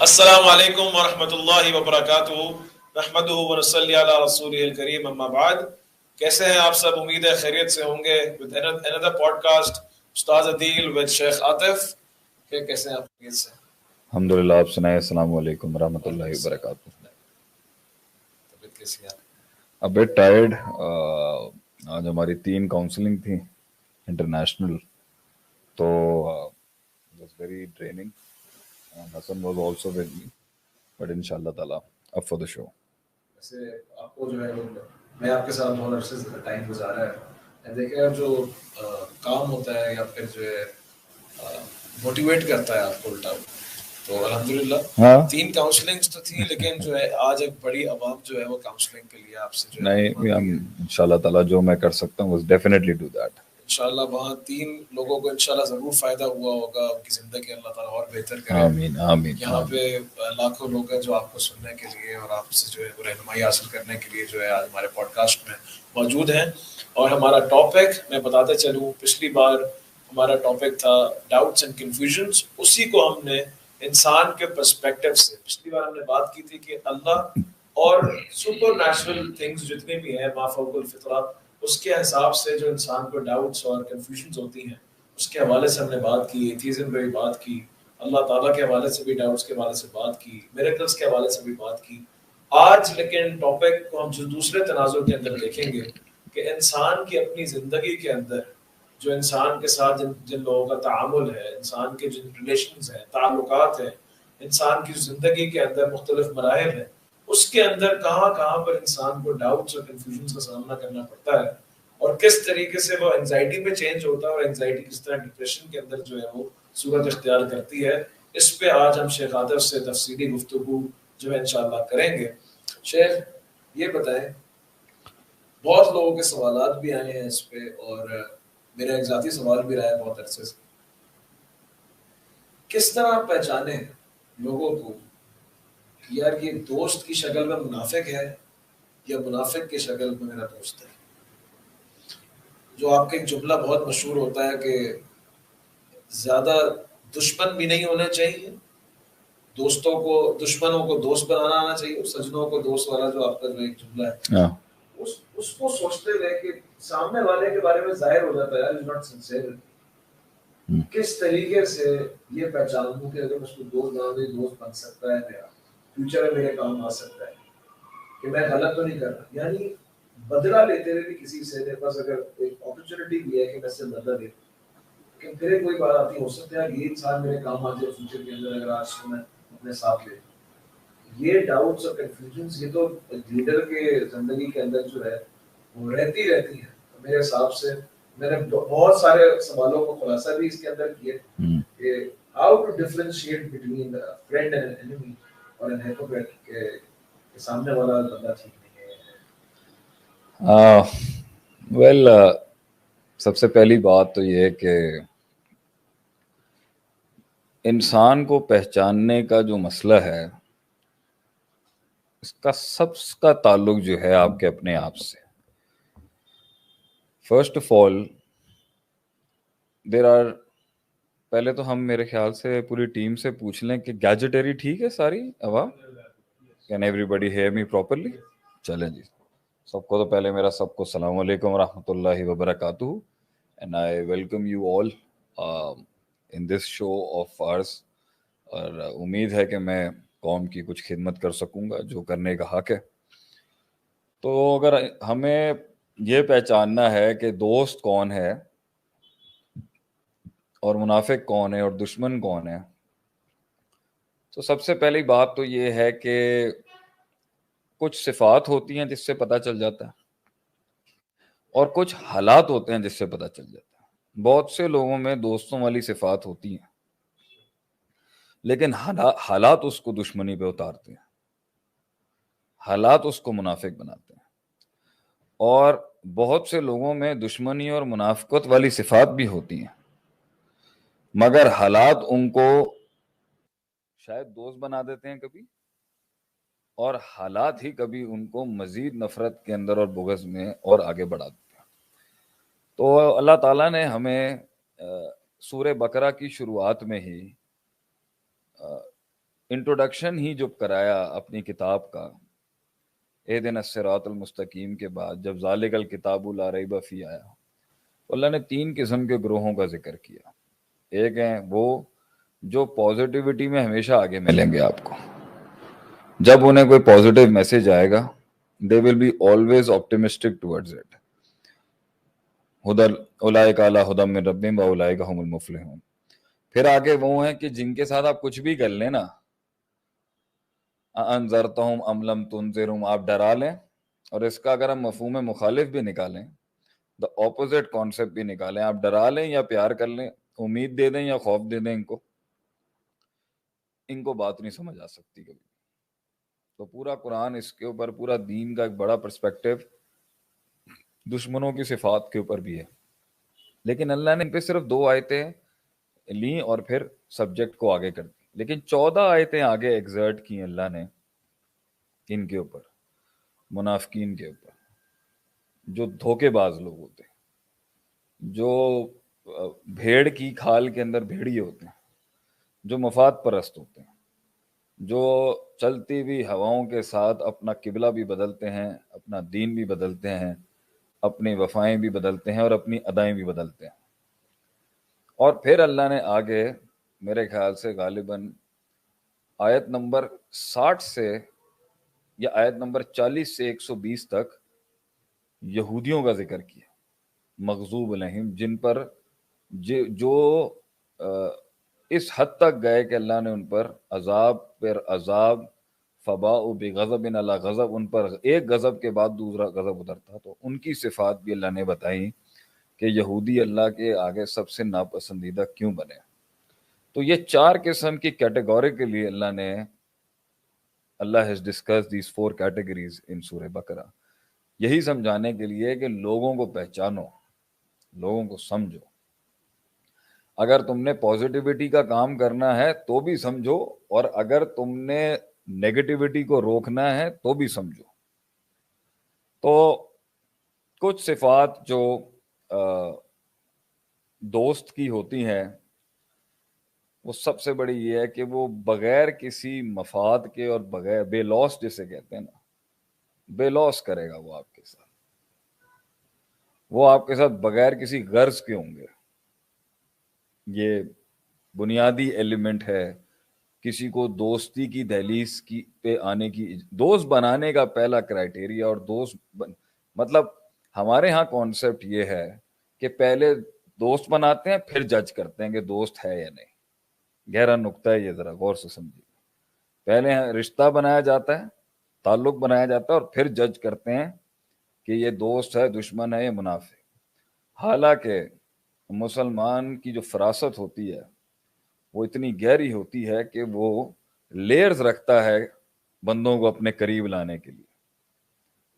السلام علیکم ورحمۃ اللہ وبرکاتہ، نحمدہ ونصلی علی رسولہ الکریم، اما بعد۔ کیسے ہیں آپ سب؟ امید ہے خیریت سے ہوں گے۔ with another podcast استاد عدیل with شیخ عاطف۔ کیسے ہیں آپ؟ خیریت سے؟ الحمدللہ، آپ سنائیں۔ السلام علیکم ورحمۃ اللہ وبرکاتہ۔ طبیعت کیسی ہے؟ A bit tired. آج ہماری 3 کاؤنسلنگ تھیں انٹرنیشنل، تو was very draining. Hassan was also with me, but ان شاء اللہ تعالیٰ اب فار دا شو. ویسے آپ کو جو ہے میں آپ کے ساتھ بہت عرصے سے ٹائم گزارا ہے، دیکھیں جو کام ہوتا ہے یا پھر جو ہے موٹیویٹ کرتا ہے آپ کو الٹا، تو الحمدللہ 3 کاؤنسلنگز تو تھی، لیکن جو ہے آج ایک بڑی عوام جو ہے وہ کاؤنسلنگ کے لیے آپ سے جو ہے نہیں، ان شاء اللہ تعالیٰ جو میں کر سکتا ہوں ڈیفینیٹلی ڈو دیٹ. انشاءاللہ وہاں 3 لوگوں کو انشاءاللہ ضرور فائدہ ہوا ہوگا، ان کی زندگی اللہ تعالیٰ اور بہتر کرے. آمین آمین. یہاں پہ لاکھوں لوگ ہیں جو آپ کو سننے کے لیے اور آپ سے جو ہے رہنمائی حاصل کرنے کے لیے جو ہے آج ہمارے پوڈ کاسٹ میں موجود ہیں. اور ہمارا ٹاپک میں بتاتے چلوں، پچھلی بار ہمارا ٹاپک تھا ڈاؤٹس اینڈ کنفیوژنس. اسی کو ہم نے انسان کے پرسپیکٹو سے، پچھلی بار ہم نے بات کی تھی کہ اللہ اور سپر نیچرل تھنگز جتنے بھی ہیں ما فوق الفطرہ، اس کے حساب سے جو انسان کو ڈاؤٹس اور کنفیوژنز ہوتی ہیں اس کے حوالے سے ہم نے بات کی. ایتھیزم پہ بھی بات کی، اللہ تعالیٰ کے حوالے سے بھی ڈاؤٹس کے حوالے سے بات کی، میریکلز کے حوالے سے بھی بات کی. آج لیکن ٹاپک کو ہم جو دوسرے تناظر کے اندر دیکھیں گے کہ انسان کی اپنی زندگی کے اندر جو انسان کے ساتھ جن لوگوں کا تعامل ہے، انسان کے جن ریلیشنز ہیں، تعلقات ہیں، انسان کی زندگی کے اندر مختلف مراحل ہیں، اس کے اندر کہاں کہاں پر انسان کو ڈاؤٹس اور کنفیوژنس کا سامنا کرنا پڑتا ہے، اور کس طریقے سے وہ انزائٹی میں چینج ہوتا ہے، اور انزائٹی کس طرح ڈپریشن کے اندر جو ہے وہ صورت اختیار کرتی ہے. اس پہ آج ہم شیخ عاطف سے تفصیلی گفتگو جو ہے انشاءاللہ کریں گے. شیخ یہ بتائیں، بہت لوگوں کے سوالات بھی آئے ہیں اس پہ، اور میرا ایک ذاتی سوال بھی رہا ہے بہت عرصے سے، کس طرح پہچانے لوگوں کو کہ یار یہ دوست کی شکل میں منافق ہے یا منافق کی شکل میں میرا دوست ہے. جو آپ کا ایک جملہ بہت مشہور ہوتا ہے کہ زیادہ دشمن بھی نہیں ہونے چاہیے، دوستوں کو دشمنوں کو دوست بنانا آنا چاہیے، سجنوں کو دوست والا جو آپ کا جو ایک جملہ ہے، اس کو سوچتے ہوئے کہ سامنے والے کے بارے میں ظاہر ہو جاتا ہے یار از ناٹ سنسیئر. کس طریقے سے یہ پہچانوں کہ اگر اس کو دوست بنانے دوست بن سکتا ہے، میرا فیوچر میں میرے کام آ سکتا ہے، کہ میں غلط تو نہیں کر رہا. یعنی بدلہ لیتے ہوئے بھی کسی سے میرے پاس اگر ایک اپرچونٹی بھی ہے کہ میں سے بدلہ لے، لیکن پھر کوئی بات آتی ہو سکتا ہے کہ یہ انسان میرے کام آ جائے فیوچر کے اندر اگر آج کو میں اپنے ساتھ لے. یہ ڈاؤٹس اور کنفیوژنس یہ تو لیڈر کے زندگی کے اندر جو ہے وہ رہتی ہیں. میرے حساب سے میں نے بہت سارے سوالوں کو خلاصہ بھی اس کے اندر کیا کہ how to differentiate between friend and enemy اور ان ہیپوکریٹ کہ سامنے والا بندہ ٹھیک نہیں ہے. ویل، سب سے پہلی بات تو یہ ہے کہ انسان کو پہچاننے کا جو مسئلہ ہے اس کا سب کا تعلق جو ہے آپ کے اپنے آپ سے. First of all there are, پہلے تو ہم میرے خیال سے پوری ٹیم سے پوچھ لیں کہ گیجٹری ٹھیک ہے ساری عوام؟ Can everybody hear me properly? چلیں جی، سب کو تو پہلے میرا سب کو السلام علیکم ورحمۃ اللہ وبرکاتہ، and I welcome you all in this show of آرس. اور امید ہے کہ میں قوم کی کچھ خدمت کر سکوں گا جو کرنے کا حق ہے. تو اگر ہمیں یہ پہچاننا ہے کہ دوست کون ہے اور منافق کون ہے اور دشمن کون ہے، تو سب سے پہلی بات تو یہ ہے کہ کچھ صفات ہوتی ہیں جس سے پتہ چل جاتا ہے، اور کچھ حالات ہوتے ہیں جس سے پتہ چل جاتا ہے. بہت سے لوگوں میں دوستوں والی صفات ہوتی ہیں لیکن حالات اس کو دشمنی پہ اتارتے ہیں، حالات اس کو منافق بناتے ہیں. اور بہت سے لوگوں میں دشمنی اور منافقت والی صفات بھی ہوتی ہیں مگر حالات ان کو شاید دوست بنا دیتے ہیں کبھی، اور حالات ہی کبھی ان کو مزید نفرت کے اندر اور بغض میں اور آگے بڑھا دیتے ہیں. تو اللہ تعالیٰ نے ہمیں سورہ بقرہ کی شروعات میں ہی انٹروڈکشن ہی جب کرایا اپنی کتاب کا اہدنا الصراط المستقیم کے بعد، جب ذالک الکتاب لا ریب فیہ آیا، اللہ نے 3 قسم کے گروہوں کا ذکر کیا۔ ایک ہیں وہ جو پازیٹیوٹی میں ہمیشہ آگے ملیں گے آپ کو، جب انہیں کوئی پازیٹیو میسج آئے گا they will be always optimistic towards it. اولئک علی ھدی من ربہم واولئک ھم المفلحون۔ پھر آگے وہ ہیں کہ جن کے ساتھ آپ کچھ بھی کر لیں نا، انذرتہم ام لم تنذرہم، آپ ڈرا لیں، اور اس کا اگر ہم مفہوم مخالف بھی نکالیں، دا اپوزٹ کانسیپٹ بھی نکالیں، آپ ڈرا لیں یا پیار کر لیں، امید دے دیں یا خوف دے دیں، ان کو بات نہیں سمجھ آ سکتی کبھی۔ تو پورا قرآن اس کے اوپر، پورا دین کا ایک بڑا پرسپیکٹو دشمنوں کی صفات کے اوپر بھی ہے، لیکن اللہ نے ان پہ صرف 2 آیتیں لیں اور پھر سبجیکٹ کو آگے کر دی، لیکن 14 آیتیں آگے ایگزرٹ کی اللہ نے ان کے اوپر، منافقین کے اوپر، جو دھوکے باز لوگ ہوتے ہیں، جو بھیڑ کی کھال کے اندر بھیڑیے ہوتے ہیں، جو مفاد پرست ہوتے ہیں، جو چلتی ہوئی ہواؤں کے ساتھ اپنا قبلہ بھی بدلتے ہیں، اپنا دین بھی بدلتے ہیں، اپنی وفائیں بھی بدلتے ہیں اور اپنی ادائیں بھی بدلتے ہیں۔ اور پھر اللہ نے آگے میرے خیال سے غالباً آیت نمبر 60 سے یا آیت نمبر 40 سے 120 تک یہودیوں کا ذکر کیا، مغضوب علیہم، جن پر جو اس حد تک گئے کہ اللہ نے ان پر عذاب پر عذاب، فباءوا بغضب علی غضب، ان پر ایک غضب کے بعد دوسرا غضب اترتا۔ تو ان کی صفات بھی اللہ نے بتائی کہ یہودی اللہ کے آگے سب سے ناپسندیدہ کیوں بنے۔ تو یہ 4 قسم کی کیٹیگوری کے لیے اللہ has discussed these 4 categories in سورہ بقرہ، یہی سمجھانے کے لیے کہ لوگوں کو پہچانو، لوگوں کو سمجھو۔ اگر تم نے پازیٹیوٹی کا کام کرنا ہے تو بھی سمجھو، اور اگر تم نے نیگیٹیوٹی کو روکنا ہے تو بھی سمجھو۔ تو کچھ صفات جو دوست کی ہوتی ہیں، وہ سب سے بڑی یہ ہے کہ وہ بغیر کسی مفاد کے اور بغیر بے لوس، جسے کہتے ہیں نا، بے لوس کرے گا وہ آپ کے ساتھ، وہ آپ کے ساتھ بغیر کسی غرض کے ہوں گے۔ یہ بنیادی ایلیمنٹ ہے کسی کو دوستی کی دہلیز کی پہ آنے کی، دوست بنانے کا پہلا کرائٹیریا۔ اور مطلب ہمارے ہاں کانسیپٹ یہ ہے کہ پہلے دوست بناتے ہیں پھر جج کرتے ہیں کہ دوست ہے یا نہیں۔ گہرا نقطہ ہے یہ، ذرا غور سے سمجھیے۔ پہلے رشتہ بنایا جاتا ہے، تعلق بنایا جاتا ہے، اور پھر جج کرتے ہیں کہ یہ دوست ہے، دشمن ہے، یہ منافق۔ حالانکہ مسلمان کی جو فراست ہوتی ہے وہ اتنی گہری ہوتی ہے کہ وہ لیئرز رکھتا ہے بندوں کو اپنے قریب لانے کے لیے،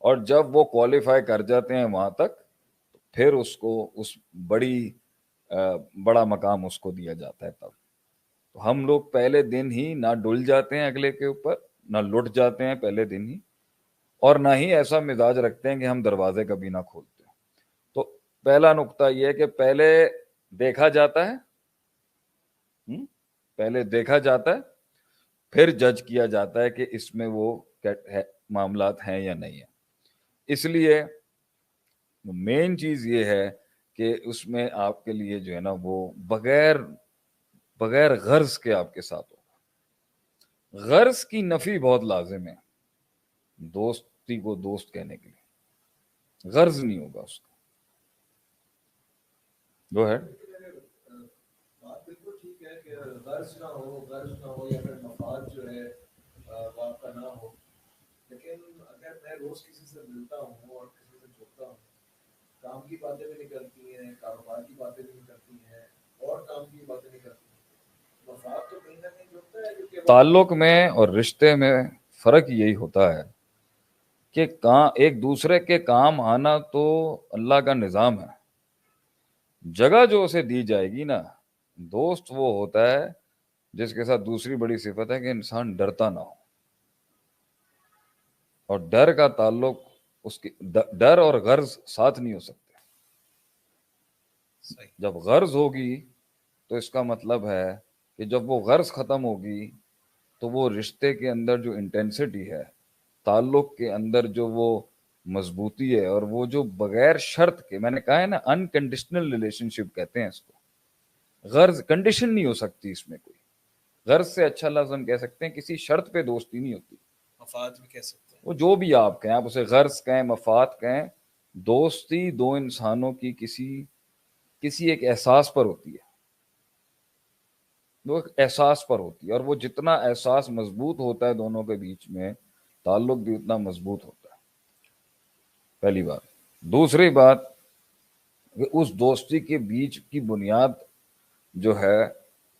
اور جب وہ کوالیفائی کر جاتے ہیں وہاں تک، پھر اس کو بڑا مقام اس کو دیا جاتا ہے۔ تب تو ہم لوگ پہلے دن ہی نہ ڈل جاتے ہیں اگلے کے اوپر، نہ لٹ جاتے ہیں پہلے دن ہی، اور نہ ہی ایسا مزاج رکھتے ہیں کہ ہم دروازے کبھی نہ کھولتے ہیں۔ تو پہلا نقطہ یہ ہے کہ پہلے دیکھا جاتا ہے، پھر جج کیا جاتا ہے کہ اس میں وہ معاملات ہیں یا نہیں ہیں۔ اس لیے مین چیز یہ ہے کہ اس میں آپ کے لیے جو ہے نا وہ بغیر غرض کے آپ کے ساتھ ہوگا۔ غرض کی نفی بہت لازم ہے دوستی کو دوست کہنے کے لیے، غرض نہیں ہوگا اس کا۔ گو ہیڈ۔ بات بالکل ٹھیک ہے کہ غرض نہ ہو یا پھر مفاد جو ہے وہ آپ کا نہ ہو، لیکن اگر میں روز کسی سے ملتا ہوں اور کسی سے جڑتا ہوں، کام کی باتیں بھی نکلتی ہیں، کاروبار کی باتیں بھی نکلتی ہیں، اور کام کی باتیں نکلتی ہیں، مفاد تو کہیں نہ کہیں جڑتا ہے، کیونکہ تعلق میں اور رشتے میں فرق یہی ہوتا ہے کہ ایک دوسرے کے کام آنا تو اللہ کا نظام ہے۔ جگہ جو اسے دی جائے گی نا، دوست وہ ہوتا ہے جس کے ساتھ دوسری بڑی صفت ہے کہ انسان ڈرتا نہ ہو، اور ڈر کا تعلق اس کی ڈر اور غرض ساتھ نہیں ہو سکتے۔ جب غرض ہوگی تو اس کا مطلب ہے کہ جب وہ غرض ختم ہوگی تو وہ رشتے کے اندر جو انٹینسٹی ہے، تعلق کے اندر جو وہ مضبوطی ہے، اور وہ جو بغیر شرط کے، میں نے کہا ہے نا انکنڈیشنل ریلیشن شپ کہتے ہیں اس کو، غرض کنڈیشن نہیں ہو سکتی اس میں کوئی، غرض سے اچھا لفظ ہم کہہ سکتے ہیں کسی شرط پہ دوستی نہیں ہوتی، مفاد بھی کہہ سکتے ہیں، وہ جو بھی آپ کہیں، آپ اسے غرض کہیں، مفاد کہیں، دوستی دو انسانوں کی کسی ایک احساس پر ہوتی ہے، وہ ایک احساس پر ہوتی ہے، اور وہ جتنا احساس مضبوط ہوتا ہے دونوں کے بیچ میں، تعلق بھی اتنا مضبوط ہوتا ہے، پہلی بات۔ دوسری بات کہ اس دوستی کے بیچ کی بنیاد جو ہے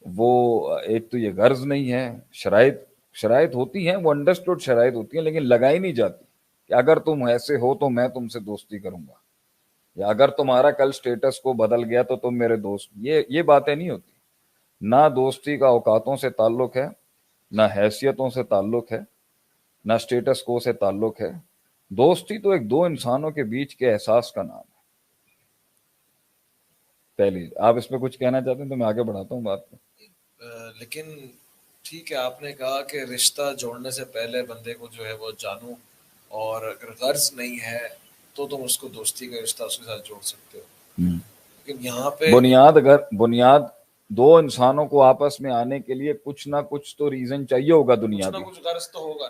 وہ ایک تو یہ غرض نہیں ہے، شرائط ہوتی ہیں، وہ انڈرسٹوڈ شرائط ہوتی ہیں، لیکن لگائی نہیں جاتی کہ اگر تم ایسے ہو تو میں تم سے دوستی کروں گا، یا اگر تمہارا کل سٹیٹس کو بدل گیا تو تم میرے دوست، یہ باتیں نہیں ہوتی۔ نہ دوستی کا اوقاتوں سے تعلق ہے، نہ حیثیتوں سے تعلق ہے، نہ سٹیٹس کو سے تعلق ہے، دوستی تو ایک دو انسانوں کے بیچ کے احساس کا نام ہے۔ پہلی، آپ اس میں کچھ کہنا چاہتے ہیں تو میں آگے بڑھاتا ہوں بات کو۔ لیکن ٹھیک ہے، آپ نے کہا کہ رشتہ جوڑنے سے پہلے بندے کو جو ہے وہ جانو، اور اگر غرض نہیں ہے تو تم اس کو دوستی کا رشتہ اس کے ساتھ جوڑ سکتے ہو، لیکن یہاں پہ بنیاد دو انسانوں کو آپس میں آنے کے لیے کچھ نہ کچھ تو ریزن چاہیے ہوگا کچھ دنیا نہ کی۔ کچھ غرض تو ہوگا۔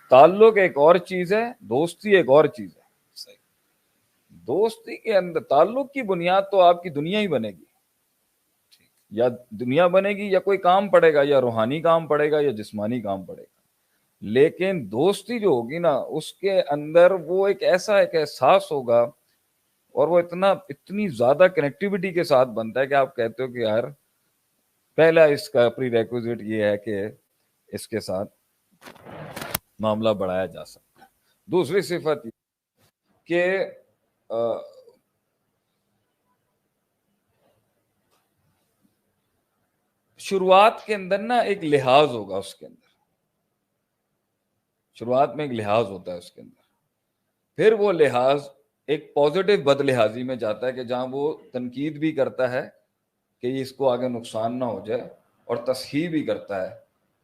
تعلق ایک اور چیز ہے، دوستی ایک اور چیز ہے۔ صحیح۔ دوستی کے اندر تعلق کی بنیاد تو آپ کی دنیا ہی بنے گی، یا دنیا بنے گی، یا کوئی کام پڑے گا، یا روحانی کام پڑے گا، یا جسمانی کام پڑے گا، لیکن دوستی جو ہوگی نا اس کے اندر وہ ایک ایسا ایک احساس ہوگا، اور وہ اتنی زیادہ کنیکٹیوٹی کے ساتھ بنتا ہے کہ آپ کہتے ہو کہ یار پہلا اس کا پری ریکوزٹ یہ ہے کہ اس کے ساتھ معاملہ بڑھایا جا سکتا ہے۔ دوسری صفت یہ کہ شروعات کے اندر نا ایک لحاظ ہوگا، اس کے اندر شروعات میں ایک لحاظ ہوتا ہے اس کے اندر، پھر وہ لحاظ ایک پازیٹیو بد لحاظی میں جاتا ہے کہ جہاں وہ تنقید بھی کرتا ہے کہ اس کو آگے نقصان نہ ہو جائے، اور تصحیح بھی کرتا ہے۔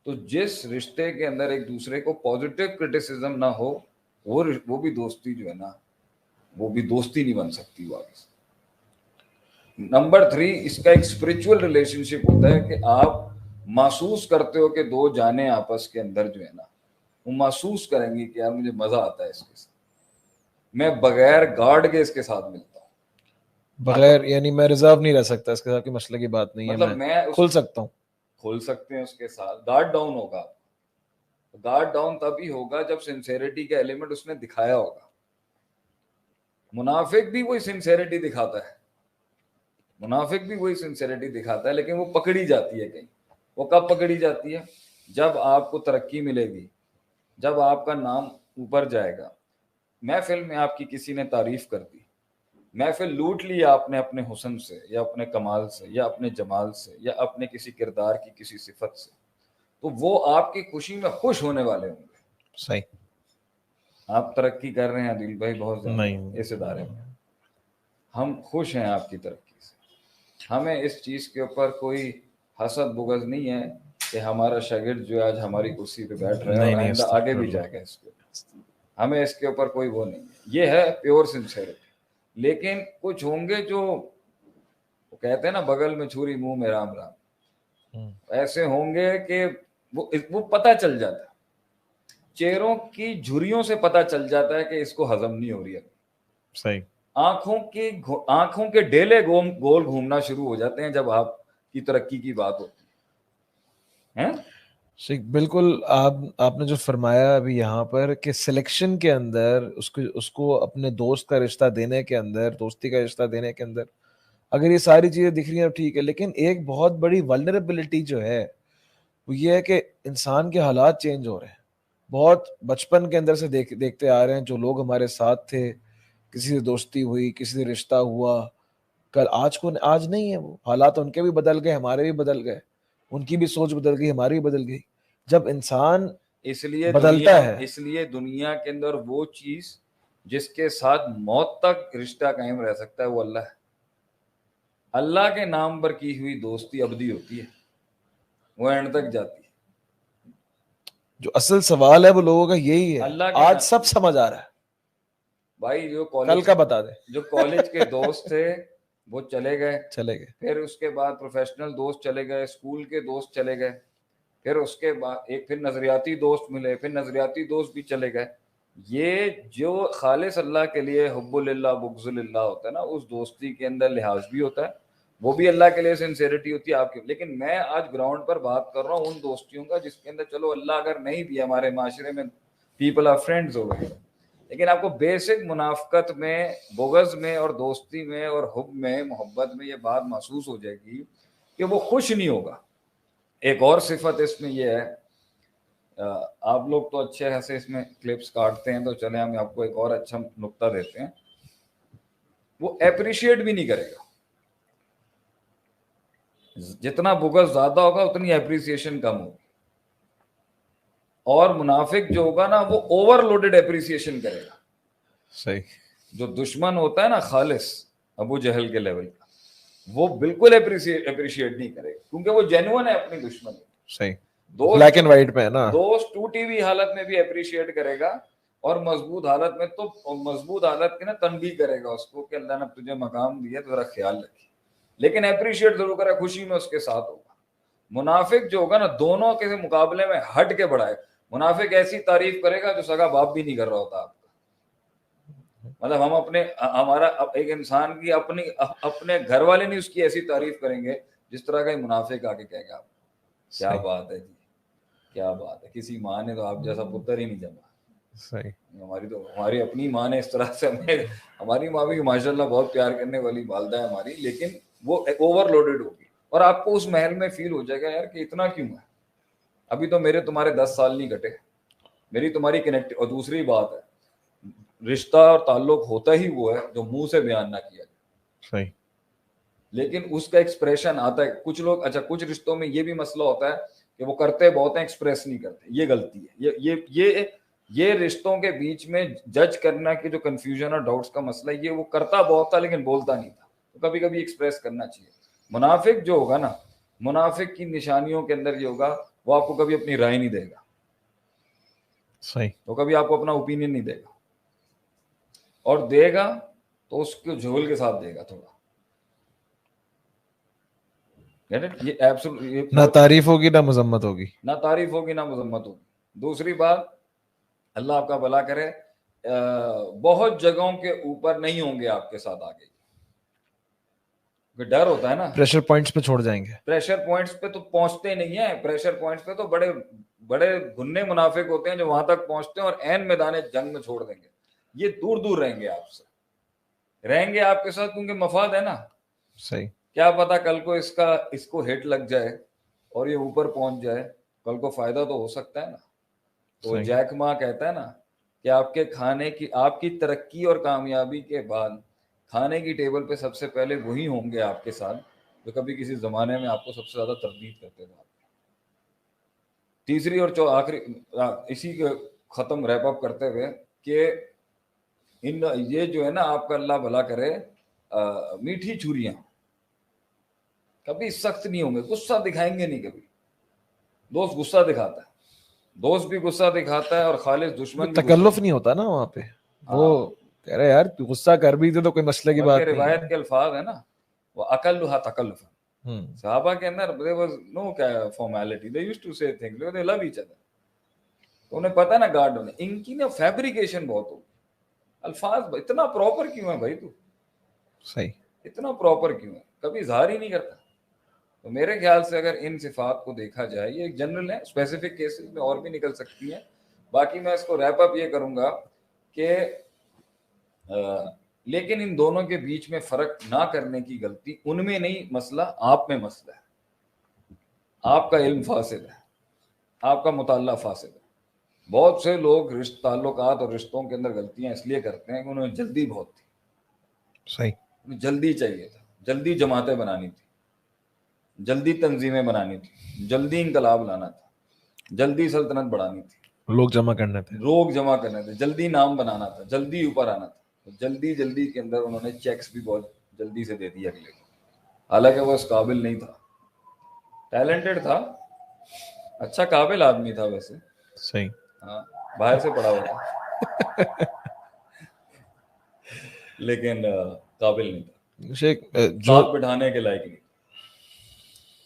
تو جس رشتے کے اندر ایک دوسرے کو پازیٹیو کرٹیسزم نہ ہو، وہ بھی دوستی جو ہے نا وہ بھی دوستی نہیں بن سکتی وہ آگے سے۔ نمبر 3، اس کا ایک اسپرچول ریلیشن شپ ہوتا ہے کہ آپ محسوس کرتے ہو کہ دو جانیں آپس کے اندر جو ہے نا وہ محسوس کریں گی کہ یار مجھے مزہ آتا ہے اس کے ساتھ، میں بغیر گارڈ کے اس کے ساتھ ملتا ہوں، بغیر یعنی میں ریزرو نہیں رہ سکتا، اس کے ساتھ کوئی مسئلے کی بات نہیں ہے، مطلب میں کھل سکتا ہوں، کھل سکتے ہیں اس کے ساتھ۔ گارڈ ڈاؤن ہوگا، گارڈ ڈاؤن تبھی ہوگا جب سنسیریٹی کا ایلیمنٹ اس نے دکھایا ہوگا۔ منافق بھی وہی سنسیریٹی دکھاتا ہے، لیکن وہ پکڑی جاتی ہے کہیں۔ وہ کب پکڑی جاتی ہے؟ جب آپ کو ترقی ملے گی، جب آپ کا نام اوپر جائے گا، محفل میں آپ کی کسی نے تعریف کر دی، محفل لوٹ لی آپ نے اپنے حسن سے، یا اپنے کمال سے، یا اپنے جمال سے، یا اپنے کسی کردار کی کسی صفت سے، تو وہ آپ کی خوشی میں خوش ہونے والے ہوں گے۔ صحیح، آپ ترقی کر رہے ہیں عادل بھائی بہت زیادہ نہیں، اس ادارے میں، ہم خوش ہیں آپ کی ترقی سے، ہمیں اس چیز کے اوپر کوئی حسد بغض نہیں ہے کہ ہمارا شاگرد جو آج ہماری کرسی پہ بیٹھ رہا ہے اور آئندہ آگے بھی جائے گا، اس کے ہمیں اس کے اوپر کوئی وہ نہیں ہے، یہ ہے پیور سنسیریٹی۔ لیکن کچھ ہوں گے جو کہتے ہیں نا بغل میں چھری منہ میں رام رام، ایسے ہوں گے کہ وہ پتہ چل جاتا ہے، چہروں کی جھریوں سے پتہ چل جاتا ہے کہ اس کو ہضم نہیں ہو رہی ہے۔ صحیح، آنکھوں کے ڈیلے گول گھومنا شروع ہو جاتے ہیں جب آپ کی ترقی کی بات ہوتی ہے۔ بالکل آپ نے جو فرمایا ابھی یہاں پر کہ سلیکشن کے اندر اس کو اپنے دوست کا رشتہ دینے کے اندر، دوستی کا رشتہ دینے کے اندر اگر یہ ساری چیزیں دکھ رہی ہیں ٹھیک ہے، لیکن ایک بہت بڑی ولنریبلٹی جو ہے وہ یہ ہے کہ انسان کے حالات چینج ہو رہے ہیں۔ بہت بچپن کے اندر سے دیکھتے آ رہے ہیں، جو لوگ ہمارے ساتھ تھے، کسی سے دوستی ہوئی، کسی سے رشتہ ہوا، کل آج نہیں ہے، وہ حالات ان کے بھی بدل گئے، ہمارے بھی بدل گئے، ان کی بھی سوچ بدل گئی، ہماری بھی بدل گئی۔ جب انسان بدلتا ہے، اس لیے دنیا کے اندر وہ چیز جس کے ساتھ موت تک رشتہ قائم رہ سکتا ہے وہ اللہ ہے۔ اللہ کے نام پر کی ہوئی دوستی ابدی ہوتی ہے، وہ اینڈ تک جاتی ہے۔ جو اصل سوال ہے وہ لوگوں کا یہی ہے. اللہ کے آج سب سمجھ آ رہا ہے بھائی. جو کل کالج کا بتا دیں. جو کالج کے دوست تھے وہ چلے گئے, پھر اس کے بعد پروفیشنل دوست چلے گئے, اسکول کے دوست چلے گئے, پھر اس کے بعد پھر نظریاتی دوست ملے, پھر نظریاتی دوست بھی چلے گئے. یہ جو خالص اللہ کے لیے حب للہ بغض للہ ہوتا ہے نا, اس دوستی کے اندر لحاظ بھی ہوتا ہے, وہ بھی اللہ کے لیے سنسیئرٹی ہوتی ہے آپ کی. لیکن میں آج گراؤنڈ پر بات کر رہا ہوں ان دوستیوں کا جس کے اندر چلو اللہ اگر نہیں بھی ہمارے معاشرے میں پیپل آر فرینڈز ہو گئے, لیکن آپ کو بیسک منافقت میں, بغض میں اور دوستی میں اور حب میں, محبت میں یہ بات محسوس ہو جائے گی کہ وہ خوش نہیں ہوگا. ایک اور صفت اس میں یہ ہے, آپ لوگ تو اچھے خاصے اس میں کلپس کاٹتے ہیں, تو چلیں ہم آپ کو ایک اور اچھا نقطہ دیتے ہیں. وہ اپریشیٹ بھی نہیں کرے گا. جتنا بغض زیادہ ہوگا اتنی اپریسیشن کم ہوگی. اور منافق جو ہوگا نا وہ اوور لوڈڈ اپریسیشن کرے گا. صحیح. جو دشمن ہوتا ہے نا خالص ابو جہل کے لیول کا, وہ بالکل اپریشیٹ نہیں کرے گا کیونکہ وہ جینوئن ہے اپنی دشمنی. صحیح. بلیک اینڈ وائٹ میں ہے نا. دوست ٹوٹی ہوئی حالت میں بھی اپریشیٹ کرے گا, اور مضبوط حالت میں تو مضبوط حالت کی نا تنبیہ کرے گا اس کو کہ اللہ نے تجھے مقام دیا تو ذرا خیال رکھے, لیکن اپریشیٹ ضرور کرے, خوشی میں اس کے ساتھ ہوگا. منافق جو ہوگا نا دونوں کے مقابلے میں ہٹ کے بڑھائے. منافق ایسی تعریف کرے گا جو سگا باپ بھی نہیں کر رہا ہوتا آپ کا. مطلب ہمارا ایک انسان کی اپنے گھر والے نہیں اس کی ایسی تعریف کریں گے جس طرح کا منافق آ کے کہے گا کیا بات ہے جی, کیا بات ہے, کسی ماں نے تو آپ جیسا پتر ہی نہیں جما. صحیح. ہماری اپنی ماں نے اس طرح سے ہماری ماں بھی ماشاءاللہ بہت پیار کرنے والی والدہ ہے ہماری, لیکن وہ اوور لوڈڈ ہوگی اور آپ کو اس محل میں فیل ہو جائے گا یار کہ اتنا کیوں ہے, ابھی تو میرے تمہارے 10 سال نہیں کٹے, میری تمہاری کنیکٹ. اور دوسری بات ہے رشتہ اور تعلق ہوتا ہی وہ ہے جو منہ سے بیان نہ کیا جائے. صحیح. لیکن اس کا ایکسپریشن آتا ہے. کچھ لوگ کچھ رشتوں میں یہ بھی مسئلہ ہوتا ہے کہ وہ کرتے بہت ہیں ایکسپریس نہیں کرتے. یہ غلطی ہے. یہ رشتوں کے بیچ میں جج کرنا کہ جو کنفیوژن اور ڈاؤٹس کا مسئلہ ہے, یہ وہ کرتا بہت تھا لیکن بولتا نہیں تھا, تو کبھی کبھی ایکسپریس کرنا چاہیے. منافق جو ہوگا نا, منافق کی نشانیوں کے اندر یہ ہوگا وہ آپ کو کبھی اپنی رائے نہیں دے گا. صحیح. وہ کبھی آپ کو اپنا اوپینین نہیں دے گا, اور دے گا تو اس کو جھول کے ساتھ دے گا تھوڑا. نہ تعریف ہوگی نہ مذمت ہوگی. نہ تعریف ہوگی نہ مذمت ہوگی. دوسری بات, اللہ آپ کا بھلا کرے, بہت جگہوں کے اوپر نہیں ہوں گے آپ کے ساتھ آگے. ڈر ہوتا ہے نا, پریشر پوائنٹس پہ چھوڑ جائیں گے. پریشر پوائنٹس پہ تو پہنچتے نہیں ہیں. پریشر پوائنٹس پہ تو بڑے بڑے گھنے منافق ہوتے ہیں جو وہاں تک پہنچتے ہیں اور عین میدان جنگ میں چھوڑ دیں گے. یہ دور دور رہیں گے آپ سے, رہیں گے آپ کے ساتھ کیونکہ مفاد ہے نا. صحیح. کیا پتا کل کو اس کو ہٹ لگ جائے اور یہ اوپر پہنچ جائے, کل کو فائدہ تو ہو سکتا ہے نا. تو جیک ما کہتا ہے نا کہ آپ کے کھانے کی, آپ کی ترقی اور کامیابی کے بعد کھانے کی ٹیبل پہ سب سے پہلے وہی ہوں گے آپ کے ساتھ جو کبھی کسی زمانے میں آپ کو سب سے زیادہ تردید کرتے تھے. تیسری اور آخری اسی کے ختم ریپ اپ کرتے ہوئے کہ یہ جو ہے نا آپ کا اللہ بھلا کرے, میٹھی چھریاں کبھی سخت نہیں ہوں گے, غصہ دکھائیں گے نہیں کبھی. دوست غصہ دکھاتا ہے, دوست بھی غصہ دکھاتا ہے اور خالص دشمن بھی. تکلف نہیں ہوتا نا وہاں پہ, وہ کہہ رہے یار غصہ کر بھی تھے تو کوئی مسئلے کی بات نہیں. روایت کے الفاظ ہے نا, وہ اقلھا تکلفا. صحابہ کے اندر there was no formality, they used to say things because they love each other. تو انہیں پتہ نا گارڈ ہونے, ان کی نا فیبریکیشن بہت ہوگی. الفاظ اتنا پراپر کیوں ہے بھائی تو, صحیح, اتنا پراپر کیوں ہے, کبھی اظہار ہی نہیں کرتا. تو میرے خیال سے اگر ان صفات کو دیکھا جائے, یہ ایک جنرل ہے, اسپیسیفک کیسز میں اور بھی نکل سکتی ہیں. باقی میں اس کو ریپ اپ یہ کروں گا کہ لیکن ان دونوں کے بیچ میں فرق نہ کرنے کی غلطی ان میں نہیں, مسئلہ آپ میں مسئلہ ہے. آپ کا علم فاسد ہے, آپ کا مطالعہ فاسد ہے. بہت سے لوگ تعلقات اور رشتوں کے اندر غلطیاں اس لیے کرتے ہیں کہ انہیں جلدی بہت تھی. صحیح, جلدی چاہیے تھا, جلدی جماعتیں بنانی تھی, جلدی تنظیمیں بنانی تھی, جلدی انقلاب لانا تھا, جلدی سلطنت بڑھانی تھی, لوگ جمع کرنے تھے, جلدی نام بنانا تھا, جلدی اوپر آنا تھا. جلدی کے اندر انہوں نے چیکس بھی بہت جلدی سے دے دیا اگلے کو, حالانکہ وہ اس قابل نہیں تھا. ٹیلنٹڈ تھا, اچھا قابل آدمی تھا ویسے, صحیح. ہاں باہر سے پڑھا ہوا تھا لیکن قابل نہیں تھا, شیخ ساتھ بٹھانے کے لائق نہیں,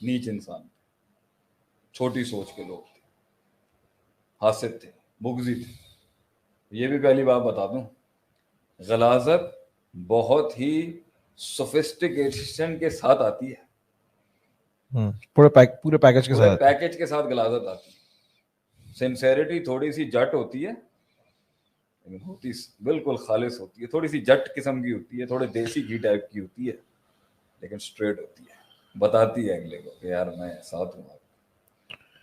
نیچ انسان, چھوٹی سوچ کے لوگ تھے, حاسد تھے, بغضی تھے. یہ بھی پہلی بات بتا دوں, غلاظت بہت ہی سوفسٹیکیشن کے ساتھ آتی ہے, پورے پیکج کے پورے ساتھ پیکج کے ساتھ غلاظت آتی ہے. سنسیریٹی تھوڑی سی جٹ ہوتی ہے لیکن ہوتی بالکل خالص ہوتی ہے, تھوڑی سی جٹ قسم کی ہوتی ہے, تھوڑے دیسی گھی ٹائپ کی ہوتی ہے, لیکن اسٹریٹ ہوتی ہے, بتاتی ہے اگلے کو کہ یار میں ساتھ ہوں.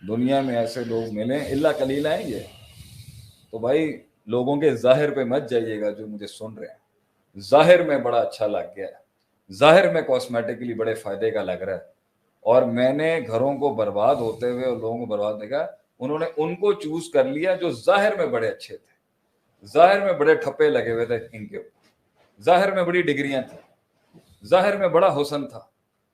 دنیا میں ایسے لوگ ملیں الا قلیلا ہیں یہ, تو بھائی لوگوں کے ظاہر پہ مت جائیے گا جو مجھے سن رہے ہیں. ظاہر میں بڑا اچھا لگ گیا ہے, ظاہر میں کاسمیٹکلی بڑے فائدے کا لگ رہا ہے, اور میں نے گھروں کو برباد ہوتے ہوئے اور لوگوں کو برباد دیکھا, انہوں نے ان کو چوز کر لیا جو ظاہر میں بڑے اچھے تھے, ظاہر میں بڑے ٹھپے لگے ہوئے تھے ان کے, ظاہر میں بڑی ڈگریاں تھیں, ظاہر میں بڑا حسن تھا,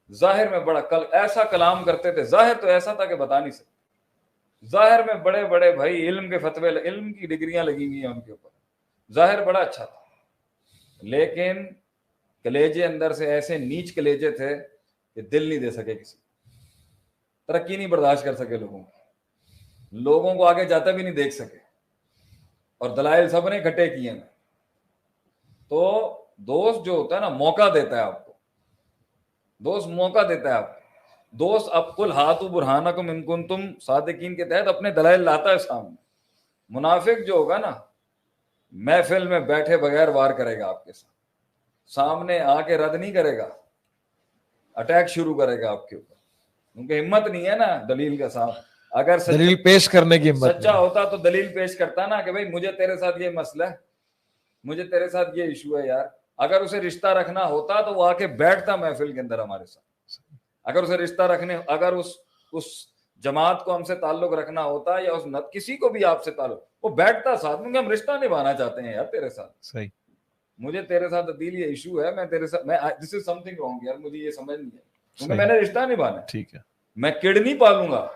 ظاہر میں بڑا ایسا کلام کرتے تھے, ظاہر تو ایسا تھا کہ بتا نہیں سکتے, ظاہر میں بڑے بڑے بھائی علم کے فتوے, علم کی ڈگریاں لگی ہوئی ہیں ان کے اوپر, ظاہر بڑا اچھا تھا, لیکن کلیجے اندر سے ایسے نیچ کلیجے تھے کہ دل نہیں دے سکے کسی, ترقی نہیں برداشت کر سکے لوگوں کو آگے جاتا بھی نہیں دیکھ سکے, اور دلائل سب نے اکٹھے کیے ہیں. تو دوست جو ہوتا ہے نا موقع دیتا ہے آپ کو, دوست موقع دیتا ہے آپ کو, دوست اب کل ہاتھ برہانکم ان کنتم صادقین کے تحت اپنے دلائل لاتا ہے سامنے. منافق جو ہوگا نا محفل میں بیٹھے بغیر وار کرے گا آپ کے ساتھ, سامنے آ کے رد نہیں کرے گا, اٹیک شروع کرے گا آپ کے اوپر, کیونکہ ہمت نہیں ہے نا دلیل کے ساتھ. اگر دلیل پیش کرنے کی ہمت سچا ہوتا تو دلیل پیش کرتا نا کہ بھائی مجھے تیرے ساتھ یہ مسئلہ ہے, مجھے تیرے ساتھ یہ ایشو ہے یار. اگر اسے رشتہ رکھنا ہوتا تو وہ آ کے بیٹھتا محفل کے اندر ہمارے ساتھ. اگر اسے رشتہ رکھنے, اگر اس جماعت کو ہم سے تعلق رکھنا ہوتا یا اس کسی کو بھی آپ سے تعلق, وہ بیٹھتا ساتھ میں کہ ہم رشتہ نبھانا چاہتے ہیں یار تیرے ساتھ. صحیح, مجھے تیرے ساتھ دل یہ ایشو ہے, میں تیرے ساتھ دس از سم تھنگ رانگ یار, مجھے یہ سمجھ نہیں ہے, کیونکہ میں نے رشتہ نبھانا ہے. ٹھیک ہے, میں کڑ نہیں پالوں گا,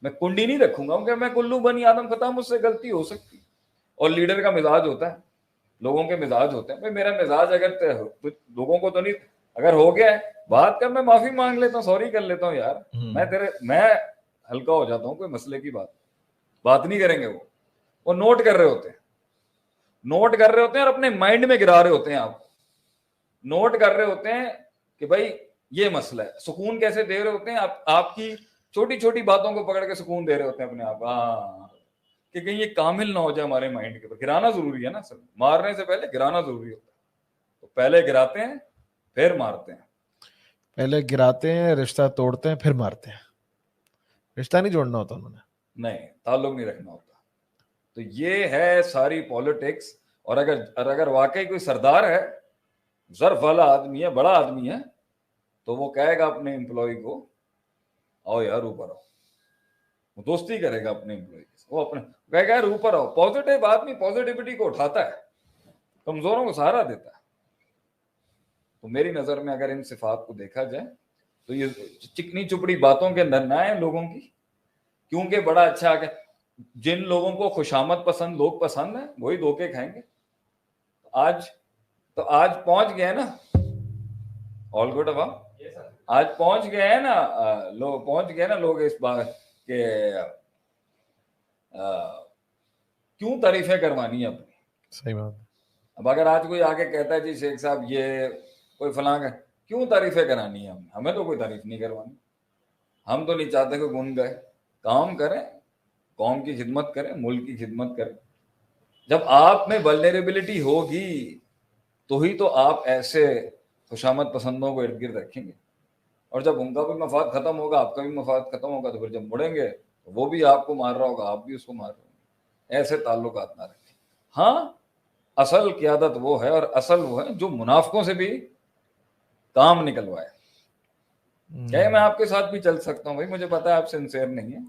میں کنڈی نہیں رکھوں گا, کیونکہ میں کلو بنی آدم خطا, مجھ سے غلطی ہو سکتی. اور لیڈر کا مزاج ہوتا ہے, لوگوں کے مزاج ہوتے ہیں. بھائی میرا مزاج اگر لوگوں کو تو نہیں, اگر ہو گیا ہے بات کر, میں معافی مانگ لیتا ہوں, سوری کر لیتا ہوں یار, میں ہلکا ہو جاتا ہوں. کوئی مسئلے کی بات نہیں کریں گے. وہ نوٹ کر رہے ہوتے ہیں, نوٹ کر رہے ہوتے ہیں اور اپنے مائنڈ میں گرا رہے ہوتے ہیں, آپ نوٹ کر رہے ہوتے ہیں کہ بھائی یہ مسئلہ ہے. سکون کیسے دے رہے ہوتے ہیں, آپ کی چھوٹی چھوٹی باتوں کو پکڑ کے سکون دے رہے ہوتے ہیں اپنے آپ. ہاں, کہ کہیں یہ کامل نہ ہو جائے ہمارے مائنڈ کے اوپر. گرانا ضروری ہے نا سر, مارنے سے پہلے گرانا ضروری ہوتا ہے. تو پہلے گراتے ہیں پھر مارتے ہیں. پہلے گراتے ہیں, رشتہ توڑتے ہیں, پھر مارتے ہیں. رشتہ نہیں جوڑنا ہوتا انہوں نے, نہیں تعلق نہیں رکھنا ہوتا. تو یہ ہے ساری پالیٹکس. اور اگر واقعی کوئی سردار ہے, ظرف والا آدمی ہے, بڑا آدمی ہے, تو وہ کہے گا اپنے امپلائی کو آؤ یار اوپر آؤ. وہ دوستی کرے گا اپنے امپلائی سے, وہ اپنے کہے گا یار اوپر آؤ. پازیٹیو آدمی پازیٹیوٹی کو اٹھاتا ہے, کمزوروں کو سہارا دیتا ہے. تو میری نظر میں اگر ان صفات کو دیکھا جائے تو یہ چکنی چپڑی باتوں کے اندر نہ آئے لوگوں کی, کیونکہ بڑا اچھا کہ جن لوگوں کو خوشامد پسند لوگ پسند ہیں وہی دھوکے کھائیں گے. آج پہنچ گئے نا, آل گڈ اب آج پہنچ گئے ہیں نا لوگ اس بات کہ کیوں تعریفیں کروانی ہے اپنی. صحیح بات. اب اگر آج کوئی آگے کہتا ہے جی شیخ صاحب یہ کوئی فلاں کا, کیوں تعریفیں کرانی ہے ہمیں تو کوئی تعریف نہیں کروانی. ہم تو نہیں چاہتے کہ گن گئے. کام کریں, قوم کی خدمت کریں, ملک کی خدمت کریں. جب آپ میں ولنریبلٹی ہوگی تو ہی تو آپ ایسے خوشامد پسندوں کو ارد گرد رکھیں گے. اور جب ان کا بھی مفاد ختم ہوگا, آپ کا بھی مفاد ختم ہوگا, تو پھر جب مڑیں گے تو وہ بھی آپ کو مار رہا ہوگا, آپ بھی اس کو مار رہے ہوں گے. ایسے تعلقات نہ رکھیں. ہاں اصل قیادت وہ ہے, اور اصل وہ ہے جو منافقوں سے بھی کام نکلوائے. کہ میں آپ کے ساتھ بھی چل سکتا ہوں, بھائی مجھے پتا ہے آپ سنسیئر نہیں ہیں,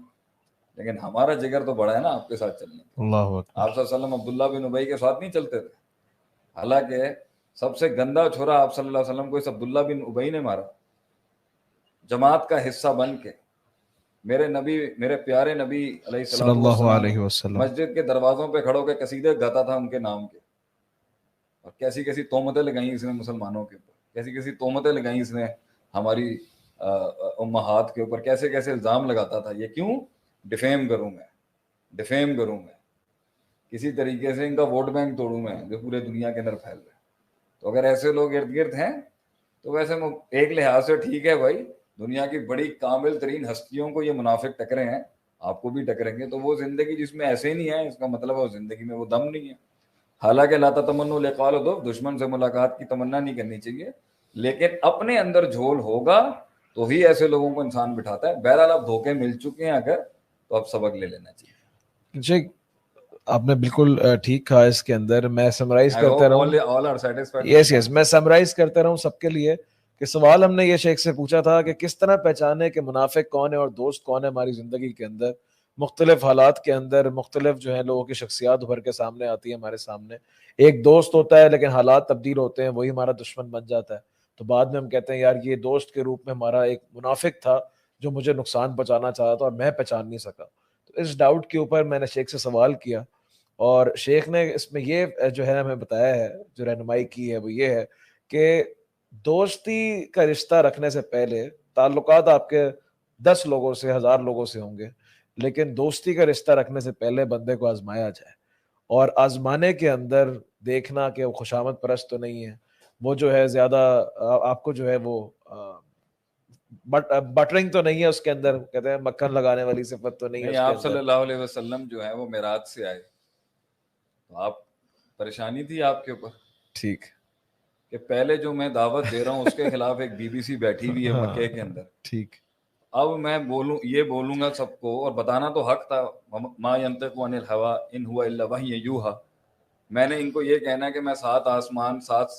لیکن ہمارا جگر تو بڑا ہے نا آپ کے ساتھ چلنے. اللہ اکبر. آپ صلی اللہ علیہ وسلم عبداللہ بن ابی کے ساتھ نہیں چلتے تھے, حالانکہ سب سے گندا چھوڑا آپ صلی اللہ علیہ وسلم کو اس عبداللہ بن ابی نے مارا, جماعت کا حصہ بن کے. میرے نبی، میرے پیارے نبی علیہ صلی اللہ السلام علیہ وسلم مسجد کے دروازوں پہ کھڑو کے قصیدے گاتا تھا ان کے نام کے، اور کیسی کیسی تہمتیں لگائیں اس نے مسلمانوں کے اوپر، کیسی کیسی تہمتیں لگائیں اس نے ہماری امہات کے اوپر، کیسے کیسے الزام لگاتا تھا. یہ کیوں؟ ڈیفیم کروں میں، ڈیفیم کروں میں، کسی طریقے سے ان کا ووٹ بینک توڑوں میں جو پورے دنیا کے اندر پھیل رہا ہے. تو اگر ایسے لوگ ارد گرد ہیں تو ویسے ایک لحاظ سے ٹھیک ہے بھائی، دنیا کی بڑی کامل ترین ہستیوں کو یہ منافق ٹکرے ہیں، آپ کو بھی ٹکریں گے. تو وہ زندگی جس میں ایسے نہیں ہے، اس کا مطلب ہے وہ زندگی میں وہ دم نہیں ہے. حالانکہ لا تمنوا لقاء العدو، دشمن سے ملاقات کی تمنا نہیں کرنی چاہیے، لیکن اپنے اندر جھول ہوگا تو ہی ایسے لوگوں کو انسان بٹھاتا ہے. بہرحال اب دھوکے مل چکے ہیں اگر، تو اب سبق لے لینا چاہیے. جی آپ نے بالکل ٹھیک کہا. اس کے اندر میں سمرائز کرتا رہا ہوں. یس میں سمرائز کرتا رہا ہوں سب کے لیے کہ سوال ہم نے یہ شیخ سے پوچھا تھا کہ کس طرح پہچانے کہ منافق کون ہے اور دوست کون ہے ہماری زندگی کے اندر. مختلف حالات کے اندر مختلف جو ہے لوگوں کی شخصیات ابھر کے سامنے آتی ہے ہمارے سامنے. ایک دوست ہوتا ہے لیکن حالات تبدیل ہوتے ہیں، وہی ہمارا دشمن بن جاتا ہے. تو بعد میں ہم کہتے ہیں یار یہ دوست کے روپ میں ہمارا ایک منافق تھا جو مجھے نقصان پہنچانا چاہتا تھا اور میں پہچان نہیں سکا. تو اس ڈاؤٹ کے اوپر میں نے شیخ سے سوال کیا اور شیخ نے اس میں یہ جو ہے ہمیں بتایا ہے، جو رہنمائی کی ہے وہ یہ ہے کہ دوستی کا رشتہ رکھنے سے پہلے تعلقات آپ کے 10 لوگوں سے 1000 لوگوں سے ہوں گے، لیکن دوستی کا رشتہ رکھنے سے پہلے بندے کو آزمایا جائے، اور آزمانے کے اندر دیکھنا کہ وہ خوشامد پرست تو نہیں ہے، وہ جو ہے زیادہ آپ کو جو ہے وہ بٹرنگ تو نہیں ہے اس کے اندر، کہتے ہیں مکھن لگانے والی صفت تو نہیں ہے نہیں، اس کے آپ صلی اندر. اللہ علیہ وسلم جو ہے وہ معراج سے آئے تو آپ پریشانی تھی آپ کے اوپر ٹھیک کہ پہلے جو میں دعوت دے رہا ہوں اس کے خلاف ایک بی بی سی بیٹھی ہوئی ہے مکے کے اندر. ٹھیک اب میں یہ بولوں گا سب کو، اور بتانا تو حق تھا، ما ينطق عن الهوى ان هو الا وحی یوحی. میں نے ان کو یہ کہنا کہ میں 7 آسمان 7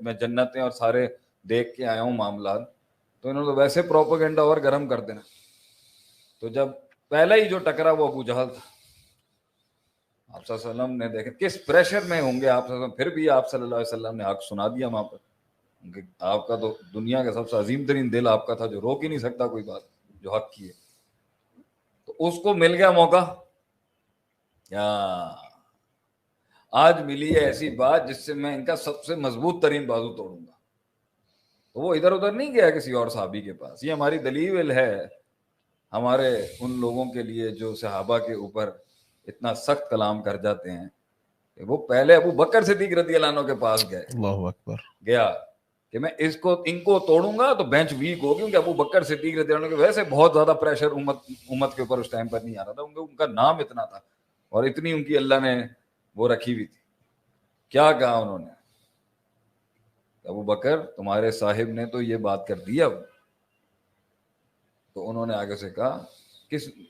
میں جنتیں اور سارے دیکھ کے آیا ہوں معاملات، تو انہوں نے ویسے پروپیگنڈا اور گرم کر دینا. تو جب پہلا ہی جو ٹکرا وہ ابو جہل تھا. آپ صلی اللہ علیہ وسلم نے دیکھا کس پریشر میں ہوں گے آپ صلی اللہ علیہ وسلم، پھر بھی آپ صلی اللہ علیہ وسلم نے حق سنا دیا وہاں پر. آپ کا تو دنیا کا سب سے عظیم ترین دل آپ کا تھا جو روک ہی نہیں سکتا کوئی بات جو حق کی ہے. تو اس کو مل گیا موقع. آج ملی ہے ایسی بات جس سے میں ان کا سب سے مضبوط ترین بازو توڑوں گا. تو وہ ادھر ادھر نہیں گیا کسی اور صحابی کے پاس. یہ ہماری دلیل ہے ہمارے ان لوگوں کے لیے جو صحابہ کے اوپر اتنا سخت کلام کر جاتے ہیں کہ وہ پہلے ابو بکر صدیق رضی اللہ عنہ کے پاس گئے. اللہ اکبر. گیا کہ میں ان کو توڑوں گا تو بینچ ویک ہوگی، کیونکہ ابو بکر صدیق رضی اللہ عنہ کے ویسے بہت زیادہ پریشر امت کے اوپر اس ٹائم پر نہیں آ رہا تھا، ان کا نام اتنا تھا اور اتنی ان کی اللہ نے وہ رکھی ہوئی تھی. کیا کہا انہوں نے؟ ابو بکر تمہارے صاحب نے تو یہ بات کر دی اب. تو انہوں نے آگے سے کہا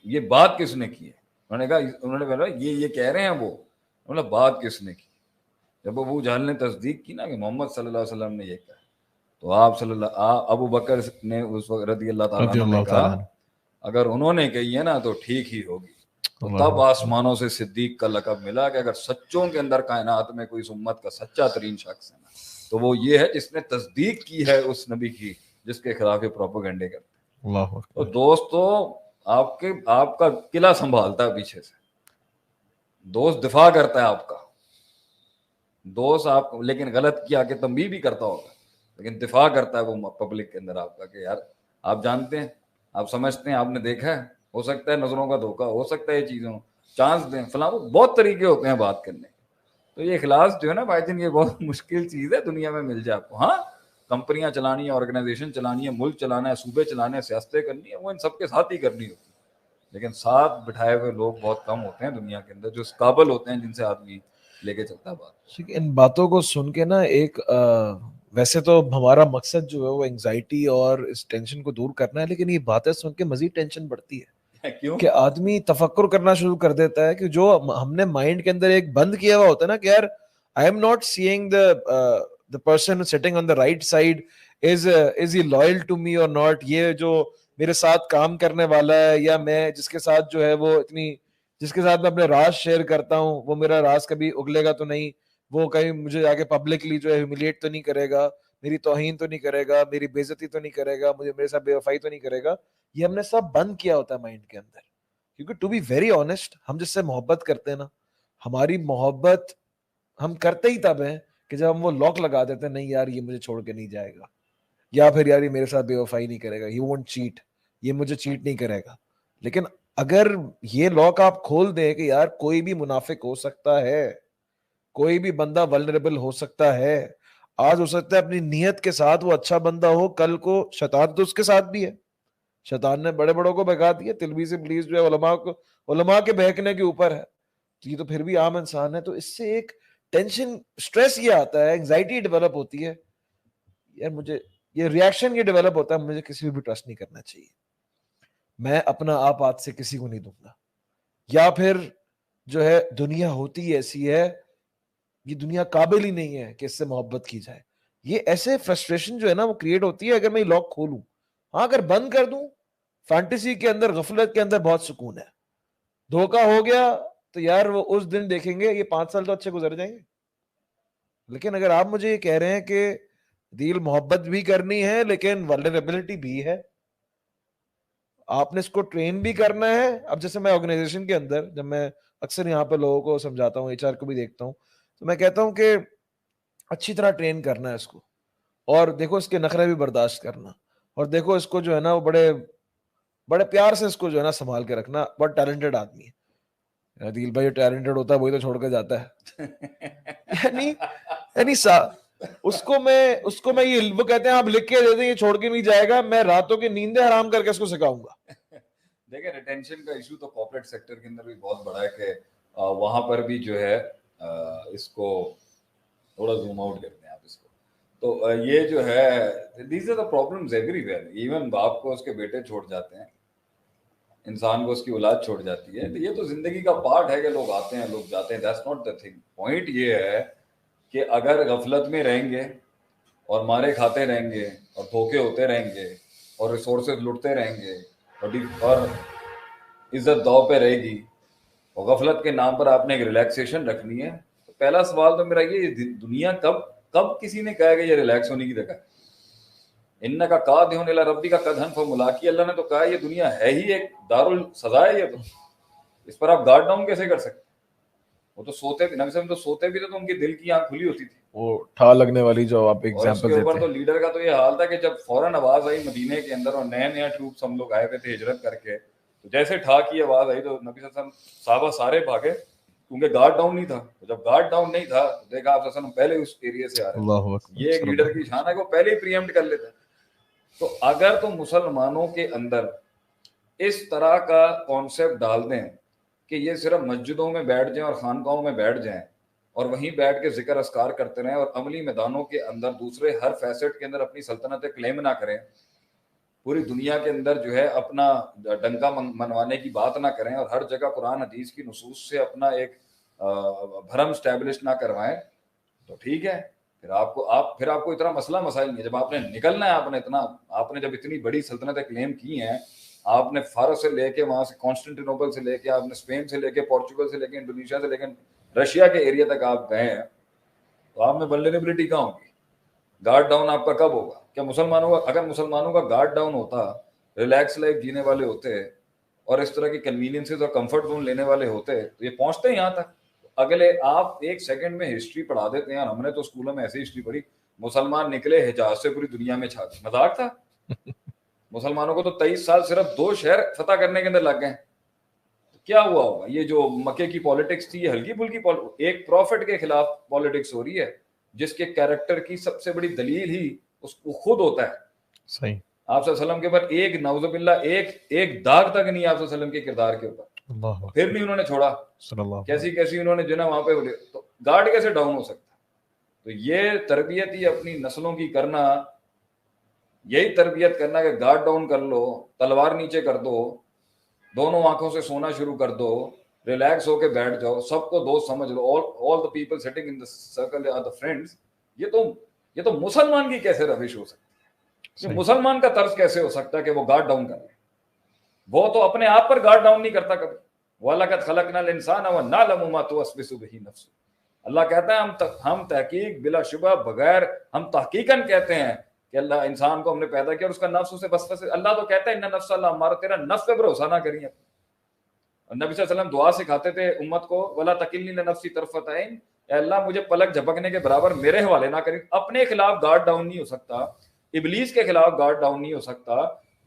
یہ بات کس نے کی ہے؟ انہوں نے کہا یہ کہہ رہے ہیں وہ. انہوں نے بات کس نے کی؟ جب ابو جہل نے تصدیق کی نا کہ محمد صلی اللہ علیہ وسلم نے یہ کہا، تو آپ ابو بکر نے اس وقت رضی اللہ تعالیٰ عنہ نے کہا اگر انہوں نے کہی ہے نا تو ٹھیک ہی ہوگی. تو تب آسمانوں سے صدیق کا لقب ملا کہ اگر سچوں کے اندر کائنات میں کوئی امت کا سچا ترین شخص ہے نا تو وہ یہ ہے جس نے تصدیق کی ہے اس نبی کی جس کے خلاف یہ پروپیگنڈے کرتے ہیں. تو دوستو آپ کا قلعہ سنبھالتا ہے پیچھے سے، دوست دفاع کرتا ہے آپ کا، دوست آپ لیکن غلط کیا کہ تنبیہ بھی کرتا ہوگا لیکن دفاع کرتا ہے وہ پبلک کے اندر آپ کا کہ یار آپ جانتے ہیں، آپ سمجھتے ہیں، آپ نے دیکھا ہے، ہو سکتا ہے نظروں کا دھوکہ، ہو سکتا ہے یہ چیزوں چانس دیں فلاں، بہت طریقے ہوتے ہیں بات کرنے کے. تو یہ اخلاص جو ہے نا بھائی جان، یہ بہت مشکل چیز ہے دنیا میں مل جائے آپ کو. ہاں کمپنیاں چلانی ہے، آرگنائزیشن چلانی ہے، ملک چلانا ہے، صوبے چلانے ہیں، سیاستیں کرنی ہے، وہ ان سب کے ساتھ ہی کرنی ہوتی ہے. لیکن ساتھ بٹھائے ہوئے لوگ بہت کم ہوتے ہیں دنیا کے اندر جو اس قابل ہوتے ہیں جن سے آدمی لے کے چلتا ہے بات. ان باتوں کو سن کے نا ایک ویسے تو ہمارا مقصد جو ہے وہ انگزائٹی اور اس ٹینشن کو دور کرنا ہے، لیکن یہ باتیں سن کے مزید ٹینشن بڑھتی ہے. کیوں کہ آدمی تفکر کرنا شروع کر دیتا ہے کہ جو ہم نے مائنڈ کے اندر ایک بند کیا ہوا ہوتا ہے نا کہ یار I am not seeing the person sitting on the right side is he loyal to me or not. یہ جو میرے ساتھ کام کرنے والا ہے یا میں جس کے ساتھ جو ہے وہ جس کے ساتھ میں اپنے راز شیئر کرتا ہوں وہ میرا راز کبھی اگلے گا تو نہیں، وہ کہیں مجھے آگے پبلکلی جو ہے ہیوملیٹ تو نہیں کرے گا، میری توہین تو نہیں کرے گا، میری بے عزتی تو نہیں کرے گا، میرے ساتھ بے وفائی تو نہیں کرے گا. یہ ہم نے سب بند کیا ہوتا ہے مائنڈ کے اندر. کیونکہ ٹو بی ویری آنیسٹ, ہم جس سے محبت کرتے ہیں نا, ہماری محبت ہم کرتے ہی تب ہیں کہ جب ہم وہ لاک لگا دیتے ہیں, نہیں یار یہ مجھے چھوڑ کے نہیں جائے گا, یا پھر یار یہ میرے ساتھ بے وفائی نہیں کرے گا, ہی وونٹ چیٹ, یہ مجھے چیٹ نہیں کرے گا. لیکن اگر یہ لاک آپ کھول دیں کہ یار کوئی بھی منافق ہو سکتا ہے, کوئی بھی بندہ ولنریبل ہو سکتا ہے, آج ہو سکتا ہے اپنی نیت کے ساتھ وہ اچھا بندہ ہو, کل کو شیطان تو اس کے ساتھ بھی ہے. شیطان نے بڑے بڑوں کو بہکا دیا, تلبیس ابلیس جو ہے علماء کے بہکنے کے اوپر ہے, تو یہ تو پھر بھی عام انسان ہے. تو اس سے ایک ٹینشن, اسٹریس یہ آتا ہے, انگزائٹی ڈیولپ ہوتی ہے, یار مجھے یہ ریئیکشن یہ ڈیولپ ہوتا ہے, مجھے کسی بھی ٹرسٹ نہیں کرنا چاہیے, میں اپنا آپ ہاتھ سے کسی کو نہیں دوں گا, یا پھر جو ہے دنیا ہوتی ایسی ہے, یہ دنیا قابل ہی نہیں ہے کہ اس سے محبت کی جائے. یہ ایسے فرسٹریشن جو ہے نا وہ کریٹ ہوتی ہے اگر میں لاک کھولوں. ہاں اگر بند کر دوں, فانٹیسی کے اندر, غفلت کے اندر بہت سکون ہے. دھوکا ہو گیا تو یار وہ اس دن دیکھیں گے, یہ 5 سال تو اچھے گزر جائیں گے. لیکن اگر آپ مجھے یہ کہہ رہے ہیں کہ دل محبت بھی کرنی ہے لیکن ولنریبلٹی بھی ہے, آپ نے اس کو ٹرین بھی کرنا ہے. اب جیسے میں آرگنائزیشن کے اندر, جب میں اکثر یہاں پہ لوگوں کو سمجھاتا ہوں, ایچ آر کو بھی دیکھتا ہوں, تو میں کہتا ہوں کہ اچھی طرح ٹرین کرنا ہے اس کو, اور دیکھو اس کے نخرے بھی برداشت کرنا, اور دیکھو اس کو جو ہے نا وہ بڑے پیار سے اس کو جو ہے نا سنبھال کے رکھنا. بہت ٹیلنٹڈ آدمی ہے عدیل بھائی, ٹیلنٹڈ ہوتا ہے وہی تو چھوڑ کے جاتا ہے. یعنی اس کو میں یہ, وہ کہتے ہیں آپ لکھ کے دے دیں یہ چھوڑ کے نہیں جائے گا, میں راتوں کی نیندیں حرام کر کے اس کو سکھاؤں گا. دیکھیں ریٹینشن کا ایشو تو کارپوریٹ سیکٹر کے اندر بھی بہت بڑا ہے, کہ وہاں پر بھی جو ہے اس کو تھوڑا زوم آؤٹ کرتے ہیں آپ اس کو, تو یہ جو ہے these are the problems everywhere. Even باپ کو اس کے بیٹے چھوڑ جاتے ہیں, انسان کو اس کی اولاد چھوڑ جاتی ہے, تو یہ تو زندگی کا پارٹ ہے کہ لوگ آتے ہیں لوگ جاتے ہیں. That's not the thing. Point یہ ہے کہ اگر غفلت میں رہیں گے اور مارے کھاتے رہیں گے اور دھوکے ہوتے رہیں گے اور ریسورسز لٹتے رہیں گے اور عزت داؤ پہ رہے گی, اور غفلت کے نام پر آپ نے ایک ریلیکسیشن رکھنی ہے, تو پہلا سوال تو میرا یہ, دنیا کب کسی نے کہا کہ یہ ریلیکس ہونے کی جگہ ہے؟ ان کا قاد ہونے لا ربی کا قدھن فملاقی, اللہ نے تو کہا یہ دنیا ہے ہی ایک دارالسزا ہے, یہ تو اس پر آپ گارڈ ڈاؤن کیسے کر سکتے؟ وہ تو سوتے بھی, نبی صلی اللہ علیہ وسلم تو سوتے بھی تھے تو ان کی دل کی آنکھ کھلی ہوتی تھی. وہ ٹھا لگنے والی جو آپ ایگزامپل دیتے ہیں, اور اس کے اوپر تو لیڈر کا تو یہ حال تھا کہ جب فوراً آواز آئی مدینے کے اندر اور نیا ٹروپس ہم لوگ آئے ہوئے تھے ہجرت کر کے, تو جیسے ٹھا کی آواز آئی تو نبی صلی اللہ علیہ وسلم صحابہ سارے بھاگے, کیونکہ گارڈ ڈاؤن نہیں تھا. جب گارڈ ڈاؤن نہیں تھا تو دیکھا آپ صلی اللہ علیہ وسلم پہلے اس ایریا سے آ رہے ہیں. یہ ایک لیڈر کی شان ہے کہ وہ پہلے ہی پریمپٹ کر لیتا ہے. تو اگر تو مسلمانوں کے اندر اس طرح کا کانسیپٹ ڈال دیں کہ یہ صرف مسجدوں میں بیٹھ جائیں اور خانقاہوں میں بیٹھ جائیں اور وہیں بیٹھ کے ذکر اذکار کرتے رہیں اور عملی میدانوں کے اندر دوسرے ہر فیسٹ کے اندر اپنی سلطنت کلیم نہ کریں, پوری دنیا کے اندر جو ہے اپنا ڈنکا منوانے کی بات نہ کریں اور ہر جگہ قرآن حدیث کی نصوص سے اپنا ایک بھرم اسٹیبلش نہ کروائیں, تو ٹھیک ہے. پھر آپ کو اتنا مسائل نہیں ہے. جب آپ نے نکلنا ہے, آپ نے جب اتنی بڑی سلطنتیں کلیم کی ہیں, آپ نے فارس سے لے کے وہاں سے کانسٹنٹینوپل سے لے کے, آپ نے اسپین سے لے کے, پورچوگل سے لے کے, انڈونیشیا سے لے کے رشیا کے ایریا تک آپ گئے ہیں, تو آپ میں ولنریبلٹی کہاں ہوگی؟ گارڈ ڈاؤن آپ کا کب ہوگا؟ کیا اگر مسلمانوں کا گارڈ ڈاؤن ہوتا, ریلیکس لائف جینے والے ہوتے اور اس طرح کی کنوینئنسز اور کمفرٹ زون لینے والے ہوتے, تو یہ پہنچتے یہاں تک. اگلے آپ ایک سیکنڈ میں ہسٹری پڑھا دیتے ہیں, اور ہم نے تو اسکولوں میں ایسی ہسٹری پڑھی, مسلمان نکلے حجاز سے پوری دنیا میں چھا گئے. مذاق تھا؟ مسلمانوں کو تو 23 سال صرف 2 شہر فتح کرنے کے اندر لگ گئے. کیا ہوا ہوگا؟ یہ جو مکے کی پالیٹکس تھی یہ ہلکی پھلکی ایک پروفٹ کے خلاف پالیٹکس ہو رہی ہے جس کے کیریکٹر کی سب سے بڑی دلیل ہی اس کو خود ہوتا ہے. صحیح. آپ صلی اللہ علیہ وسلم کے اوپر ایک نعوذ باللہ ایک داغ تک نہیں آپ صلی اللہ علیہ وسلم کے کردار کے اوپر, پھر بھی انہوں نے چھوڑا. کیسی انہوں نے جو نا وہاں پہ, تو گارڈ کیسے ڈاؤن ہو سکتا؟ تو یہ تربیت ہی اپنی نسلوں کی کرنا, یہی تربیت کرنا کہ گارڈ ڈاؤن کر لو, تلوار نیچے کر دو, دونوں آنکھوں سے سونا شروع کر دو, ریلیکس ہو کے بیٹھ جاؤ, سب کو دوست سمجھ لو, all the people sitting in the circle are the friends. یہ تو مسلمان کی کیسے روش ہو سکتی ہے؟ یہ مسلمان کا طرز کیسے ہو سکتا ہے کہ وہ گارڈ ڈاؤن کر لے؟ وہ تو اپنے آپ پر گارڈ ڈاؤن نہیں کرتا کبھی. وَلَقَدْ خَلَقْنَا الْإِنسَانَ وَنَعْلَمُ مَا تُوَسْوِسُ بِهِ نَفْسُهُ. اللہ کہتا ہے ہم تحقیق بلا شبہ بغیر ہم تحقیقاً کہتے ہیں کہ اللہ انسان کو ہم نے پیدا کیا اور اس کا نفس اسے وسوسے، اللہ تو کہتا ہے ان نفس اللہ امارہ، تیرا نفس پہ بھروسہ نہ کریے. نبی صلی اللہ علیہ وسلم دعا سکھاتے تھے امت کو، ولا تکلنی لنفسی طرفۃ عین، اے اللہ مجھے پلک جھپکنے کے برابر میرے حوالے نہ کریں. اپنے خلاف گارڈ ڈاؤن نہیں ہو سکتا، ابلیس کے خلاف گارڈ ڈاؤن نہیں ہو سکتا.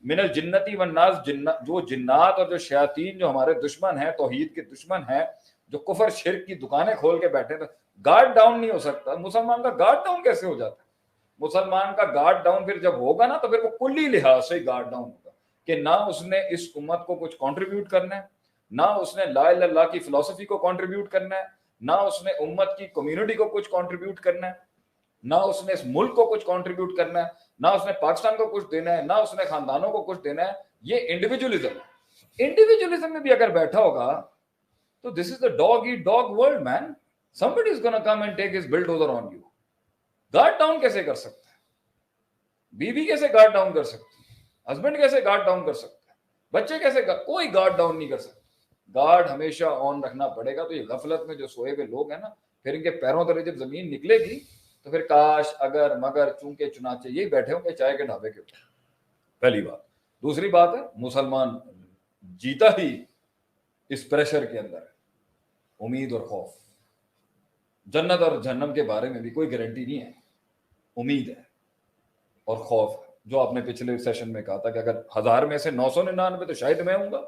من الجنتی والناس، جو جنات اور جو شیاطین جو ہمارے دشمن ہیں، توحید کے دشمن ہیں، جو کفر شرک کی دکانیں کھول کے بیٹھے تھے، گارڈ ڈاؤن نہیں ہو سکتا. مسلمان کا گارڈ ڈاؤن کیسے ہو جاتا ہے؟ مسلمان کا گارڈ ڈاؤن پھر جب ہوگا نا تو پھر وہ کلی لحاظ سے گارڈ ڈاؤن ہوگا کہ نہ اس نے اس امت کو کچھ کنٹریبیوٹ کرنا ہے، نہ اس نے لا الہ الا اللہ کی فلسفی کو کنٹریبیوٹ کرنا ہے، نہ اس نے امت کی کمیونٹی کو کچھ کنٹریبیوٹ کرنا ہے، نہ اس نے اس ملک کو کچھ کنٹریبیوٹ کرنا ہے، نہ اس نے پاکستان کو کچھ دینا ہے، نہ اس نے خاندانوں کو کچھ دینا ہے. یہ انڈیویجولزم ہے. انڈیویجولزم میں بھی اگر بیٹھا ہوگا تو this is the dog eat dog world man. somebody is gonna come and take his bulldozer on you. Guard down کیسے کر سکتا ہے؟ بیوی کیسے گارڈ ڈاؤن کر سکتی ہے؟ ہسبینڈ کیسے گارڈ ڈاؤن کر سکتا ہے؟ بچے کیسے کوئی گارڈ ڈاؤن نہیں کر سکتا. گارڈ ہمیشہ آن رکھنا پڑے گا. تو یہ غفلت میں جو سوئے ہوئے لوگ ہیں نا، پھر ان کے پیروں تلے جب زمین نکلے گی تو پھر کاش اگر مگر چونکہ چنانچہ یہی بیٹھے ہوں گے چائے کے ڈھابے کے اوپر. پہلی بات. دوسری بات ہے مسلمان جیتا ہی اس پریشر کے اندر ہے، امید اور خوف. جنت اور جہنم کے بارے میں بھی کوئی گارنٹی نہیں ہے، امید ہے اور خوف ہے. جو آپ نے پچھلے سیشن میں کہا تھا کہ اگر 1000 میں سے 999 تو شاید میں ہوں گا،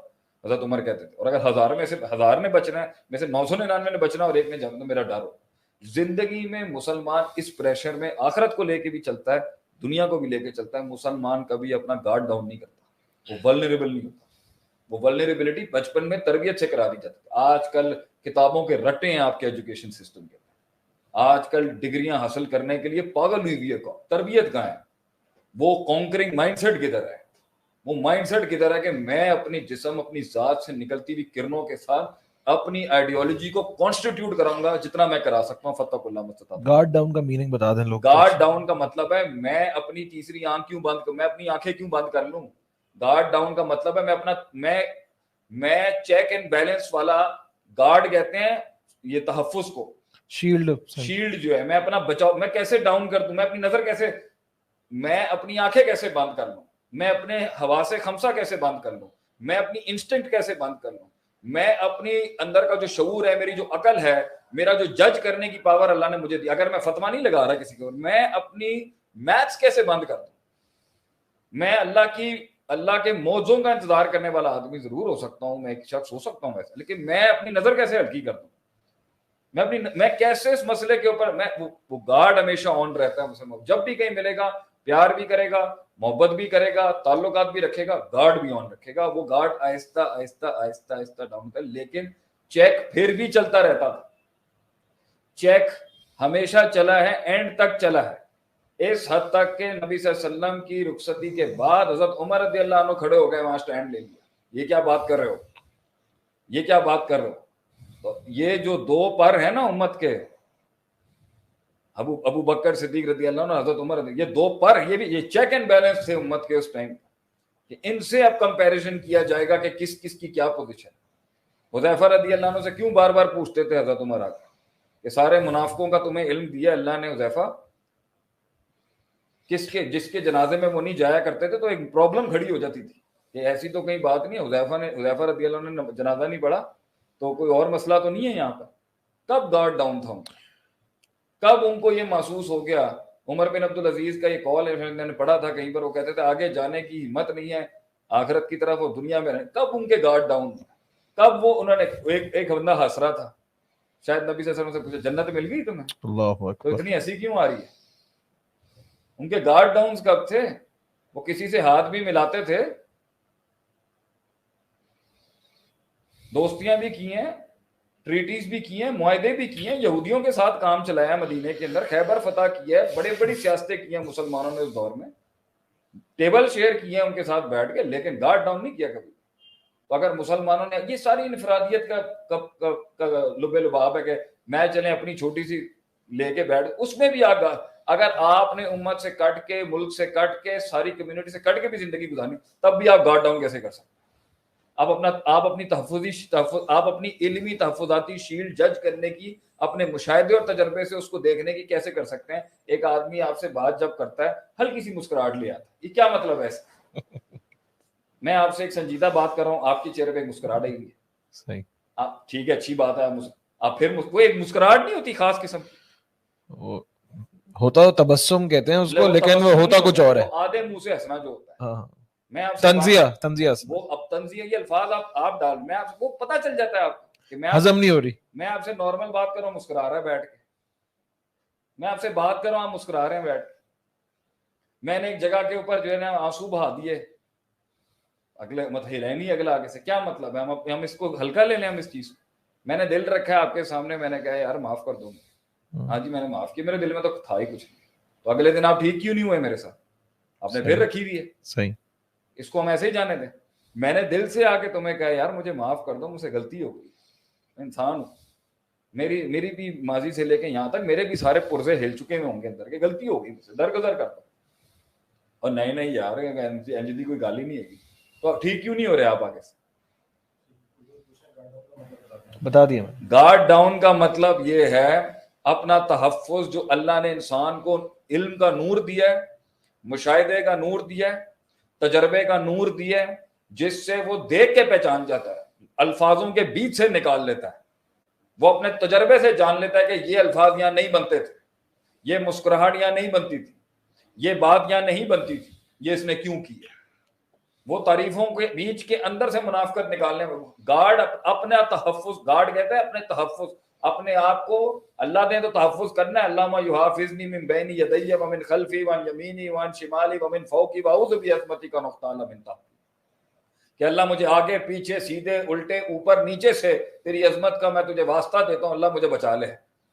حضرت عمر کہتے تھے، اور اگر 1000 میں سے 1000 نے بچنا ہے، میں سے 999 نے بچنا اور ایک نے جانا، تو میرا ڈر ہو. زندگی میں مسلمان اس پریشر میں آخرت کو لے کے بھی چلتا ہے، دنیا کو بھی لے کے چلتا ہے. مسلمان کبھی اپنا گارڈ ڈاؤن نہیں کرتا، وہ ولنریبل نہیں ہوتا. وہ ولنریبلٹی بچپن میں تربیت سے کرا دی جاتی ہے. آج کل کتابوں کے رٹے ہیں آپ کے ایجوکیشن سسٹم کے. آج کل ڈگریاں حاصل کرنے کے لیے پاگل ہوئی ہوئی ہے. تربیت کہاں ہے؟ وہ کانکرنگ مائنڈ سیٹ کدھر ہے؟ وہ مائنڈ سیٹ کدھر ہے کہ میں اپنی جسم، اپنی ذات سے نکلتی ہوئی کرنوں کے ساتھ اپنی آئیڈیالوجی کو کانسٹیٹیوٹ کراؤں گا جتنا میں کرا سکتا ہوں. فتح اللہ مستطاع. گارڈ ڈاؤن کا میننگ بتا دیں لوگ. گارڈ ڈاؤن کا مطلب ہے میں اپنی تیسری آنکھ کیوں بند کروں، میں اپنی آنکھیں کیوں بند کر لوں. گارڈ ڈاؤن کا مطلب ہے میں اپنا میں چیک اینڈ بیلنس والا گارڈ کہتے ہیں یہ تحفظ کو، شیلڈ جو ہے، میں اپنا بچاؤ میں کیسے ڈاؤن کر دوں، میں اپنی نظر کیسے، میں اپنی آنکھیں کیسے بند کر لوں، میں اپنے حواس خمسہ کیسے بند کر لوں، میں اپنی انسٹنکٹ کیسے بند کر لوں، میں اپنی اندر کا جو شعور ہے، میری جو عقل ہے، میرا جو جج کرنے کی پاور اللہ نے مجھے دی، اگر میں فتویٰ نہیں لگا رہا کسی کو، میں اپنی میتھس کیسے بند کر دوں. میں اللہ کے موضوعوں کا انتظار کرنے والا آدمی ضرور ہو سکتا ہوں، میں ایک شخص ہو سکتا ہوں ویسے، لیکن میں اپنی نظر کیسے ہلکی کر دوں، میں کیسے اس مسئلے کے اوپر وہ گارڈ ہمیشہ آن رہتا ہے. مسلمان جب بھی کہیں ملے گا پیار بھی کرے گا، محبت بھی کرے گا، تعلقات بھی رکھے گا، گارڈ بھی آن رکھے گا. وہ گارڈ آہستہ آہستہ آہستہ آہستہ ڈاؤن کر، لیکن چیک پھر بھی چلتا رہتا تھا. چیک ہمیشہ چلا ہے، اینڈ تک چلا ہے، اس حد تک کہ نبی صلی اللہ علیہ وسلم کی رخصتی کے بعد حضرت عمر رضی اللہ عنہ کھڑے ہو گئے، وہاں سٹینڈ لے لیا. یہ کیا بات کر رہے ہو، یہ کیا بات کر رہے ہو. یہ جو 2 پر ہیں نا امت کے، ابو بکر صدیق رضی اللہ عنہ، حضرت عمر رضی، یہ 2 پر، یہ چیک اینڈ بیلنس تھے امت کے اس ٹائم، کہ ان سے اب کمپیریزن کیا جائے گا کہ کس کس کی کیا پوزیشن. حذیفہ رضی اللہ عنہ سے کیوں بار بار پوچھتے تھے حضرت عمر آ کے کہ سارے منافقوں کا تمہیں علم دیا اللہ نے حذیفہ، جس کے جنازے میں وہ نہیں جایا کرتے تھے تو ایک پرابلم کھڑی ہو جاتی تھی کہ ایسی تو کہیں بات نہیں، حذیفہ رضی اللہ عنہ نے جنازہ نہیں پڑھا تو کوئی اور مسئلہ تو نہیں ہے یہاں پر. کب گارڈ ڈاؤن تھا، کب ان کو یہ محسوس ہو گیا. عمر بن عبدالعزیز کا یہ قول ہے، میں نے پڑھا تھا کہیں پر، وہ کہتے تھے آگے جانے کی ہمت نہیں ہے آخرت کی طرف، وہ دنیا میں رہے. کب ان کے گارڈ ڈاؤن، کب وہ انہوں نے ایک بندہ ہنس رہا تھا، شاید نبی صلی اللہ علیہ وسلم سے پوچھا جنت مل گئی تمہیں، اللہ تو اتنی ہنسی کیوں آ رہی ہے. ان کے گارڈ ڈاؤنز کب تھے؟ وہ کسی سے ہاتھ بھی ملاتے تھے، دوستیاں بھی کی ہیں، ٹریٹیز بھی کی ہیں، معاہدے بھی کیے ہیں، یہودیوں کے ساتھ کام چلایا مدینے کے اندر، خیبر فتح کیا ہے، بڑے بڑی سیاستیں کی ہیں مسلمانوں نے اس دور میں، ٹیبل شیئر کیے ہیں ان کے ساتھ بیٹھ کے، لیکن گارڈ ڈاؤن نہیں کیا کبھی. تو اگر مسلمانوں نے یہ ساری انفرادیت کا لب لباب ہے کہ میں چلیں اپنی چھوٹی سی لے کے بیٹھ، اس میں بھی اگر آپ نے امت سے کٹ کے، ملک سے کٹ کے، ساری کمیونٹی سے کٹ کے بھی زندگی گزارنی، تب بھی آپ گارڈ ڈاؤن کیسے کر سکتے؟ آپ اپنی علمی تحفظاتی شیلڈ جج کرنے کی اپنے مشاہدے اور تجربے سے اس کو دیکھنے کی کیسے کر سکتے ہیں؟ ایک آدمی آپ سے بات جب کرتا ہے ہلکی سی مسکراہٹ لے آتا ہے، یہ کیا مطلب ہے اس کا؟ میں آپ سے ایک سنجیدہ بات کر رہا ہوں، آپ کے چہرے پہ ایک مسکراہٹ آئی ہوئی ہے، صحیح، آپ ٹھیک ہے، اچھی بات ہے، آپ پھر وہ ایک مسکراہٹ نہیں ہوتی خاص قسم کی، وہ ہوتا تو تبسم کہتے ہیں اس کو، لیکن وہ تبسم ہوتا نہیں کچھ اور ہے، وہ آدھے منہ سے ہنسنا جو ہوتا ہے. ہاں، میں آپ سے تنزیہ وہ اب تنزیہ یہ الفاظ آپ ڈال، میں آپ کو پتہ چل جاتا ہے آپ کہ ہضم نہیں ہو رہی. میں آپ سے نارمل بات کر رہا ہوں، مسکرا رہا ہے بیٹھ کے، میں آپ سے بات کر رہا ہوں، آپ مسکرا رہے ہیں بیٹھ کے. میں نے ایک جگہ کے اوپر جو ہے نا آنسو بہا دیے، اگلے مت ہی رہنی اگلا آگے سے، کیا مطلب ہے؟ ہم اس کو ہلکا لے لیں، ہم اس چیز کو. میں نے دل رکھا ہے آپ کے سامنے، میں نے کہا یار معاف کر دو، ہاں جی میں نے معاف کیا، میرے دل میں تو تھا ہی کچھ نہیں، تو اگلے دن آپ ٹھیک کیوں نہیں ہوئے میرے ساتھ؟ آپ نے پھر رکھی ہوئی ہے. صحیح، اس کو ہم ایسے ہی جانے دیں؟ میں نے دل سے آ کے تمہیں کہا یار مجھے معاف کر دو، مجھ سے غلطی ہو گئی، انسان ہوں، میری بھی ماضی سے لے کے یہاں تک میرے بھی سارے پرزے ہل چکے ہوئے ہوں گے اندر کے، غلطی ہو گئی مجھ سے، درگزر کرتا ہوں. اور نہیں یار انجلی کوئی گالی نہیں ہے گی، تو اب ٹھیک کیوں نہیں ہو رہے آپ آگے سے؟ بتا دیا. گارڈ ڈاؤن کا مطلب یہ ہے اپنا تحفظ، جو اللہ نے انسان کو علم کا نور دیا ہے، مشاہدے کا نور دیا ہے، تجربے کا نور دیا ہے، جس سے وہ دیکھ کے پہچان جاتا ہے، الفاظوں کے بیچ سے نکال لیتا ہے، وہ اپنے تجربے سے جان لیتا ہے کہ یہ الفاظ یہاں نہیں بنتے تھے، یہ مسکراہٹ یہاں نہیں بنتی تھی، یہ بات یہاں نہیں بنتی تھی، یہ اس نے کیوں کی ہے. وہ تعریفوں کے بیچ کے اندر سے منافقت نکالنے میں گارڈ اپنا تحفظ، گارڈ کہتا ہے اپنے تحفظ، اپنے آپ کو اللہ نے تو تحفظ کرنا ہے. اللہم یحافظنی من بین یدی ومن خلفی وعن یمینی وعن شمالی ومن فوقی واعوذ بعظمتک ان اغتال من تحتی، کہ اللہ مجھے آگے پیچھے سیدھے الٹے اوپر نیچے سے تیری عظمت کا میں تجھے واسطہ دیتا ہوں، اللہ مجھے بچا لے،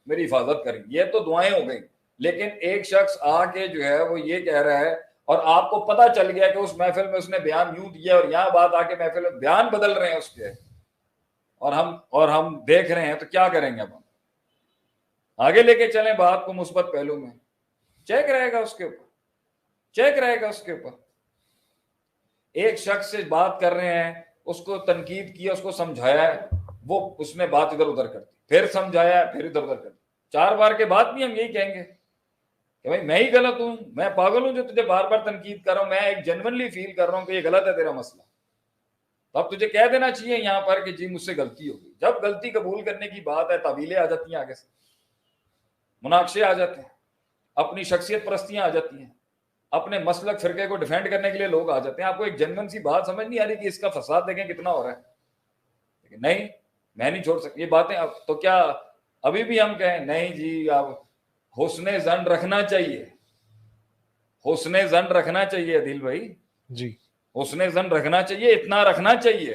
میری حفاظت کریں. یہ تو دعائیں ہو گئیں. لیکن ایک شخص آ کے جو ہے وہ یہ کہہ رہا ہے، اور آپ کو پتہ چل گیا کہ اس محفل میں اس نے بیان یوں دیا، اور یہاں بات آ کے محفل میں بیان بدل رہے ہیں اس کے، اور ہم دیکھ رہے ہیں، تو کیا کریں گے؟ اب ہم آگے لے کے چلیں بات کو مثبت پہلو میں، چیک رہے گا اس کے اوپر، چیک رہے گا اس کے اوپر. ایک شخص سے بات کر رہے ہیں، اس کو تنقید کیا، اس کو سمجھایا ہے، وہ اس نے بات ادھر ادھر کر دی، پھر سمجھایا، پھر ادھر ادھر کر دی. 4 بار کے بعد بھی ہم یہی کہیں گے کہ بھائی میں ہی غلط ہوں، میں پاگل ہوں جو تجھے بار بار تنقید کر رہا ہوں، میں ایک جنونلی فیل کر رہا ہوں کہ یہ غلط ہے تیرا مسئلہ. تو اب تجھے کہہ دینا چاہیے یہاں پر کہ جی مجھ سے غلطی ہو گئی. جب غلطی قبول کرنے کی بات ہے، تعویلیں آ جاتی ہیں، آگے سے مناقشے آ جاتے ہیں، اپنی شخصیت پرستیاں آ جاتی ہیں، اپنے مسلک فرقے کو ڈیفینڈ کرنے کے لیے لوگ آ جاتے ہیں. آپ کو ایک جنون سی بات سمجھ نہیں آ رہی کہ اس کا فساد دیکھیں کتنا ہو رہا ہے، لیکن نہیں میں نہیں چھوڑ سکتی یہ باتیں. اب تو کیا ابھی بھی ہم کہیں نہیں جی آپ حسن ظن رکھنا چاہیے، حسن ظن رکھنا چاہیے عدیل بھائی جی، حسن ظن رکھنا چاہیے، اتنا رکھنا چاہیے،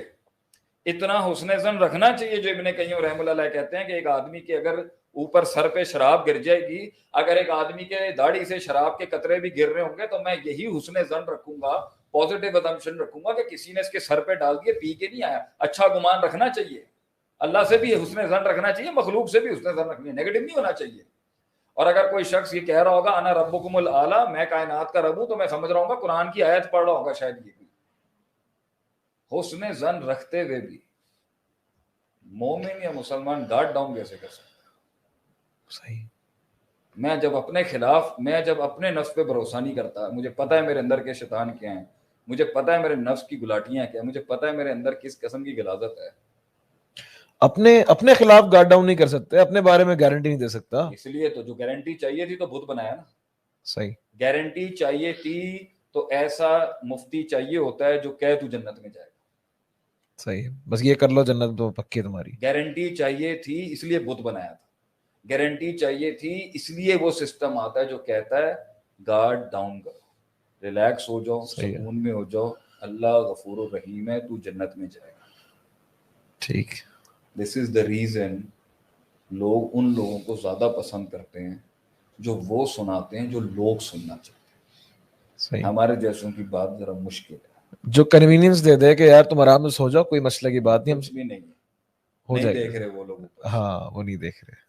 اتنا حسن ظن رکھنا چاہیے جو ابن قیم رحمہ اللہ علیہ کہتے ہیں کہ ایک آدمی کے اگر اوپر سر پہ شراب گر جائے گی، اگر ایک آدمی کے داڑھی سے شراب کے قطرے بھی گر رہے ہوں گے، تو میں یہی حسن ظن رکھوں گا، پازیٹیو اسمپشن رکھوں گا کہ کسی نے اس کے سر پہ ڈال دیے، پی کے نہیں آیا. اچھا گمان رکھنا چاہیے، اللہ سے بھی حسن ظن رکھنا چاہیے، مخلوق سے بھی حسن ظن رکھنا، نیگیٹو نہیں ہونا چاہیے. اور اگر کوئی شخص یہ کہہ رہا ہوگا انا ربکم الاعلی، میں کائنات کا رب ہوں، تو میں سمجھ رہا ہوں گا قرآن کی آیت پڑھ رہا ہوگا شاید. یہ بھی حسن ظن رکھتے ہوئے بھی مومن یا مسلمان گارڈ ڈاؤن کیسے کر سکتا؟ صحیح. میں جب اپنے نفس پہ بھروسہ نہیں کرتا، مجھے پتہ ہے میرے اندر کے شیطان کیا ہیں، مجھے پتہ ہے میرے نفس کی گلاٹیاں کیا ہیں، مجھے پتہ ہے میرے اندر کس قسم کی غلاظت ہے، اپنے خلاف گارڈ ڈاؤن نہیں کر سکتے، اپنے بارے میں گارنٹی نہیں دے سکتا. اس لیے تو جو گارنٹی چاہیے تھی تو بت بنایا نا. صحیح. گارنٹی چاہیے تھی تو ایسا مفتی چاہیے ہوتا ہے جو کہے تو جنت میں جائے گا. صحیح، بس یہ کر لو جنت تو پکی تمہاری. گارنٹی چاہیے تھی اس لیے بت بنایا تھا، گارنٹی چاہیے تھی اس لیے وہ سسٹم آتا ہے جو کہتا ہے گارڈ ڈاؤن کرو، ریلیکس ہو جاؤ، سکون میں ہو جاؤ، اللہ غفور الرحیم ہے، تو جنت میں جائے گا. ٹھیک. دس از دا ریزن لوگ ان لوگوں کو زیادہ پسند کرتے ہیں جو وہ سناتے ہیں جو لوگ سننا چاہتے ہیں. صحیح. ہمارے جیسوں کی بات ذرا مشکل ہے، جو کنوینئنس دے دے کہ یار تم آرام سے سو جاؤ، کوئی مسئلہ کی بات نہیں، کچھ بھی نہیں ہو نہیں جائے دیکھ رہے وہ لوگ. ہاں وہ نہیں دیکھ رہے.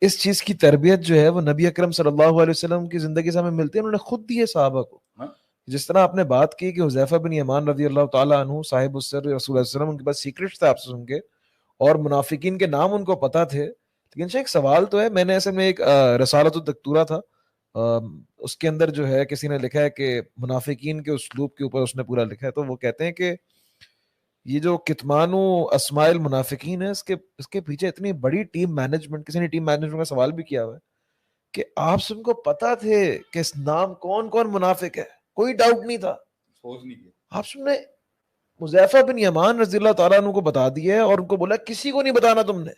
اس چیز کی تربیت جو ہے وہ نبی اکرم صلی اللہ علیہ وسلم کی زندگی سے ہمیں ملتی ہے. انہوں نے خود دیے صحابہ کو، جس طرح آپ نے بات کی کہ حذیفہ بن یمان رضی اللہ تعالیٰ عنہ صاحب السر رسول اللہ صلی اللہ علیہ وسلم، ان کے پاس سیکرٹس تھے آپ سے سن کے، اور منافقین کے نام ان کو پتہ تھے. لیکن ایک سوال تو ہے، میں نے اصل میں ایک رسالۃ الدکتورہ تھا، اس کے اندر جو ہے کسی نے لکھا ہے کہ منافقین کے اسلوب کے اوپر اس نے پورا لکھا ہے. تو وہ کہتے ہیں کہ یہ جو کتمان و اسماء المنافقین ہے، اس کے پیچھے اتنی بڑی ٹیم مینجمنٹ، کسی نے ٹیم مینجمنٹ کا سوال بھی کیا ہوا ہے کہ آپ سب کو پتا تھے کہ اس نام کون کون منافق ہے، کوئی ڈاؤٹ نہیں تھا. آپ سب نے حذیفہ بن یمان رضی اللہ تعالیٰ عنہ کو بتا دیا ہے اور ان کو بولا کسی کو نہیں بتانا تم نے.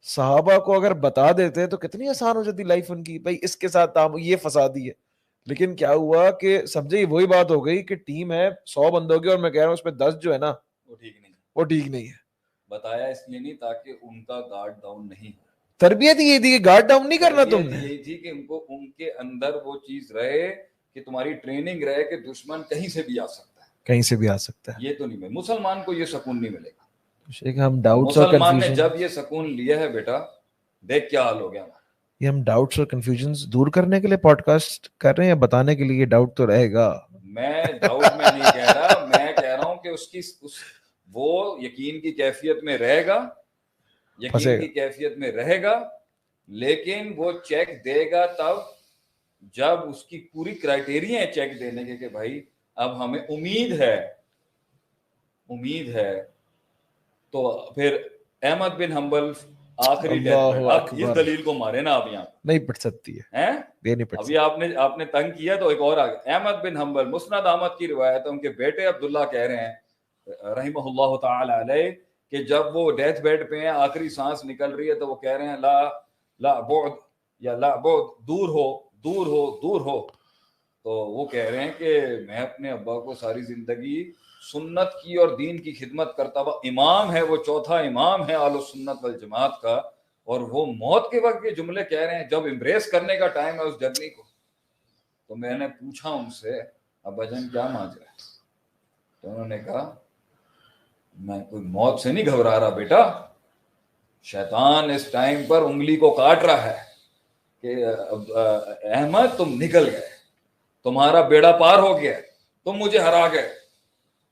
صحابہ کو اگر بتا دیتے تو کتنی آسان ہو جاتی لائف ان کی، بھائی اس کے ساتھ یہ فسادی ہے. لیکن کیا ہوا کہ سمجھے وہی بات ہو گئی کہ ٹیم ہے 100 بندوں کی اور میں کہہ رہا ہوں اس میں 10 جو ہے نا وہ ٹھیک نہیں ہے. بتایا اس لیے نہیں تاکہ ان کا گارڈ ڈاؤن نہیں ہو. تربیت یہ تھی کہ گارڈ ڈاؤن نہیں کرنا تم نے. یہ تھی کہ ان کے اندر وہ چیز رہے کہ تمہاری ٹریننگ رہے کہ دشمن کہیں سے بھی آ سکتا ہے، کہیں سے بھی آ سکتا ہے. یہ تو نہیں، مسلمان کو یہ سکون نہیں ملے گا. ہم ڈاؤٹس اور مسلمان نے جب یہ سکون لیا ہے بیٹا، دیکھ کیا حال ہو گیا. یہ ہم ڈاؤٹس اور کنفیوژنز دور کرنے کے لیے پوڈ کاسٹ کر رہے ہیں یا بتانے کے لیے ڈاؤٹ تو رہے گا؟ میں ڈاؤٹ میں نہیں کہہ رہا، میں کہہ رہا ہوں کہ وہ یقین کی کیفیت میں رہے گا، یقین کی کیفیت میں رہے گا، لیکن وہ چیک دے گا تب جب اس کی پوری کرائٹیریا ہے چیک دینے کے کہ بھائی اب ہمیں امید ہے. تو پھر احمد بن حنبل آخری اب اس دلیل کو مارے نا، اب یہاں نہیں پڑھ سکتی ہے، ابھی آپ نے تنگ کیا تو ایک اور آ گیا. احمد بن حنبل، مسند احمد کی روایت ہے، ان کے بیٹے عبداللہ کہہ رہے ہیں رحمہ اللہ تعالی علیہ کہ جب وہ ڈیتھ بیڈ پہ ہیں، آخری سانس نکل رہی ہے، تو وہ کہہ رہے ہیں لا بعد یا لا بعد، دور ہو. تو وہ کہہ رہے ہیں کہ میں اپنے ابا کو ساری زندگی سنت کی اور دین کی خدمت کرتا ہوا، امام ہے وہ، چوتھا امام ہے اہل سنت والجماعت کا، اور وہ موت کے وقت یہ جملے کہہ رہے ہیں جب امبریس کرنے کا ٹائم ہے اس جرنی کو. تو میں نے پوچھا ان سے ابا جان کیا ماجرا ہے؟ تو انہوں نے کہا میں کوئی موت سے نہیں گھبرا رہا بیٹا، شیطان اس ٹائم پر انگلی کو کاٹ رہا ہے کہ احمد تم نکل گئے، تمہارا بیڑا پار ہو گیا، تم مجھے ہرا گئے.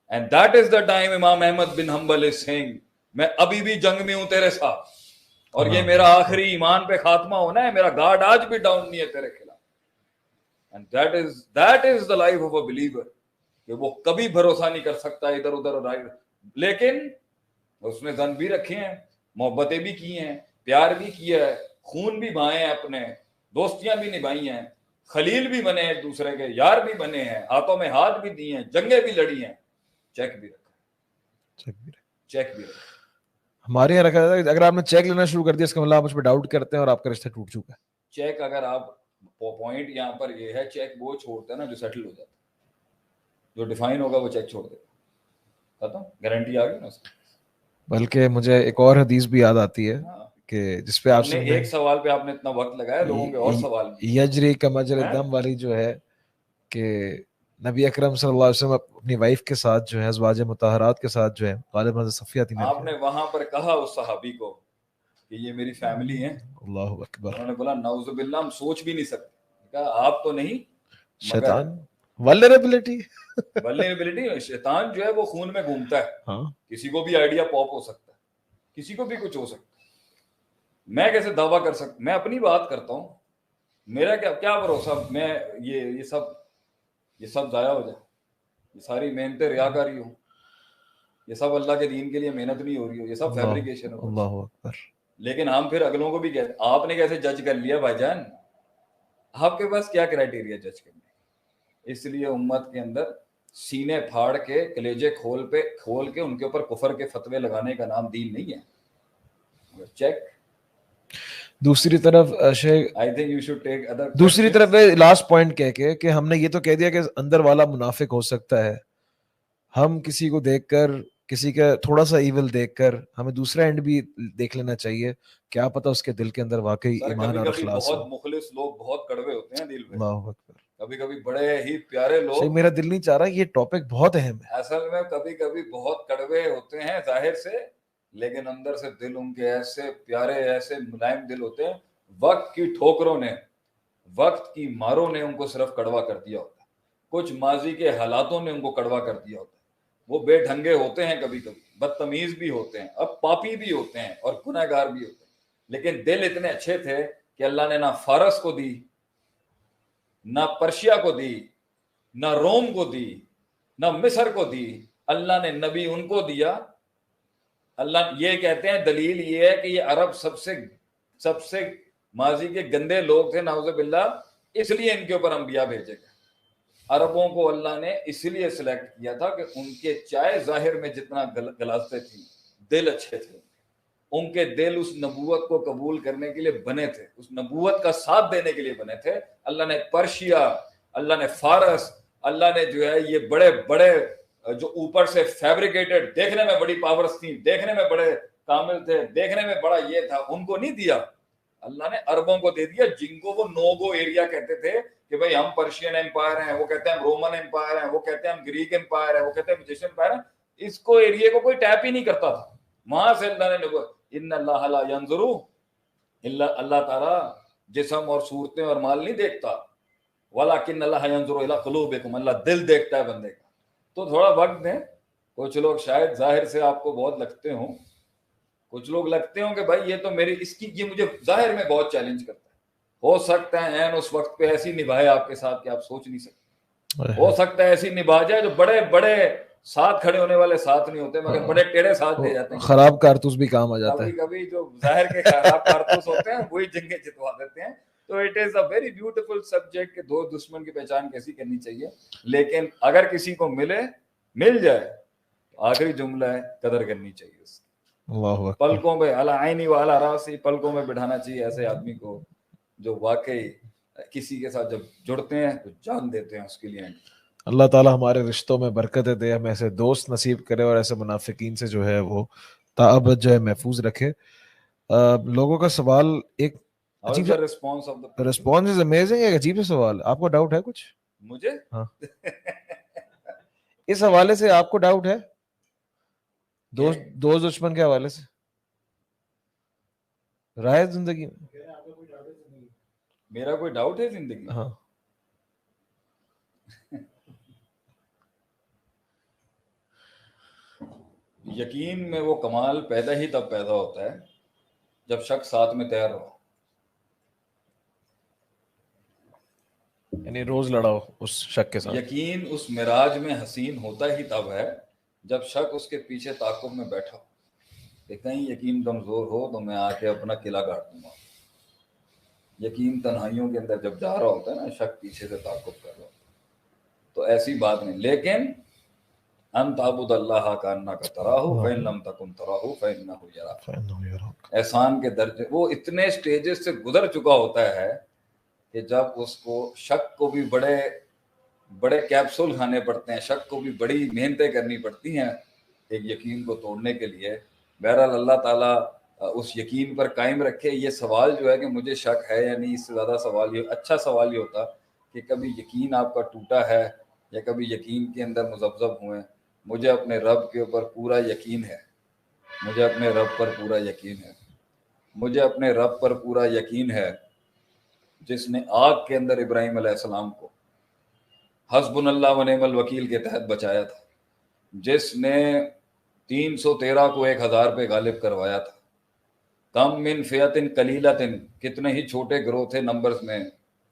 And that is the time امام احمد بن حنبل is saying میں ابھی بھی جنگ میں ہوں تیرے ساتھ، اور یہ میرا آخری ایمان پہ خاتمہ ہونا ہے، میرا گارڈ آج بھی ڈاؤن نہیں ہے تیرے خلاف. And that is the life of a believer کہ وہ کبھی بھروسہ نہیں کر سکتا ادھر ادھر، لیکن اس نے ظن بھی رکھے ہیں، محبتیں بھی کی ہیں، پیار بھی کیا ہے، خون بھی بہائے ہیں، اپنے دوستیاں بھی نبھائی ہیں، خلیل بھی بنے ایک دوسرے کے، یار بھی بنے ہیں، ہاتھوں میں ہاتھ بھی دیے ہیں، جنگیں بھی لڑی ہیں، چیک بھی رکھا. ہمارے یہاں رکھا ہے اگر آپ نے چیک لینا شروع کر دیا اس کا مطلب آپ مجھ پہ ڈاؤٹ کرتے ہیں اور آپ کا رشتہ ٹوٹ چکا ہے. چیک اگر آپ پوائنٹ یہاں پر یہ ہے، چیک وہ چھوڑتا ہے نا جو سیٹل ہو جاتا ہے، جو ڈیفائن ہوگا وہ چیک چھوڑ دیتا، ختم، گارنٹی آ گئی نا. بلکہ مجھے ایک اور حدیث بھی یاد آتی ہے کہ جس پہ آپ نے ایک سوال پہ آپ نے اتنا وقت لگایا، لوگوں کے اور سوال یجری کا مجرى الدم والی جو ہے کہ نبی اکرم صلی اللہ علیہ وسلم اپنی وائف کے ساتھ جو ہے ازواج مطہرات کے ساتھ جو ہے غالب حضرت صفیہ تھی، آپ نے وہاں پر کہا اس صحابی کو کہ یہ میری فیملی ہے، اللہ اکبر، انہوں نے بولا نعوذ باللہ ہم سوچ بھی نہیں سکتے. کہا آپ تو نہیں، شیطان vulnerability شیطان جو ہے وہ خون میں گھومتا ہے، کسی کو بھی آئیڈیا پاپ ہو سکتا ہے، کسی کو بھی کچھ ہو سکتا ہے. میں کیسے دعویٰ کر سکتا، میں اپنی بات کرتا ہوں، میرا کیا بھروسہ میں یہ سب ضائع ہو جائے، یہ ساری محنتیں ریاکاری ہوں، یہ سب اللہ کے دین کے لیے محنت نہیں ہو رہی ہو، یہ سب فیبریکیشن ہو. اللہ اکبر. لیکن ہم پھر اگلوں کو بھی کہتے آپ نے کیسے جج کر لیا بھائی جان، آپ کے پاس کیا کرائٹیریا جج کرنے. اس لیے امت کے اندر سینے پھاڑ کے کلیجے کھول کے ان کے اوپر کفر کے فتوے لگانے کا نام دین نہیں ہے. چیک. دوسری طرف دوسری طرف لاسٹ پوائنٹ کہہ کے کہ ہم نے یہ تو کہہ دیا کہ اندر والا منافق ہو سکتا ہے، ہم کسی کو دیکھ کر، کسی کا تھوڑا سا ایول دیکھ کر ہمیں دوسرا اینڈ بھی دیکھ لینا چاہیے، کیا پتہ اس کے دل کے اندر واقعی ایمان اور اخلاص ہو. بہت مخلص لوگ بہت کڑوے ہوتے ہیں دل میں، اللہ اکبر. کبھی بڑے ہی پیارے لوگ، میرا دل نہیں چاہ رہا، یہ ٹاپک بہت اہم ہے اصل میں، کبھی بہت کڑوے ہوتے ہیں ظاہر سے، لیکن اندر سے دل ان کے ایسے پیارے، ایسے ملائم دل ہوتے ہیں. وقت کی ٹھوکروں نے، وقت کی ماروں نے ان کو صرف کڑوا کر دیا ہوتا ہے. کچھ ماضی کے حالاتوں نے ان کو کڑوا کر دیا ہوتا ہے. وہ بے ڈھنگے ہوتے ہیں, کبھی کبھی بدتمیز بھی ہوتے ہیں, اب پاپی بھی ہوتے ہیں اور گنہگار بھی ہوتے ہیں, لیکن دل اتنے اچھے تھے کہ اللہ نے نہ فارس کو دی, نہ پرشیا کو دی, نہ روم کو دی, نہ مصر کو دی, اللہ نے نبی ان کو دیا. اللہ یہ کہتے ہیں دلیل یہ ہے کہ یہ عرب سب سے ماضی کے گندے لوگ تھے نعوذ باللہ, اس لیے ان کے اوپر انبیاء بھیجے گئے. عربوں کو اللہ نے اس لیے سلیکٹ کیا تھا کہ ان کے چائے ظاہر میں جتنا گلازتے تھے, دل اچھے تھے, ان کے دل اس نبوت کو قبول کرنے کے لیے بنے تھے, اس نبوت کا ساتھ دینے کے لیے بنے تھے. اللہ نے پرشیا, اللہ نے فارس, اللہ نے جو ہے یہ بڑے بڑے جو اوپر سے فیبریکیٹڈ, دیکھنے میں بڑی پاورز تھیں, دیکھنے میں بڑے کامل تھے, دیکھنے میں بڑا یہ تھا, ان کو نہیں دیا. اللہ نے عربوں کو دے دیا جن کو وہ نوگو ایریا کہتے تھے کہ بھئی ہم پرشین امپائر ہیں, وہ کہتے ہیں ہم رومن امپائر ہیں, وہ کہتے ہیں ہم گریک امپائر ہیں, وہ کہتے ہیں ایجپشین امپائر ہیں. اس کو ایریا کو کوئی ٹیپ ہی نہیں کرتا تھا. وہاں سے اللہ نے ان اللہ لا ينظر الا, اللہ تعالیٰ جسم اور صورتیں اور مال نہیں دیکھتا, ولکن اللہ ينظر الى قلوبکم, اللہ دل دیکھتا ہے بندے کا. تو تھوڑا وقت دیں. کچھ لوگ شاید ظاہر سے آپ کو بہت لگتے ہوں, کچھ لوگ لگتے ہوں کہ بھائی یہ تو میری اس کی یہ مجھے ظاہر میں بہت چیلنج کرتا ہے. ہو سکتا ہے این اس وقت پہ ایسی نبھائے آپ کے ساتھ کہ آپ سوچ نہیں سکتے. ہو سکتا ہے ایسی نبھا جائے جو بڑے بڑے ساتھ کھڑے ہونے والے ساتھ نہیں ہوتے, مگر بڑے ٹیڑے ساتھ دے جاتے ہیں. خراب کارتوس بھی کام آ جاتا ہے. کبھی کبھی جو ظاہر کے خراب کارتوس ہوتے ہیں وہی جنگیں جتوا دیتے ہیں. تو it is a very beautiful subject کہ دو دشمن کی پہچان کیسی کرنی چاہیے. لیکن اگر کسی کو مل جائے تو آخری جملہ ہے قدر کرنی چاہیے اس کی. پلکوں پہ علی عینی و علی راسی, پلکوں میں بٹھانا چاہیے ایسے آدمی کو جو واقعی کسی کے ساتھ جب جڑتے ہیں تو جان دیتے ہیں اس کے لیے. اللہ تعالیٰ ہمارے رشتوں میں برکتیں دے, ہمیں ایسے دوست نصیب کرے اور ایسے منافقین سے جو ہے وہ تابد جو ہے محفوظ رکھے. لوگوں کا سوال ایک رسپانس از امیزنگ, ایک عجیب سا سوال. آپ کو ڈاؤٹ ہے کچھ مجھے؟ ہاں اس حوالے سے آپ کو ڈاؤٹ ہے دوست دشمن کے حوالے سے رائے زندگی میں؟ میرا کوئی ڈاؤٹ ہے زندگی میں؟ ہاں یقین میں وہ کمال پیدا ہی تب پیدا ہوتا ہے جب شک ساتھ میں تیار ہو. یعنی روز لڑاؤ اس شک کے ساتھ. یقین اس معراج میں حسین ہوتا ہی تب ہے جب شک اس کے پیچھے تعاقب میں بیٹھا ہو کہ کہیں یقین کمزور ہو تو میں آ کے اپنا قلعہ کاٹ دوں گا. یقین تنہائیوں کے اندر جب جا رہا ہوتا ہے نا, شک پیچھے سے تعاقب کر رہا ہوتا ہے, تو ایسی بات نہیں. لیکن ان تعبد اللہ کانک تراہ فإن لم تکن تراہ فإنہ یراک. احسان کے درجے وہ اتنے سٹیجز سے گزر چکا ہوتا ہے کہ جب اس کو شک کو بھی بڑے بڑے کیپسول کھانے پڑتے ہیں, شک کو بھی بڑی محنتیں کرنی پڑتی ہیں ایک یقین کو توڑنے کے لیے. بہرحال اللہ تعالیٰ اس یقین پر قائم رکھے. یہ سوال جو ہے کہ مجھے شک ہے یا نہیں, اس سے زیادہ سوال یہ اچھا سوال یہ ہوتا کہ کبھی یقین آپ کا ٹوٹا ہے یا کبھی یقین کے اندر مذبذب ہوئے. مجھے اپنے رب کے اوپر پورا یقین ہے, مجھے اپنے رب پر پورا یقین ہے, مجھے اپنے رب پر پورا یقین ہے جس نے آگ کے اندر ابراہیم علیہ السلام کو حسبنا اللہ و نعم الوکیل کے تحت بچایا تھا, جس نے 313 کو 1000 پہ غالب کروایا تھا. کم من فیتن قلیلتن, کتنے ہی چھوٹے گروہ تھے نمبرز میں,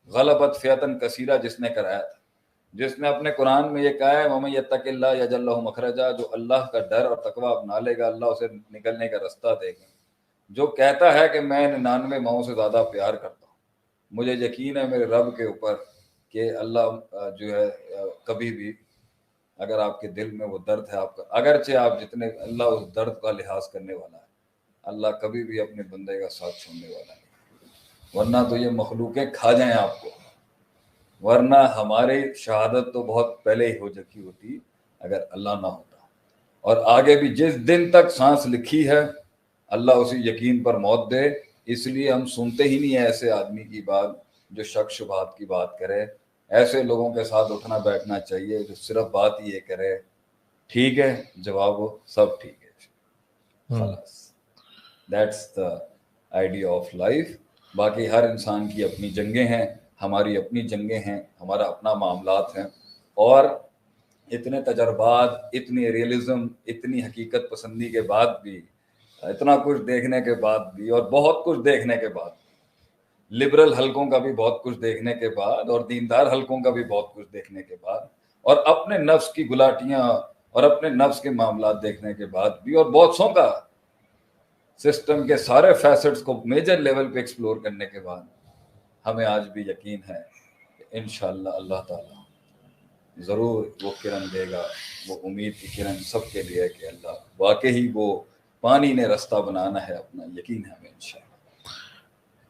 غلبت فیتن کثیرہ جس نے کرایا تھا, جس نے اپنے قرآن میں یہ کہا ہے وَمَن یتق اللہ یجعل لہ مخرجا, جو اللہ کا ڈر اور تقویٰ اپنا لے گا اللہ اسے نکلنے کا رستہ دے گا. جو کہتا ہے کہ میں 99 ماؤں سے زیادہ پیار کرتا ہوں, مجھے یقین ہے میرے رب کے اوپر کہ اللہ جو ہے کبھی بھی اگر آپ کے دل میں وہ درد ہے آپ کا, اگرچہ آپ جتنے, اللہ اس درد کا لحاظ کرنے والا ہے, اللہ کبھی بھی اپنے بندے کا ساتھ چھوڑنے والا نہیں. ورنہ تو یہ مخلوقیں کھا جائیں آپ کو, ورنہ ہماری شہادت تو بہت پہلے ہی ہو چکی ہوتی اگر اللہ نہ ہوتا. اور آگے بھی جس دن تک سانس لکھی ہے اللہ اسی یقین پر موت دے. اس لیے ہم سنتے ہی نہیں ہیں ایسے آدمی کی بات جو شک شبہات کی بات کرے. ایسے لوگوں کے ساتھ اٹھنا بیٹھنا چاہیے جو صرف بات یہ کرے ٹھیک ہے, جواب ہو سب ٹھیک ہے, خلاص. That's the idea of life. باقی ہر انسان کی اپنی جنگیں ہیں, ہماری اپنی جنگیں ہیں, ہمارا اپنا معاملات ہیں, اور اتنے تجربات, اتنی ریئلزم, اتنی حقیقت پسندی کے بعد بھی, اتنا کچھ دیکھنے کے بعد بھی, اور بہت کچھ دیکھنے کے بعد, لبرل حلقوں کا بھی بہت کچھ دیکھنے کے بعد, اور دیندار حلقوں کا بھی بہت کچھ دیکھنے کے بعد, اور اپنے نفس کی گلاٹیاں اور اپنے نفس کے معاملات دیکھنے کے بعد بھی, اور بہت سو کا سسٹم کے سارے فیسٹس کو میجر لیول پہ ایکسپلور کرنے کے بعد, ہمیں آج بھی یقین ہے کہ انشاءاللہ اللہ تعالیٰ ضرور وہ کرن دے گا, وہ امید کی کرن سب کے لیے کہ اللہ واقعی وہ پانی نے رستہ بنانا ہے اپنا, یقین ہے ہمیں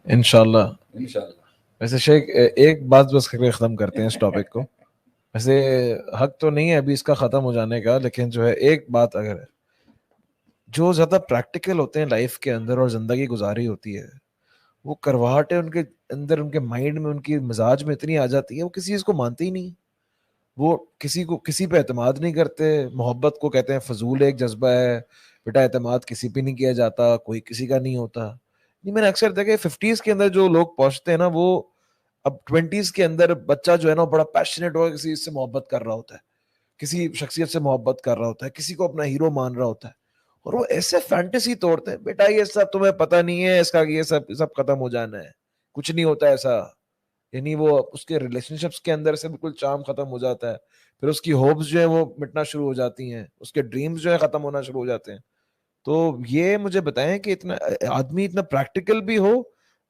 انشاءاللہ. ویسے شیخ ایک بات بس کر کے ختم کرتے ہیں اس ٹاپک کو. ویسے حق تو نہیں ہے ابھی اس کا ختم ہو جانے کا, لیکن جو ہے ایک بات اگر ہے, جو زیادہ پریکٹیکل ہوتے ہیں لائف کے اندر اور زندگی گزاری ہوتی ہے, وہ کرواہٹیں ان کے اندر, ان کے مائنڈ میں, ان کی مزاج میں اتنی آ جاتی ہے, وہ کسی چیز کو مانتے ہی نہیں, وہ کسی پہ اعتماد نہیں کرتے. محبت کو کہتے ہیں فضول ایک جذبہ ہے بیٹا, اعتماد کسی پہ نہیں کیا جاتا, کوئی کسی کا نہیں ہوتا. میں نے اکثر دیکھا 50s کے اندر جو لوگ پہنچتے ہیں نا, وہ اب 20s کے اندر بچہ جو ہے نا بڑا پیشنیٹ ہو, کسی سے محبت کر رہا ہوتا ہے, کسی شخصیت سے محبت کر رہا ہوتا ہے, کسی کو اپنا ہیرو مان رہا ہوتا ہے, اور وہ ایسے فینٹیسی توڑتے ہیں, بیٹا یہ سب تمہیں پتہ نہیں ہے, اس کا یہ سب ختم ہو جانا ہے, کچھ نہیں ہوتا ایسا. یعنی وہ اس کے ریلیشن شپس کے اندر سے بالکل چارم ختم ہو جاتا ہے, پھر اس کی ہوپس جو ہیں وہ مٹنا شروع ہو جاتی ہیں, اس کے ڈریمز جو ہیں ختم ہونا شروع ہو جاتے ہیں. تو یہ مجھے بتائیں کہ اتنا آدمی اتنا پریکٹیکل بھی ہو,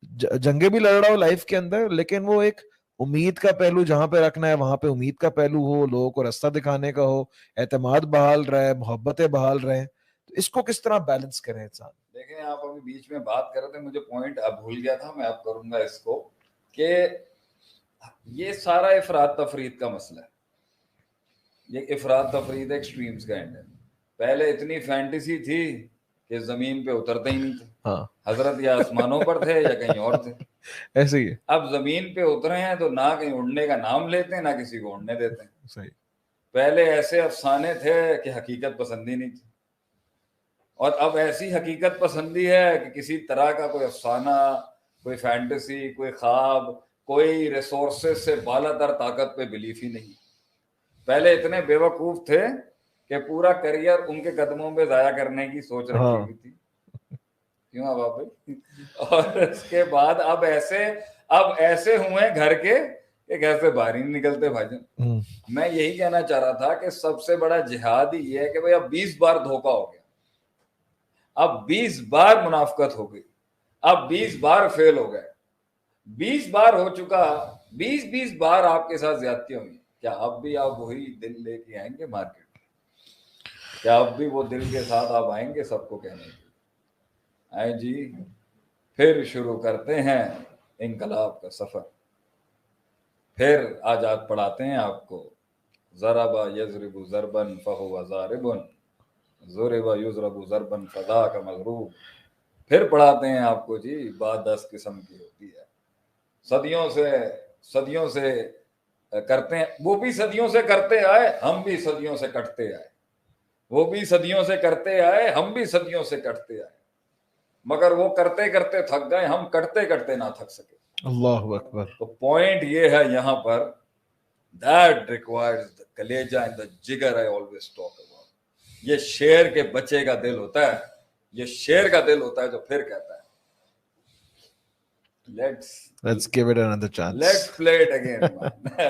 جنگیں بھی لڑ رہا ہو لائف کے اندر, لیکن وہ ایک امید کا پہلو جہاں پہ رکھنا ہے وہاں پہ امید کا پہلو ہو, لوگوں کو راستہ دکھانے کا ہو, اعتماد بحال رہے, محبتیں بحال رہیں. تو اس کو کس طرح بیلنس کریں انسان؟ دیکھیں آپ ابھی بیچ میں بات کر رہے تھے, مجھے پوائنٹ اب بھول گیا تھا, میں اب کروں گا اس کو, کہ یہ سارا افراد تفرید کا مسئلہ ہے. یہ افراد تفرید ایکسٹریمز کا اینڈ ہے. پہلے اتنی فینٹیسی تھی کہ زمین پہ اترتے ہی نہیں تھے, حضرت یا آسمانوں پر تھے یا کہیں اور تھے. ایسے ہی اب زمین پہ اترے ہیں تو نہ کہیں اڑنے کا نام لیتے ہیں, نہ کسی کو اڑنے دیتے ہیں. صحیح. پہلے ایسے افسانے تھے کہ حقیقت پسندی نہیں تھی, اور اب ایسی حقیقت پسندی ہے کہ کسی طرح کا کوئی افسانہ, کوئی فینٹیسی, کوئی خواب, کوئی ریسورسز سے بالا تر طاقت پہ بلیف ہی نہیں. پہلے اتنے بے وقوف تھے کہ پورا کریئر ان کے قدموں پہ ضائع کرنے کی سوچ رکھی ہوئی تھی. کیوں اب بھائی؟ اور اس کے بعد اب ایسے ہوئے گھر کے کہ گھر سے باہر ہی نہیں نکلتے بھائی جان. میں یہی کہنا چاہ رہا تھا کہ سب سے بڑا جہاد ہی یہ ہے کہ بھائی اب 20 بار دھوکا ہو گیا, اب 20 بار منافقت ہو گئی, اب 20 بار فیل ہو گئے, 20 بار ہو چکا, 20 بار آپ کے ساتھ زیادتیاں ہوئی. کیا اب بھی آپ وہی دل لے کے آئیں گے مارکیٹ؟ کیا اب بھی وہ دل کے ساتھ آپ آئیں گے سب کو کہنے کے؟ آئیں جی, پھر شروع کرتے ہیں انقلاب کا سفر. پھر آجات پڑھاتے ہیں آپ کو, ضربا یضرب ضربا فہو ضارب, ضربا یضرب ضربا فذاک مضروب. پھر پڑھاتے ہیں آپ کو جی بات 10 قسم کی ہوتی ہے, صدیوں سے کرتے ہیں, وہ بھی صدیوں سے کرتے آئے, ہم بھی صدیوں سے کٹتے آئے, وہ بھی صدیوں سے کرتے آئے, ہم بھی صدیوں سے کٹتے آئے, مگر وہ کرتے کرتے تھک گئے, ہم کٹتے کٹتے نہ تھک سکے. اللہ اکبر. تو پوائنٹ یہ ہے یہاں پر, that requires the کلیجہ and the جگر I always talk about. یہ شیر کے بچے کا دل ہوتا ہے, یہ شیر کا دل ہوتا ہے جو پھر کہتا ہے let's give it another chance. Let's play it again.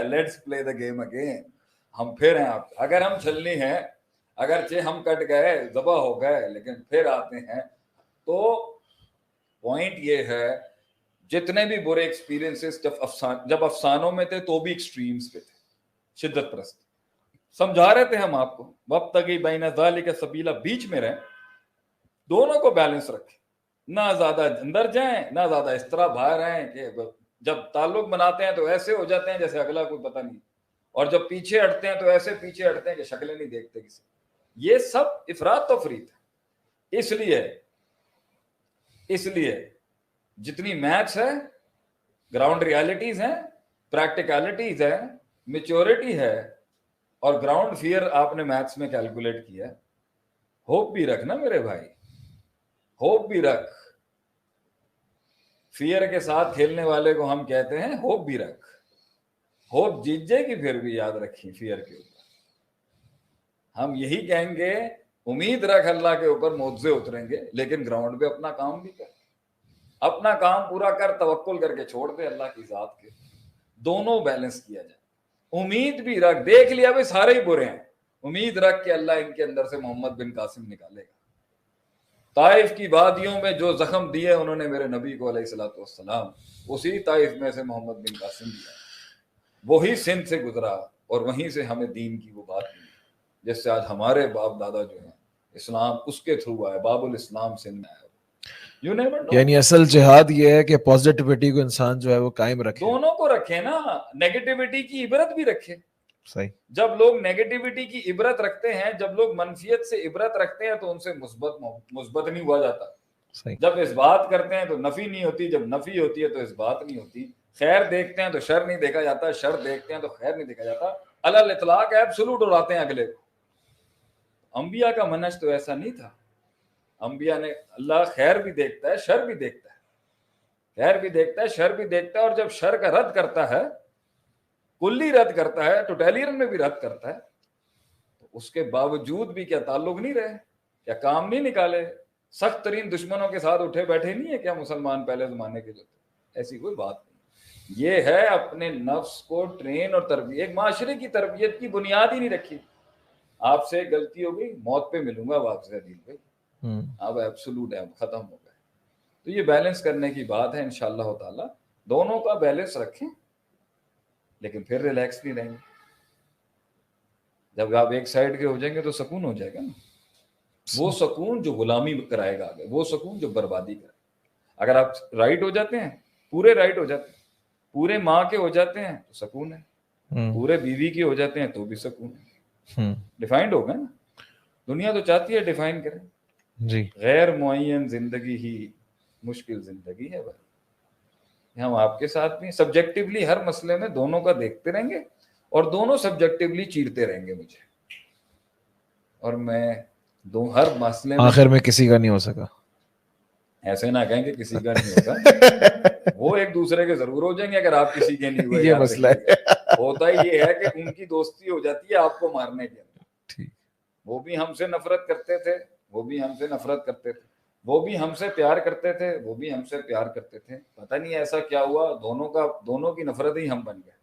Let's play the game again. ہم پھر ہیں آپ, اگر ہم چھلنی ہیں, اگرچہ ہم کٹ گئے, ذبح ہو گئے, لیکن پھر آتے ہیں. تو پوائنٹ یہ ہے, جتنے بھی برے ایکسپیرینسز جب افسانوں میں تھے تو بھی ایکسٹریمز پہ تھے, شدت پرست. سمجھا رہے تھے ہم آپ کو, وابتغی بین ذالک سبیلا, بیچ میں رہیں, دونوں کو بیلنس رکھیں, نہ زیادہ اندر جائیں نہ زیادہ اس طرح باہر آئیں کہ جب تعلق بناتے ہیں تو ایسے ہو جاتے ہیں جیسے اگلا کوئی پتہ نہیں, اور جب پیچھے ہٹتے ہیں تو ایسے پیچھے ہٹتے ہیں کہ شکلیں نہیں دیکھتے کسی. یہ سب افراد تفرید ہے. اس لیے جتنی میتھس ہے, گراؤنڈ ریالٹیز ہیں, پریکٹیکلٹیز ہے, میچورٹی ہے, اور گراؤنڈ فیئر آپ نے میتھس میں کیلکولیٹ کیا ہے. ہوپ بھی رکھنا میرے بھائی, ہوپ بھی رکھ. فیئر کے ساتھ کھیلنے والے کو ہم کہتے ہیں ہوپ بھی رکھ. ہوپ جیت جائے گی پھر بھی یاد رکھیں فیئر کے اوپر. ہم یہی کہیں گے امید رکھ اللہ کے اوپر معجزے اتریں گے، لیکن گراؤنڈ پہ اپنا کام بھی کر، اپنا کام پورا کر، توکل کر کے چھوڑ دے اللہ کی ذات کے. دونوں بیلنس کیا جائے. امید بھی رکھ، دیکھ لیا بھائی سارے ہی برے ہیں، امید رکھ کے اللہ ان کے اندر سے محمد بن قاسم نکالے گا. طائف کی وادیوں میں جو زخم دیے انہوں نے میرے نبی کو علیہ الصلوۃ والسلام، اسی طائف میں سے محمد بن قاسم دیا، وہی سندھ سے گزرا اور وہیں سے ہمیں دین کی وہ بات ملی جس سے آج ہمارے باپ دادا جو ہیں اسلام اس کے تھرو آئے، باب الاسلام سندھ میں آیا. You never know. یعنی اصل جہاد یہ ہے کہ پازیٹیوٹی کو انسان جو ہے وہ قائم رکھے. دونوں کو رکھے نا، نیگیٹیوٹی کی عبرت بھی رکھے. صحیح. جب لوگ نیگیٹیوٹی کی عبرت رکھتے ہیں، جب لوگ منفیت سے عبرت رکھتے ہیں تو ان سے مثبت نہیں ہوا جاتا. صحیح. جب اس بات کرتے ہیں تو نفی نہیں ہوتی، جب نفی ہوتی ہے تو اس بات نہیں ہوتی. خیر دیکھتے ہیں تو شر نہیں دیکھا جاتا، شر دیکھتے ہیں تو خیر نہیں دیکھا جاتا. علی الاطلاق ایبسولوٹ اڑاتے ہیں اگلے کو. انبیاء کا منہج تو ایسا نہیں تھا. انبیاء نے اللہ خیر بھی دیکھتا ہے، شر بھی دیکھتا ہے، خیر بھی دیکھتا ہے، شر بھی دیکھتا ہے. اور جب شر کا رد کرتا ہے، کلی رد کرتا ہے، ٹوٹیلین میں بھی رد کرتا ہے، تو اس کے باوجود بھی کیا تعلق نہیں رہے؟ کیا کام نہیں نکالے؟ سخت ترین دشمنوں کے ساتھ اٹھے بیٹھے نہیں ہے کیا مسلمان پہلے زمانے کے جو تھے؟ ایسی کوئی بات نہیں. یہ ہے اپنے نفس کو ٹرین اور تربیت. ایک معاشرے کی تربیت کی بنیاد ہی نہیں رکھی. آپ سے غلطی ہو گئی، موت پہ ملوں گا واپس عدیل بھائی، اب ایبسولوٹ ہے، ختم ہو گئے. تو یہ بیلنس کرنے کی بات ہے انشاءاللہ تعالی. دونوں کا بیلنس رکھیں، لیکن پھر ریلیکس نہیں رہیں گے. جب آپ ایک سائیڈ کے ہو جائیں گے تو سکون ہو جائے گا نا. وہ سکون جو غلامی کرائے گا آگے، وہ سکون جو بربادی کرے. اگر آپ رائٹ ہو جاتے ہیں، پورے رائٹ ہو جاتے ہیں، پورے ماں کے ہو جاتے ہیں تو سکون ہے، پورے بیوی کے ہو جاتے ہیں تو بھی سکون ہے. ڈیفائنڈ ہوگا نا. دنیا تو چاہتی ہے ڈیفائن کریں. جی. غیر معین زندگی ہی مشکل زندگی ہے بھائی. ہم آپ کے ساتھ بھی سبجیکٹیولی ہر مسئلے میں دونوں کا دیکھتے رہیں گے اور دونوں سبجیکٹیولی چیرتے رہیں گے مجھے، اور میں ہر مسئلے میں آخر میں کسی کا نہیں ہو سکا. ایسے نہ کہیں کہ کسی کا نہیں ہوگا. وہ ایک دوسرے کے ضرور ہو جائیں گے اگر آپ کسی کے نہیں ہوئے. یہ مسئلہ ہے. ہوتا یہ ہے کہ ان کی دوستی ہو جاتی ہے آپ کو مارنے کے اندر. وہ بھی ہم سے نفرت کرتے تھے، وہ بھی ہم سے نفرت کرتے تھے، وہ بھی ہم سے پیار کرتے تھے، وہ بھی ہم سے پیار کرتے تھے. پتہ نہیں ایسا کیا ہوا، دونوں کی نفرت ہی ہم بن گئے.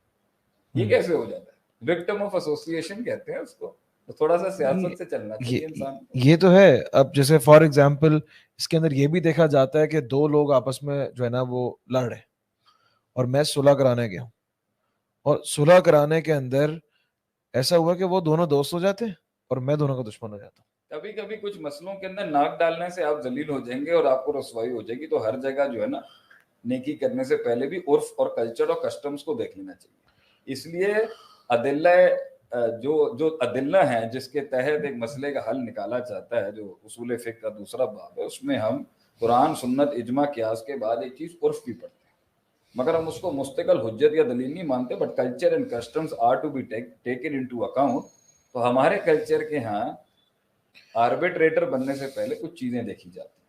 یہ کیسے ہو جاتا ہے؟ وکٹم آف ایسوسیشن کہتے ہیں اس کو. تو تھوڑا سا سیاست سے چلنا چاہیے انسان کو. یہ تو ہے. اب جیسے فار ایگزامپل اس کے اندر یہ بھی دیکھا جاتا ہے کہ دو لوگ آپس میں جو ہے نا وہ لڑ رہے اور میں صلح کرانے گیا ہوں، اور صلح کرانے کے اندر ایسا ہوا کہ وہ دونوں دوست ہو جاتے ہیں اور میں دونوں کا دشمن ہو جاتا ہوں. کبھی کبھی کچھ مسئلوں کے اندر ناک ڈالنے سے آپ ذلیل ہو جائیں گے اور آپ کو رسوائی ہو جائے گی. تو ہر جگہ جو ہے نا نیکی کرنے سے پہلے بھی عرف اور کلچر اور کسٹمز کو دیکھ لینا چاہیے. اس لیے جو ادلہ ہیں جس کے تحت ایک مسئلے کا حل نکالا جاتا ہے، جو اصول فقہ کا دوسرا باب ہے، اس میں ہم قرآن، سنت، اجماع، قیاس کے بعد ایک چیز عرف بھی پڑھتے ہیں. مگر ہم اس کو مستقل حجت یا دلیل نہیں مانتے، but culture and customs are to be taken into account. تو ہمارے کلچر کے ہاں آربیٹریٹر بننے سے پہلے کچھ چیزیں دیکھی جاتی ہیں.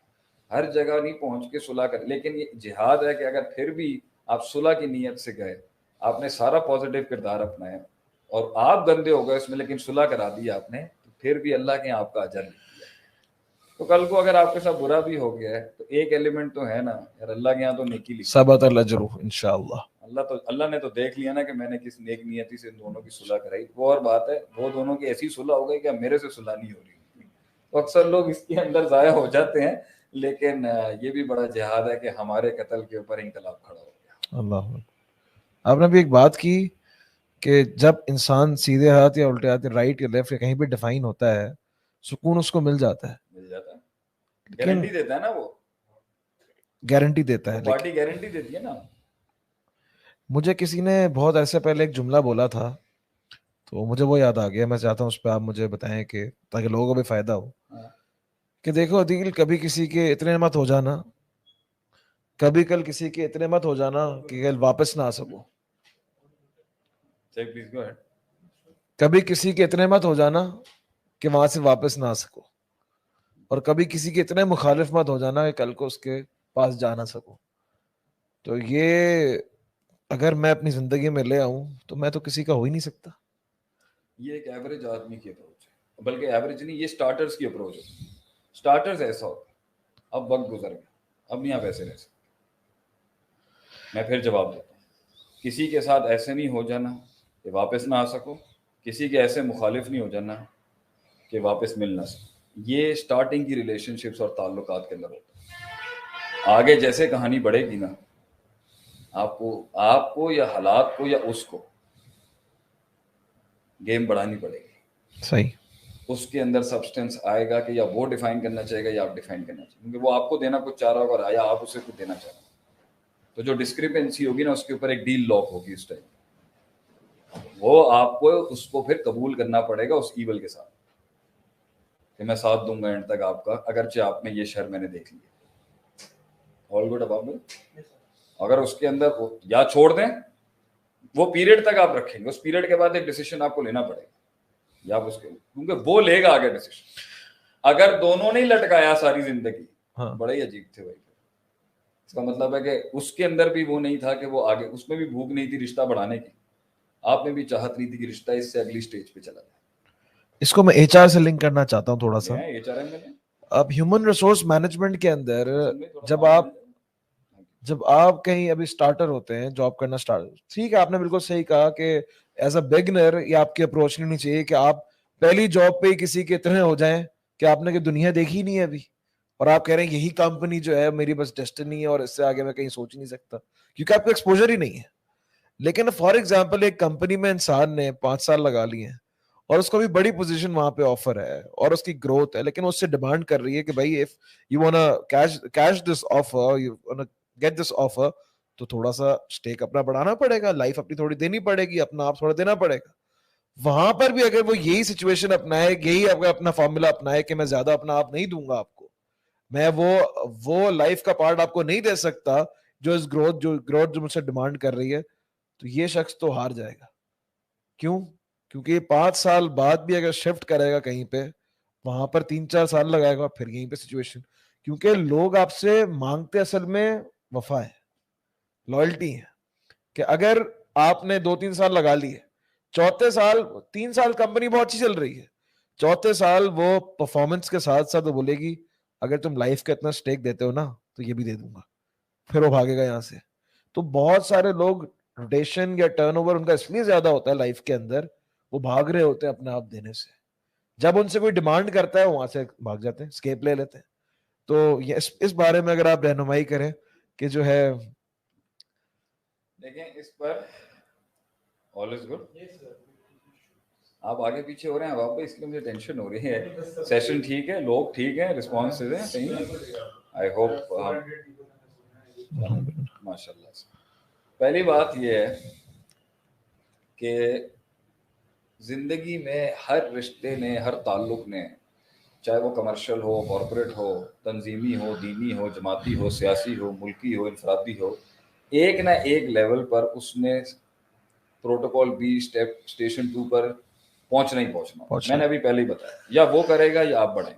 ہر جگہ نہیں پہنچ کے صلح کر، لیکن یہ جہاد ہے کہ اگر پھر بھی آپ صلح کی نیت سے گئے، آپ نے سارا پازیٹیو کردار اپنایا اور آپ گندے ہو گئے اس میں، لیکن صلح کرا دی آپ نے، تو پھر بھی اللہ کے آپ کا اجر نہیں دیا. تو کل کو اگر آپ کے ساتھ برا بھی ہو گیا ہے تو ایک ایلیمنٹ تو ہے نا یار، اللہ کے یہاں تو نیکی لکھی، ثبت الاجر انشاءاللہ. اللہ نے تو دیکھ لیا نا کہ میں نے کس نیک نیتی سے دونوں کی صلح کرائی. وہ اور بات ہے، وہ دونوں کی ایسی صلح ہو گئی کہ میرے سے صلح نہیں ہو رہی. تو اکثر لوگ اس کے اندر ضائع ہو جاتے ہیں، لیکن یہ بھی بڑا جہاد ہے کہ ہمارے قتل کے اوپر انقلاب کھڑا ہو گیا. اللہ. آپ نے بھی ایک بات کی کہ جب انسان سیدھے ہاتھ یا الٹے ہاتھ، رائٹ یا لیفٹ یا کہیں بھی ڈیفائن ہوتا ہے، سکون اس کو مل جاتا ہے. گارنٹی دیتا ہے نا، وہ گارنٹی دیتا ہے، پارٹی گارنٹی دیتی ہے نا. مجھے کسی نے بہت عرصے پہلے ایک جملہ بولا تھا تو مجھے وہ یاد آ گیا. میں چاہتا ہوں اس پہ آپ مجھے بتائیں کہ تاکہ لوگوں کو بھی فائدہ ہو. کہ دیکھو عدیل، کبھی کسی کے اتنے مت ہو جانا، کبھی کل کسی کے اتنے مت ہو جانا کہ کل واپس نہ آ سکو. کبھی کسی کے اتنے مت ہو جانا کہ وہاں سے واپس نہ آ سکو، اور کبھی کسی کے اتنے مخالف مت ہو جانا کہ کل کو اس کے پاس جا نہ سکو. تو یہ اگر میں اپنی زندگی میں لے آؤں تو میں تو کسی کا ہو ہی نہیں سکتا. یہ ایک ایوریج آدمی کی اپروچ ہے, بلکہ ایوریج نہیں, یہ سٹارٹرز کی اپروچ ہے. سٹارٹرز ایسا ہوتا ہے, اب وقت گزر گیا, اب نہیں آپ ایسے رہ سکتے. میں پھر جواب دیتا ہوں, کسی کے ساتھ ایسے نہیں ہو جانا کہ واپس نہ آ سکو, کسی کے ایسے مخالف نہیں ہو جانا کہ واپس مل نہ سکو. یہ سٹارٹنگ کی ریلیشن شپس اور تعلقات کے اندر ہوتا ہے. آگے جیسے کہانی بڑھے گی نا, آپ کو یا حالات کو یا اس کو گیم بڑھانی پڑے گی. صحیح. اس کے اندر سبسٹینس آئے گا کہ یا وہ ڈیفائن کرنا چاہے گا یا آپ ڈیفائن کرنا چاہیے, کیونکہ وہ آپ کو دینا کچھ چاہ رہا ہوگا یا آپ اسے کچھ دینا چاہ رہے ہیں. تو جو ڈسکرپنسی ہوگی نا, اس کے اوپر ایک ڈیل لاک ہوگی اس ٹائم. وہ آپ کو اس کو پھر قبول کرنا پڑے گا اس ایول کے ساتھ کہ میں ساتھ دوں گا اینڈ تک آپ کا, اگرچہ آپ میں یہ شر میں نے دیکھ لی. آل گڈ اباب. اگر اس کے اندر یا چھوڑ دیں, وہ پیریڈ تک آپ رکھیں گے, اس پیریڈ کے بعد ایک ڈیسیشن آپ کو لینا پڑے گا, یا آپ اس کے, کیونکہ وہ لے گا آگے ڈیسیشن. اگر دونوں نے لٹکایا ساری زندگی, بڑے ہی عجیب تھے بھائی. اس کا مطلب ہے کہ اس کے اندر بھی وہ نہیں تھا کہ وہ آگے, اس میں بھی بھوک نہیں تھی رشتہ بڑھانے کی, آپ میں بھی چاہت نہیں تھی کہ رشتہ اس سے اگلی سٹیج پہ چلا جائے. اس کو میں ایچ آر سے لنک کرنا چاہتا ہوں تھوڑا سا. ایچ آر ایم میں اب ہیومن ریسورس مینجمنٹ کے اندر جب آپ کہیں ابھی سٹارٹر ہوتے ہیں, جاب کرنا سٹارٹ, ٹھیک ہے, آپ نے بالکل صحیح کہا کہ ایز اے بگنر یہ آپ کی اپروچ نہیں ہونی چاہیے کہ آپ پہلی جاب پہ ہی کسی کے اتنے ہو جائیں کہ آپ نے کہ دنیا دیکھی نہیں ہے ابھی, اور آپ کہہ رہے ہیں یہی کمپنی جو ہے میری بس ڈیسٹنی ہے اور اس سے آگے میں کہیں سوچ نہیں سکتا, کیونکہ آپ کو ایکسپوجر ہی نہیں ہے. لیکن فار ایگزامپل ایک کمپنی میں انسان نے 5 سال لگا لیے ہیں اور اس کو بھی بڑی پوزیشن وہاں پہ آفر ہے اور اس کی گروتھ ہے, لیکن اس سے ڈیمانڈ کر رہی ہے کہ بھائی if you wanna cash this offer, you wanna get this offer, تو تھوڑا سا اسٹیک اپنا بڑھانا پڑے گا, لائف اپنی تھوڑی دینی پڑے گی, اپنا آپ تھوڑا دینا پڑے گا. وہاں پر بھی اگر وہ یہی سچویشن اپنائے, یہی اپنا فارمولا اپنائے کہ میں زیادہ اپنا آپ نہیں دوں گا آپ کو, میں وہ لائف کا پارٹ آپ کو نہیں دے سکتا جو اس گروتھ جو مجھ سے ڈیمانڈ کر رہی ہے, تو یہ شخص تو ہار جائے گا. کیوں؟ کیونکہ 5 سال بعد بھی اگر شفٹ کرے گا کہیں پہ, وہاں پر 3-4 سال لگائے گا, پھر یہیں پہ سچویشن, کیونکہ لوگ آپ سے مانگتے اصل میں وفا ہے, لائلٹی ہے. کہ اگر آپ نے 2-3 سال لگا لیے, چوتھے سال 3 سال کمپنی بہت اچھی چل رہی ہے, چوتھے سال وہ پرفارمنس کے ساتھ ساتھ وہ بولے گی اگر تم لائف کا اتنا اسٹیک دیتے ہو نا تو یہ بھی دے دوں گا, پھر وہ بھاگے گا یہاں سے. تو بہت سارے لوگ روٹیشن یا ٹرن اوور ان کا اس لیے زیادہ ہوتا ہے لائف کے اندر, وہ بھاگ رہے ہوتے ہیں اپنے آپ دینے سے. جب ان سے کوئی ڈیمانڈ کرتا ہے وہاں سے بھاگ جاتے ہیں, اسکیپ لے لیتے ہیں. تو اس بارے میں اگر آپ رہنمائی کریں کہ جو ہے, دیکھیں اس پر آل از گڈ, آپ آگے پیچھے ہو رہے ہیں آپ, اس لیے مجھے ٹینشن ہو رہی ہے. سیشن ٹھیک ہے, لوگ ٹھیک ہیں, رسپانس ہیں صحیح, آئی ہوپ ماشاء اللہ. پہلی بات یہ ہے کہ زندگی میں ہر رشتے نے, ہر تعلق نے, چاہے وہ کمرشل ہو, کارپوریٹ ہو, تنظیمی ہو, دینی ہو, جماعتی ہو, سیاسی ہو, ملکی ہو, انفرادی ہو, ایک نہ ایک لیول پر اس نے پروٹوکول بی اسٹیشن 2 پر پہنچنا ہی پہنچنا. میں نے ابھی پہلے ہی بتایا, یا وہ کرے گا یا آپ بڑھیں.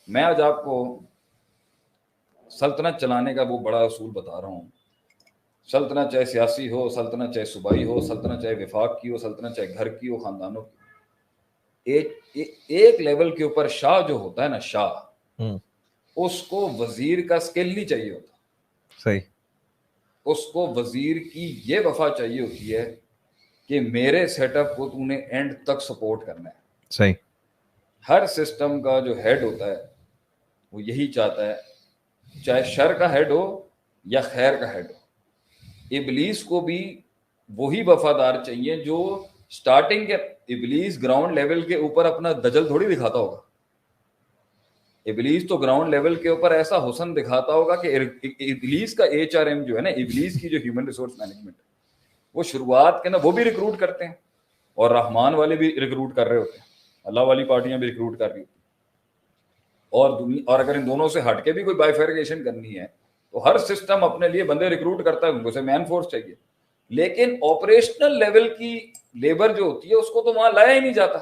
میں آج آپ کو سلطنت چلانے کا وہ بڑا اصول بتا رہا ہوں. سلطنت چاہے سیاسی ہو, سلطنت چاہے صوبائی ہو, سلطنت چاہے وفاق کی ہو, سلطنت چاہے گھر کی ہو, خاندانوں کی. ایک لیول کے اوپر شاہ جو ہوتا ہے نا, شاہ, اس کو وزیر کا سکل نہیں چاہیے ہوتا. صحیح. اس کو وزیر کی یہ وفا چاہیے ہوتی ہے کہ میرے سیٹ اپ کو تو نے اینڈ تک سپورٹ کرنا ہے. صحیح. ہر سسٹم کا جو ہیڈ ہوتا ہے وہ یہی چاہتا ہے, چاہے شر کا ہیڈ ہو یا خیر کا ہیڈ ہو. ابلیس کو بھی وہی وفادار چاہیے جو سٹارٹنگ کے, ابلیس گراؤنڈ لیول کے اوپر اپنا دجل تھوڑی دکھاتا ہوگا. ابلیس تو گراؤنڈ لیول کے اوپر ایسا حسن دکھاتا ہوگا کہ ابلیس کا ایچ آر ایم جو ہے نا, ابلیس کی جو ہیومن ریسورس مینجمنٹ, وہ شروعات کے نا وہ بھی ریکروٹ کرتے ہیں, اور رحمان والے بھی ریکروٹ کر رہے ہوتے ہیں, اللہ والی پارٹیاں بھی ریکروٹ کر رہی ہوتی ہیں, اور اگر ان دونوں سے ہٹ کے بھی کوئی بائیفرکیشن کرنی ہے تو ہر سسٹم اپنے لیے بندے ریکروٹ کرتا ہے, ان کو سے مین فورس چاہیے. لیکن آپریشنل لیول کی لیبر جو ہوتی ہے اس کو تو وہاں لایا ہی نہیں جاتا.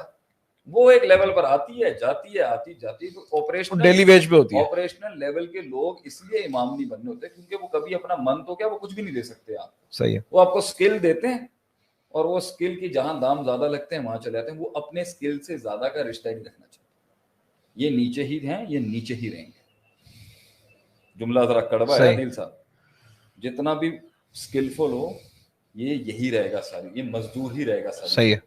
وہ ایک لیول پر آتی ہے جاتی ہے آتی جاتی ہے. تو آپریشنل ڈیلی ویج پہ ہوتی ہے. آپریشنل لیول کے لوگ اس لیے امام نہیں بننے ہوتے کیونکہ وہ کبھی اپنا من تو کیا وہ کچھ بھی نہیں دے سکتے آپ کو. صحیح ہے. وہ آپ کو اسکل دیتے ہیں اور وہ اسکل کی جہاں دام زیادہ لگتے ہیں وہاں چلے جاتے ہیں. وہ اپنے اسکل سے زیادہ کا رشتہ ہی نہیں رکھنا چاہتے. یہ نیچے ہی ہیں, یہ نیچے ہی رہیں گے. جملہ ذرا کڑوا ہے دل صاحب. جتنا بھی اسکلفل ہو یہ یہی رہے گا ساری, یہ مزدور ہی رہے گا ساری. صحیح ہے.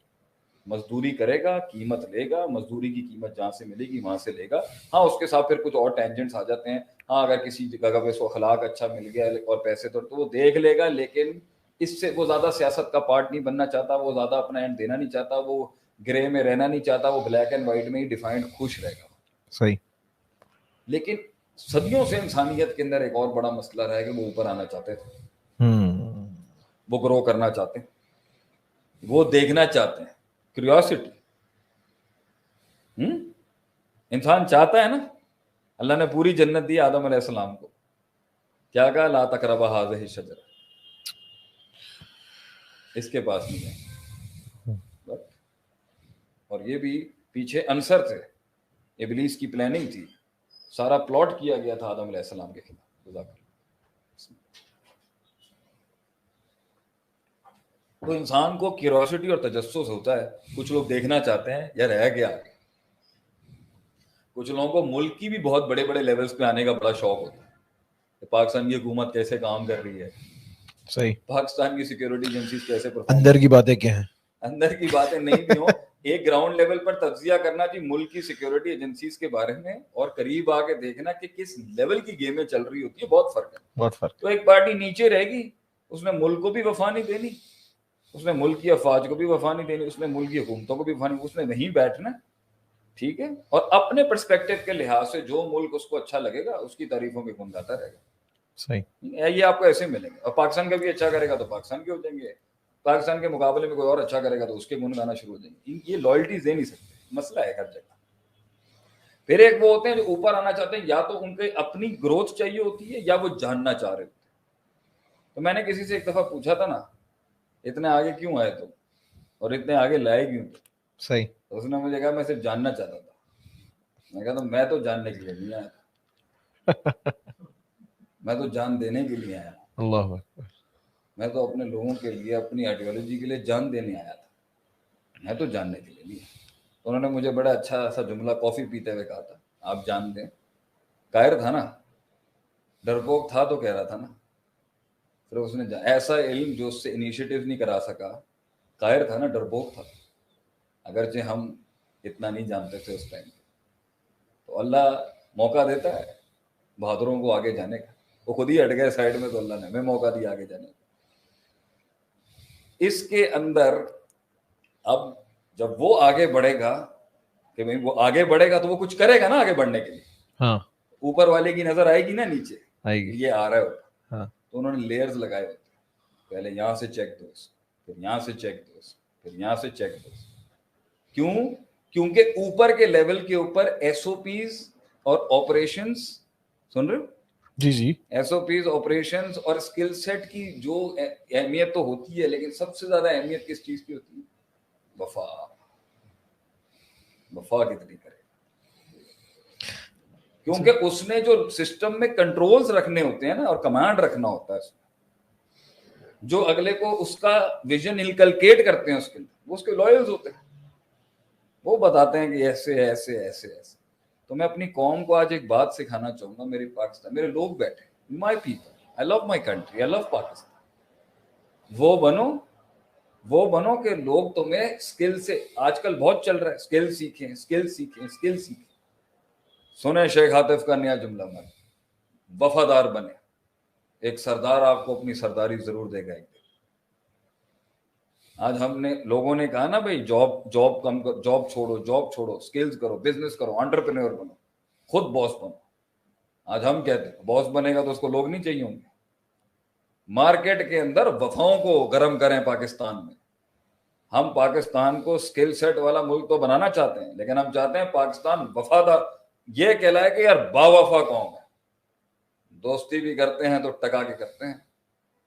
مزدوری کرے گا, قیمت لے گا, مزدوری کی قیمت جہاں سے ملے گی وہاں سے لے گا. ہاں اس کے ساتھ پھر کچھ اور ٹینجنٹس آ جاتے ہیں. ہاں اگر کسی جگہ پہ اس کو اخلاق اچھا مل گیا اور پیسے تو وہ دیکھ لے گا, لیکن اس سے وہ زیادہ سیاست کا پارٹ نہیں بننا چاہتا, وہ زیادہ اپنا اینڈ دینا نہیں چاہتا, وہ گرے میں رہنا نہیں چاہتا, وہ بلیک اینڈ وائٹ میں ہی ڈیفائنڈ خوش رہے گا. صحیح. لیکن صدیوں سے انسانیت کے اندر ایک اور بڑا مسئلہ رہا ہے کہ وہ اوپر آنا چاہتے تھے, وہ گرو کرنا چاہتے ہیں, وہ دیکھنا چاہتے ہیں. کیوریوسٹی انسان چاہتا ہے نا. اللہ نے پوری جنت دی آدم علیہ السلام کو, کیا کہا؟ لا تقربا هذه الشجرہ, اس کے پاس نہیں ہے. اور یہ بھی پیچھے عنصر تھے, ابلیس کی پلاننگ تھی, سارا پلاٹ کیا گیا تھا آدم علیہ السلام کے خلاف. تو انسان کو کیوریوسٹی اور تجسس ہوتا ہے. کچھ لوگ دیکھنا چاہتے ہیں یا رہ گیا. کچھ لوگوں کو ملک کی بھی بہت بڑے بڑے لیولز پہ آنے کا بڑا شوق ہوتا ہے کہ پاکستان کی حکومت کیسے کام کر رہی ہے, صحیح, پاکستان کی سیکیورٹی ایجنسیز کیسے اندر کی باتیں کیا ہیں. اندر کی باتیں نہیں بھی ہوں, ایک گراؤنڈ لیول پر تجزیہ کرنا جی ملک کی سیکیورٹی ایجنسیز کے بارے میں, اور قریب آ کے دیکھنا کہ کس لیول کی گیمیں چل رہی ہوتی ہے, بہت فرق ہے. بہت فرق. تو ایک پارٹی نیچے رہے گی, اس نے ملک کو بھی وفا نہیں دینی, اس نے ملک کی افواج کو بھی وفا نہیں دینی, اس نے ملک کی حکومتوں کو بھی وفا نہیں, اس نے وہیں بیٹھنا, ٹھیک ہے, اور اپنے پرسپیکٹو کے لحاظ سے جو ملک اس کو اچھا لگے گا اس کی تعریفوں میں گن گاتا رہے گا. صحیح. یہ آپ کو ایسے ملیں گے. اور پاکستان کا بھی اچھا کرے گا تو پاکستان کے ہو جائیں گے, پاکستان کے مقابلے میں کوئی اور اچھا کرے گا تو اس کے گن گانا شروع ہو جائیں گے. یہ لائلٹیز دے نہیں سکتے, مسئلہ ہے ہر جگہ. پھر ایک وہ ہوتے ہیں جو اوپر آنا چاہتے ہیں, یا تو ان کے اپنی گروتھ چاہیے ہوتی ہے یا وہ جاننا چاہ رہے ہوتے ہیں. تو میں نے کسی سے ایک دفعہ پوچھا تھا نا, اتنے آگے کیوں آئے تم اور اتنے آگے لائے کیوں؟ صحیح. اس نے مجھے کہا میں صرف جاننا چاہتا تھا. میں کہا میں تو جاننے کے لیے نہیں آیا تھا, میں تو جان دینے کے لیے آیا. اللہ اکبر. میں تو اپنے لوگوں کے لیے, اپنی آئیڈیالوجی کے لیے جان دینے آیا تھا, میں تو جاننے کے لیے نہیں. انہوں نے مجھے بڑا اچھا سا جملہ کافی پیتے ہوئے کہا تھا, آپ جان دیں. قاہر تھا نا, ڈرپوک تھا تو کہہ رہا تھا نا. پھر اس نے ایسا علم جو اس سے انیشیٹو نہیں کرا سکا, قاہر تھا نا, ڈرپوک تھا, اگرچہ ہم اتنا نہیں جانتے تھے اس ٹائم. تو اللہ موقع دیتا ہے بہادروں کو آگے جانے کا. وہ خود ہی ہٹ گئے سائڈ میں, تو اللہ نے ہمیں موقع دیا آگے جانے کا. اس کے اندر اب جب وہ آگے بڑھے گا, کہ بھئی وہ آگے بڑھے گا تو وہ کچھ کرے گا نا آگے بڑھنے کے لیے. ہاں, اوپر والے کی نظر آئے گی نا نیچے, آئے گی. یہ آ رہا ہے ہوتا. ہاں, تو انہوں نے لیئرز لگائے ہوتے, پہلے یہاں سے چیک دو, پھر یہاں سے چیک دو, پھر یہاں سے چیک دو. کیوں؟ کیونکہ اوپر کے لیول کے اوپر ایس او پیز اور آپریشنز, سن رہے ہو؟ جی جی, ایس او پیز, آپریشنز اور اسکل سیٹ کی جو اہمیت تو ہوتی ہے, لیکن سب سے زیادہ اہمیت کس چیز کی ہوتی ہے؟ وفا. وفا کتنی کرے, کیونکہ اس نے جو سسٹم میں کنٹرولز رکھنے ہوتے ہیں نا, اور کمانڈ رکھنا ہوتا ہے اس میں, جو اگلے کو اس کا ویژن انکلکیٹ کرتے ہیں اس کے, وہ اس کے لائلز ہوتے ہیں, وہ بتاتے ہیں کہ ایسے ایسے ایسے ایسے. تو میں اپنی قوم کو آج ایک بات سکھانا چاہوں گا. میری پاکستان, میرے لوگ بیٹھے, my people, I love my country, I love Pakistan. وہ بنو کہ لوگ تمہیں اسکل سے, آج کل بہت چل رہا ہے اسکل سیکھیں, اسکل سیکھیں, اسکل سیکھیں. سنیں شیخ عاطف کا نیا جملہ, میں وفادار بنے. ایک سردار آپ کو اپنی سرداری ضرور دے گا ایک دن. آج ہم نے لوگوں نے کہا نا بھائی جاب کم کرو, جاب چھوڑو, اسکلز کرو, بزنس کرو, انٹرپرینور بنو, خود باس بنو. آج ہم کہتے ہیں باس بنے گا تو اس کو لوگ نہیں چاہیے ہوں گے. مارکیٹ کے اندر وفاؤں کو گرم کریں. پاکستان میں ہم پاکستان کو اسکل سیٹ والا ملک تو بنانا چاہتے ہیں, لیکن ہم چاہتے ہیں پاکستان وفادار. یہ کہلائے کہ یار با وفا قوم ہے. دوستی بھی کرتے ہیں تو ٹکا کے کرتے ہیں,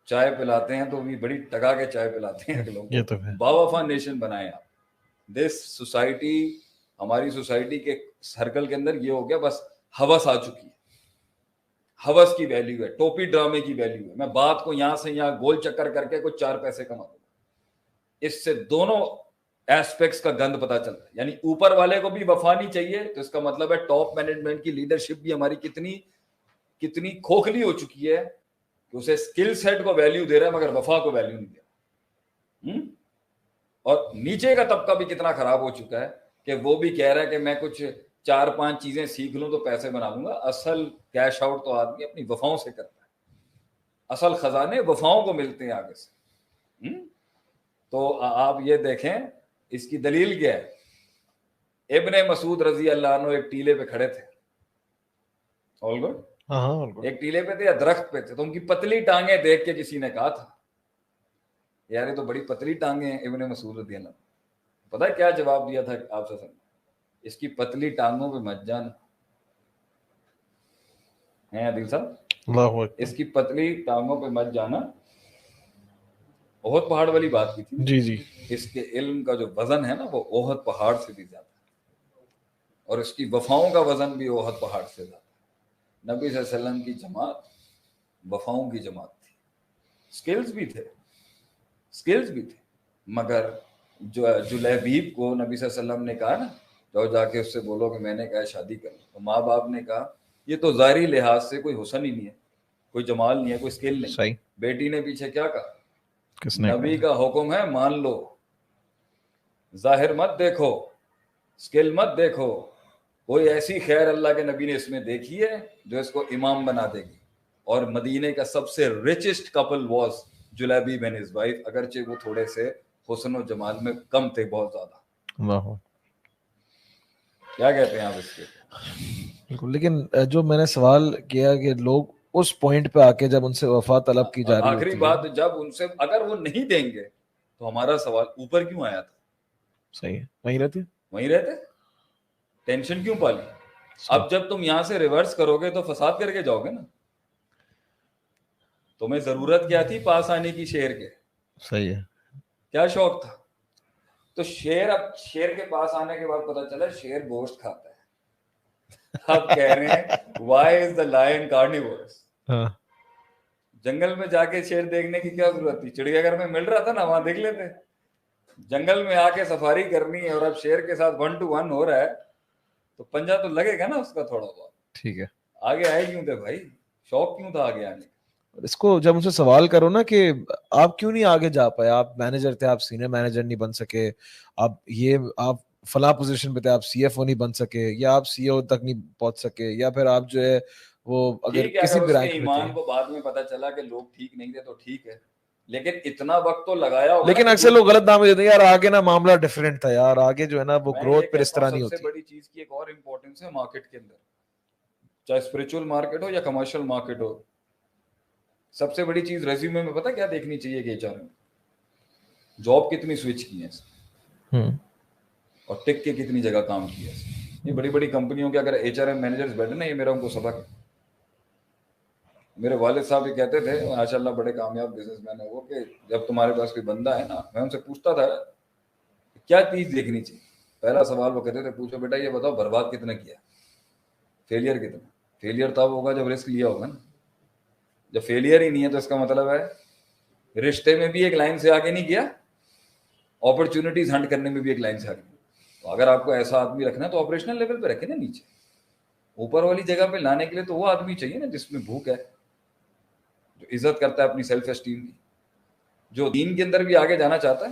چائے پلاتے ہیں تو بھی بڑی ٹکا کے چائے پلاتے ہیں لوگ. با وفا نیشن بنائیں آپ. دس سوسائٹی ہماری سوسائٹی کے سرکل کے اندر یہ ہو گیا بس ہوس آ چکی ہے, ہوس کی ویلیو ہے, ٹوپی ڈرامے کی ویلیو ہے, میں بات کو یہاں سے یہاں گول چکر کر کے کچھ 4 پیسے کما دوں. اس سے دونوں ایسپیکٹس کا گند پتا چلتا ہے. یعنی اوپر والے کو بھی وفا نہیں چاہیے, تو اس کا مطلب ہے ٹاپ مینجمنٹ کی لیڈرشپ بھی ہماری کتنی کھوکھلی ہو چکی ہے کہ اسے اسکل سیٹ کو ویلیو دے رہا ہے مگر وفا کو ویلیو نہیں دے رہا. اور نیچے کا طبقہ بھی کتنا خراب ہو چکا ہے کہ وہ بھی کہہ رہا ہے کہ میں کچھ 4-5 چیزیں سیکھ لوں تو پیسے بنا لوں گا. اصل کیش آؤٹ تو آدمی اپنی وفاؤں سے کرتا ہے, اصل خزانے وفاؤں کو ملتے ہیں آگے سے. تو آپ یہ دیکھیں اس کی دلیل کیا ہے. ابن مسعود رضی اللہ عنہ ایک ٹیلے پہ کھڑے تھے, آل گڈ, ایک ٹیلے پہ تھے یا درخت پہ تھے, تو ان کی پتلی ٹانگیں دیکھ کے کسی نے کہا تھا یار یہ تو بڑی پتلی ٹانگیں ہیں ابن مسعود رضی اللہ عنہ. پتہ ہے کیا جواب دیا تھا آپ سے؟ اس کی پتلی ٹانگوں پہ مت جانا ہے عادل صاحب, اس کی پتلی ٹانگوں پہ مت جانا. احد پہاڑ والی بات کی تھی جی جی. اس کے علم کا جو وزن ہے نا وہ احد پہاڑ سے بھی زیادہ ہے, اور اس کی وفاؤں کا وزن بھی احد پہاڑ سے زیادہ ہے. نبی صلی اللہ علیہ وسلم کی جماعت وفاؤں کی جماعت تھی. سکلز بھی تھے مگر جو جلیبیب کو نبی صلی اللہ علیہ وسلم نے کہا نا جاؤ جا کے اس سے بولو کہ میں نے کہا شادی کر, تو ماں باپ نے کہا یہ تو ظاہری لحاظ سے کوئی حسن ہی نہیں ہے, کوئی جمال نہیں ہے, کوئی اسکل نہیں. صحیح. بیٹی نے پیچھے کیا کہا, نبی کا حکم ہے مان لو, ظاہر مت دیکھو, اسکل مت دیکھو, کوئی ایسی خیر اللہ کے نبی نے اس میں دیکھی ہے جو اس کو امام بنا دے گی. اور مدینے کا سب سے richest Kapil was Julaybib and his wife, اگرچہ وہ تھوڑے سے حسن و جمال میں کم تھے بہت زیادہ. کیا کہتے ہیں آپ اس کے؟ بالکل. لیکن جو میں نے سوال کیا کہ لوگ اس پوائنٹ پہ آ کے جب ان سے وفا طلب کی جا رہی آخری بات جب ان سے اگر وہ نہیں دیں گے تو ہمارا سوال اوپر کیوں آیا تھا؟ صحیح ہے, وہیں رہتے ٹینشن کیوں پالی؟ اب جب تم یہاں سے ریورس کرو گے تو فساد کر کے جاؤ گے نا. تمہیں ضرورت کیا تھی پاس آنے کی شیر کے؟ صحیح ہے, کیا شوق تھا؟ تو اب شیر کے پاس آنے کے بعد پتا چلا شیر گوشت کھاتا ہے. اب کہہ رہے ہیں why is the lion carnivorous؟ جنگل میں جا کے شیر دیکھنے کی کیا ضرورت تھی؟ چڑیا گھر میں مل رہا تھا نا, وہاں دیکھ لیتے. جنگل میں آ کے سفاری کرنی ہے اور اب شیر کے ساتھ 1 to 1 ہو رہا ہے تو پنجہ تو لگے گا نا اس کا تھوڑا بہت. ٹھیک ہے, آگے آئے کیوں تھے بھائی؟ شوق کیوں تھا آگے آنے کا؟ اس کو جب ان سے سوال کرو نا کہ آپ کیوں نہیں آگے جا پائے, آپ مینیجر تھے, آپ سینئر مینیجر نہیں بن سکے, آپ فلاں پوزیشن پہ تھے, آپ سی ایف او نہیں بن سکے, یا آپ سی او تک نہیں پہنچ سکے, یا پھر آپ جو ہے وہ اگر کسی بھی رینک میں ایمان کو بعد میں پتا چلا کہ لوگ ٹھیک نہیں تھے تو ٹھیک ہے, لیکن اتنا وقت تو لگایا ہوگا. لیکن اکثر لوگ غلط نام دیتے ہیں یار آگے نا معاملہ ڈفرینٹ تھا یار, آگے جو ہے نا وہ گروتھ پہ اس طرح نہیں ہوتی. سب سے بڑی چیز کی ایک اور امپورٹنس ہے مارکیٹ کے اندر, چاہے اسپرچل مارکیٹ ہو یا کمرشل مارکیٹ ہو, سب سے بڑی چیز ریزیومے میں پتہ کیا دیکھنی چاہیے کہ ایچ آر میں جاب کتنی سوئچ کی ہے اور ٹک کے کتنی جگہ کام کیا ہے. یہ بڑی بڑی کمپنیوں کے اگر ایچ آر ایم مینیجرز بیٹھے نا, یہ میرا ان کو سبق ہے. میرے والد صاحب یہ کہتے تھے ماشاء اللہ بڑے کامیاب بزنس مین ہے وہ, کہ جب تمہارے پاس کوئی بندہ ہے نا, میں ان سے پوچھتا تھا کیا چیز دیکھنی چاہیے. پہلا سوال وہ کہتے تھے پوچھو بیٹا یہ بتاؤ برباد کتنا کیا, فیلئر کتنا. فیلئر تب ہوگا جب رسک لیا ہوگا نا. جب فیلئر ہی نہیں ہے تو اس کا مطلب ہے رشتے میں بھی ایک لائن سے آگے نہیں کیا, اپرچونٹیز ہنٹ کرنے میں بھی ایک لائن سے آگے. تو اگر آپ کو ایسا آدمی رکھنا ہے تو آپریشنل لیول پہ رکھیں نا, نیچے اوپر والی جگہ پہ لانے کے لیے تو وہ آدمی چاہیے نا جس میں بھوک ہے, جو عزت کرتا ہے اپنی سیلف اسٹیم کی, جو دین کے اندر بھی آگے جانا چاہتا ہے.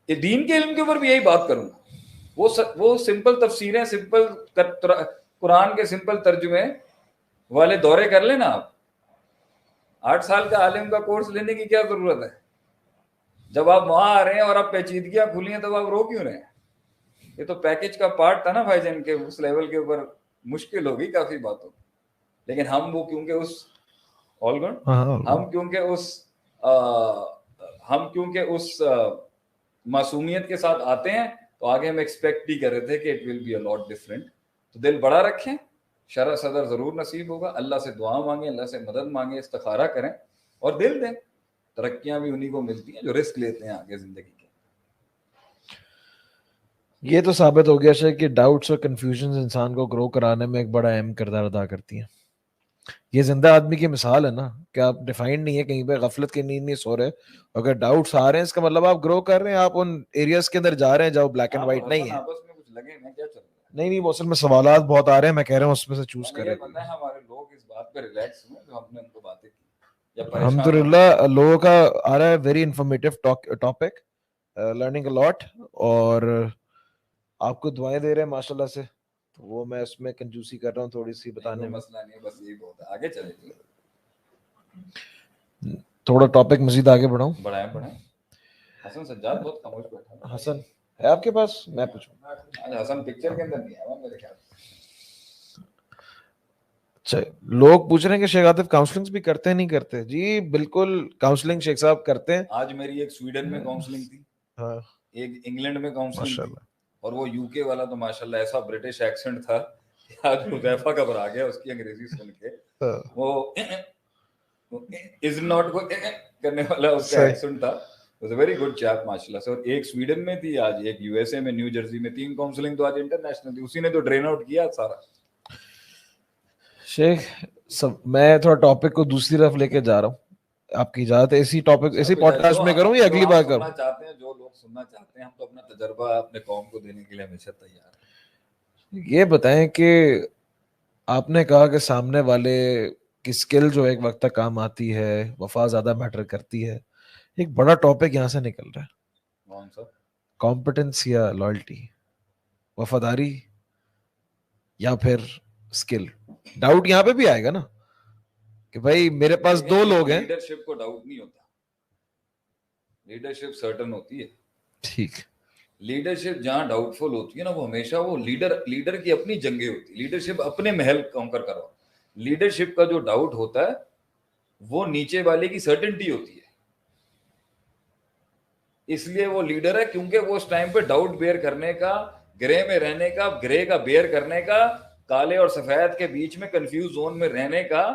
یہ دین کے علم کے اوپر بھی یہی بات کروں گا. وہ سمپل تفسیریں, سمپل قرآن کے سمپل ترجمے والے دورے کر لینا آپ. 8 سال کا عالم کا کورس لینے کی کیا ضرورت ہے؟ جب آپ وہاں آ رہے ہیں اور آپ پیچیدگیاں کھلی ہیں تو آپ رو کیوں رہے ہیں؟ یہ تو پیکج کا پارٹ تھا نا بھائی جان کے, اس لیول کے اوپر مشکل ہوگی کافی باتوں. لیکن ہم وہ کیونکہ اس معصومیت کے ساتھ آتے ہیں تو آگے ہم ایکسپیکٹ بھی کر رہے تھے کہ it will be a lot different. تو دل بڑا رکھیں, شرح صدر ضرور نصیب ہوگا. اللہ سے دعا مانگیں, اللہ سے مدد مانگیں, استخارہ کریں اور دل دیں. ترقیاں بھی انہی کو ملتی ہیں جو رسک لیتے ہیں آگے زندگی کے. یہ تو ثابت ہو گیا ہے کہ ڈاؤٹس اور کنفیوژنز انسان کو گرو کرانے میں ایک بڑا اہم کردار ادا کرتی ہیں. یہ زندہ آدمی کی مثال ہے نا کہ آپ ڈیفائنڈ نہیں ہے, کہیں پہ غفلت کی نیند نہیں سو رہے, اگر ڈاؤٹس آ رہے ہیں اس کا مطلب آپ گرو کر رہے ہیں, آپ ان ایریاز کے اندر جا رہے ہیں جہاں بلیک اینڈ وائٹ نہیں ہے. آپس میں کچھ لگے ہیں, کیا چل رہا ہے؟ نہیں وہ اصل میں سوالات بہت آ رہے ہیں, میں کہہ رہا ہوں اس میں سے چوز کریں. پتہ ہے ہمارے لوگ اس بات پہ ریلیکس ہوئے جو ہم نے ان کو باتیں کی. الحمدللہ لوگوں کا آ رہا ہے very informative topic, learning a lot, اور آپ کو دعائیں دے رہے ہیں ماشاء اللہ سے, تو وہ میں اس میں کنجوسی کر رہا ہوں تھوڑی سی بتانے میں. مسئلہ نہیں ہے, بس یہی بہت ہے. آگے چلیں جی, تھوڑا ٹاپک مزید آگے بڑھاؤں. بڑھائیں. حسن سجاد بہت خاموش بیٹھا ہے. حسن ہے آپ کے پاس؟ میں پوچھوں. آج حسن پکچر کے اندر نہیں آیا میرے خیال سے. اچھا, لوگ پوچھ رہے ہیں کہ شیخ عاطف کاؤنسلنگ بھی کرتے ہیں نہیں کرتے؟ جی بالکل کاؤنسلنگ شیخ صاحب کرتے ہیں. آج میری ایک سویڈن میں کاؤنسلنگ تھی, ایک انگلینڈ میں کاؤنسلنگ تھی, اور وہ یو کے والا تو ماشاءاللہ ایسا برٹش ایکسنٹ تھا کہ آج حذیفہ گھبرا گیا اس کی انگریزی سن کے. وہ از ناٹ کو کرنے والا اس کا ایکسنٹ تھا. Was a very good cheap ماشاءاللہ سے. اور ایک سویڈن میں تھی, آج ایک یو ایس اے میں نیو جرسی میں. 3 کاؤنسلنگ تو آج انٹرنیشنل تھی, اسی نے تو ڈرین آؤٹ کیا سارا. شیخ میں تھوڑا ٹاپک کو دوسری طرف لے کے جا رہا ہوں, آپ کی اجازت ہے اسی ٹاپک اسی پوڈ کاسٹ میں کروں یا اگلی بار کروں؟ سننا چاہتے ہیں جو لوگ سننا چاہتے ہیں, ہم تو اپنا تجربہ اپنے قوم کو دینے کے لیے ہمیشہ تیار ہیں. یہ بتائیں کہ آپ نے کہا کہ سامنے والے کی اسکل جو ایک وقت تک کام آتی ہے, وفا زیادہ میٹر کرتی ہے. ایک بڑا ٹاپک یہاں سے نکل رہا ہے, کون سا؟ کمپٹنس یا لائلٹی, وفاداری یا پھر اسکل. ڈاؤٹ یہاں پہ بھی آئے گا نا کہ بھائی میرے پاس 2 لوگ ہیں. لیڈرشپ کو ڈاؤٹ نہیں ہوتا, لیڈرشپ سرٹن ہوتی ہے. ٹھیک, لیڈرشپ جہاں ڈاؤٹ فل ہوتی ہے نا, وہ ہمیشہ وہ لیڈر کی اپنی جنگیں ہوتی ہے. لیڈرشپ اپنے محل کانکر کرو. لیڈرشپ کا جو ڈاؤٹ ہوتا ہے وہ نیچے والے کی سرٹنٹی ہوتی ہے, اس لیے وہ لیڈر ہے, کیونکہ وہ اس ٹائم پہ ڈاؤٹ بیئر کرنے کا, گرے میں رہنے کا, گرے کا بیئر کرنے کا, کالے اور سفید کے بیچ میں کنفیوز زون میں رہنے کا,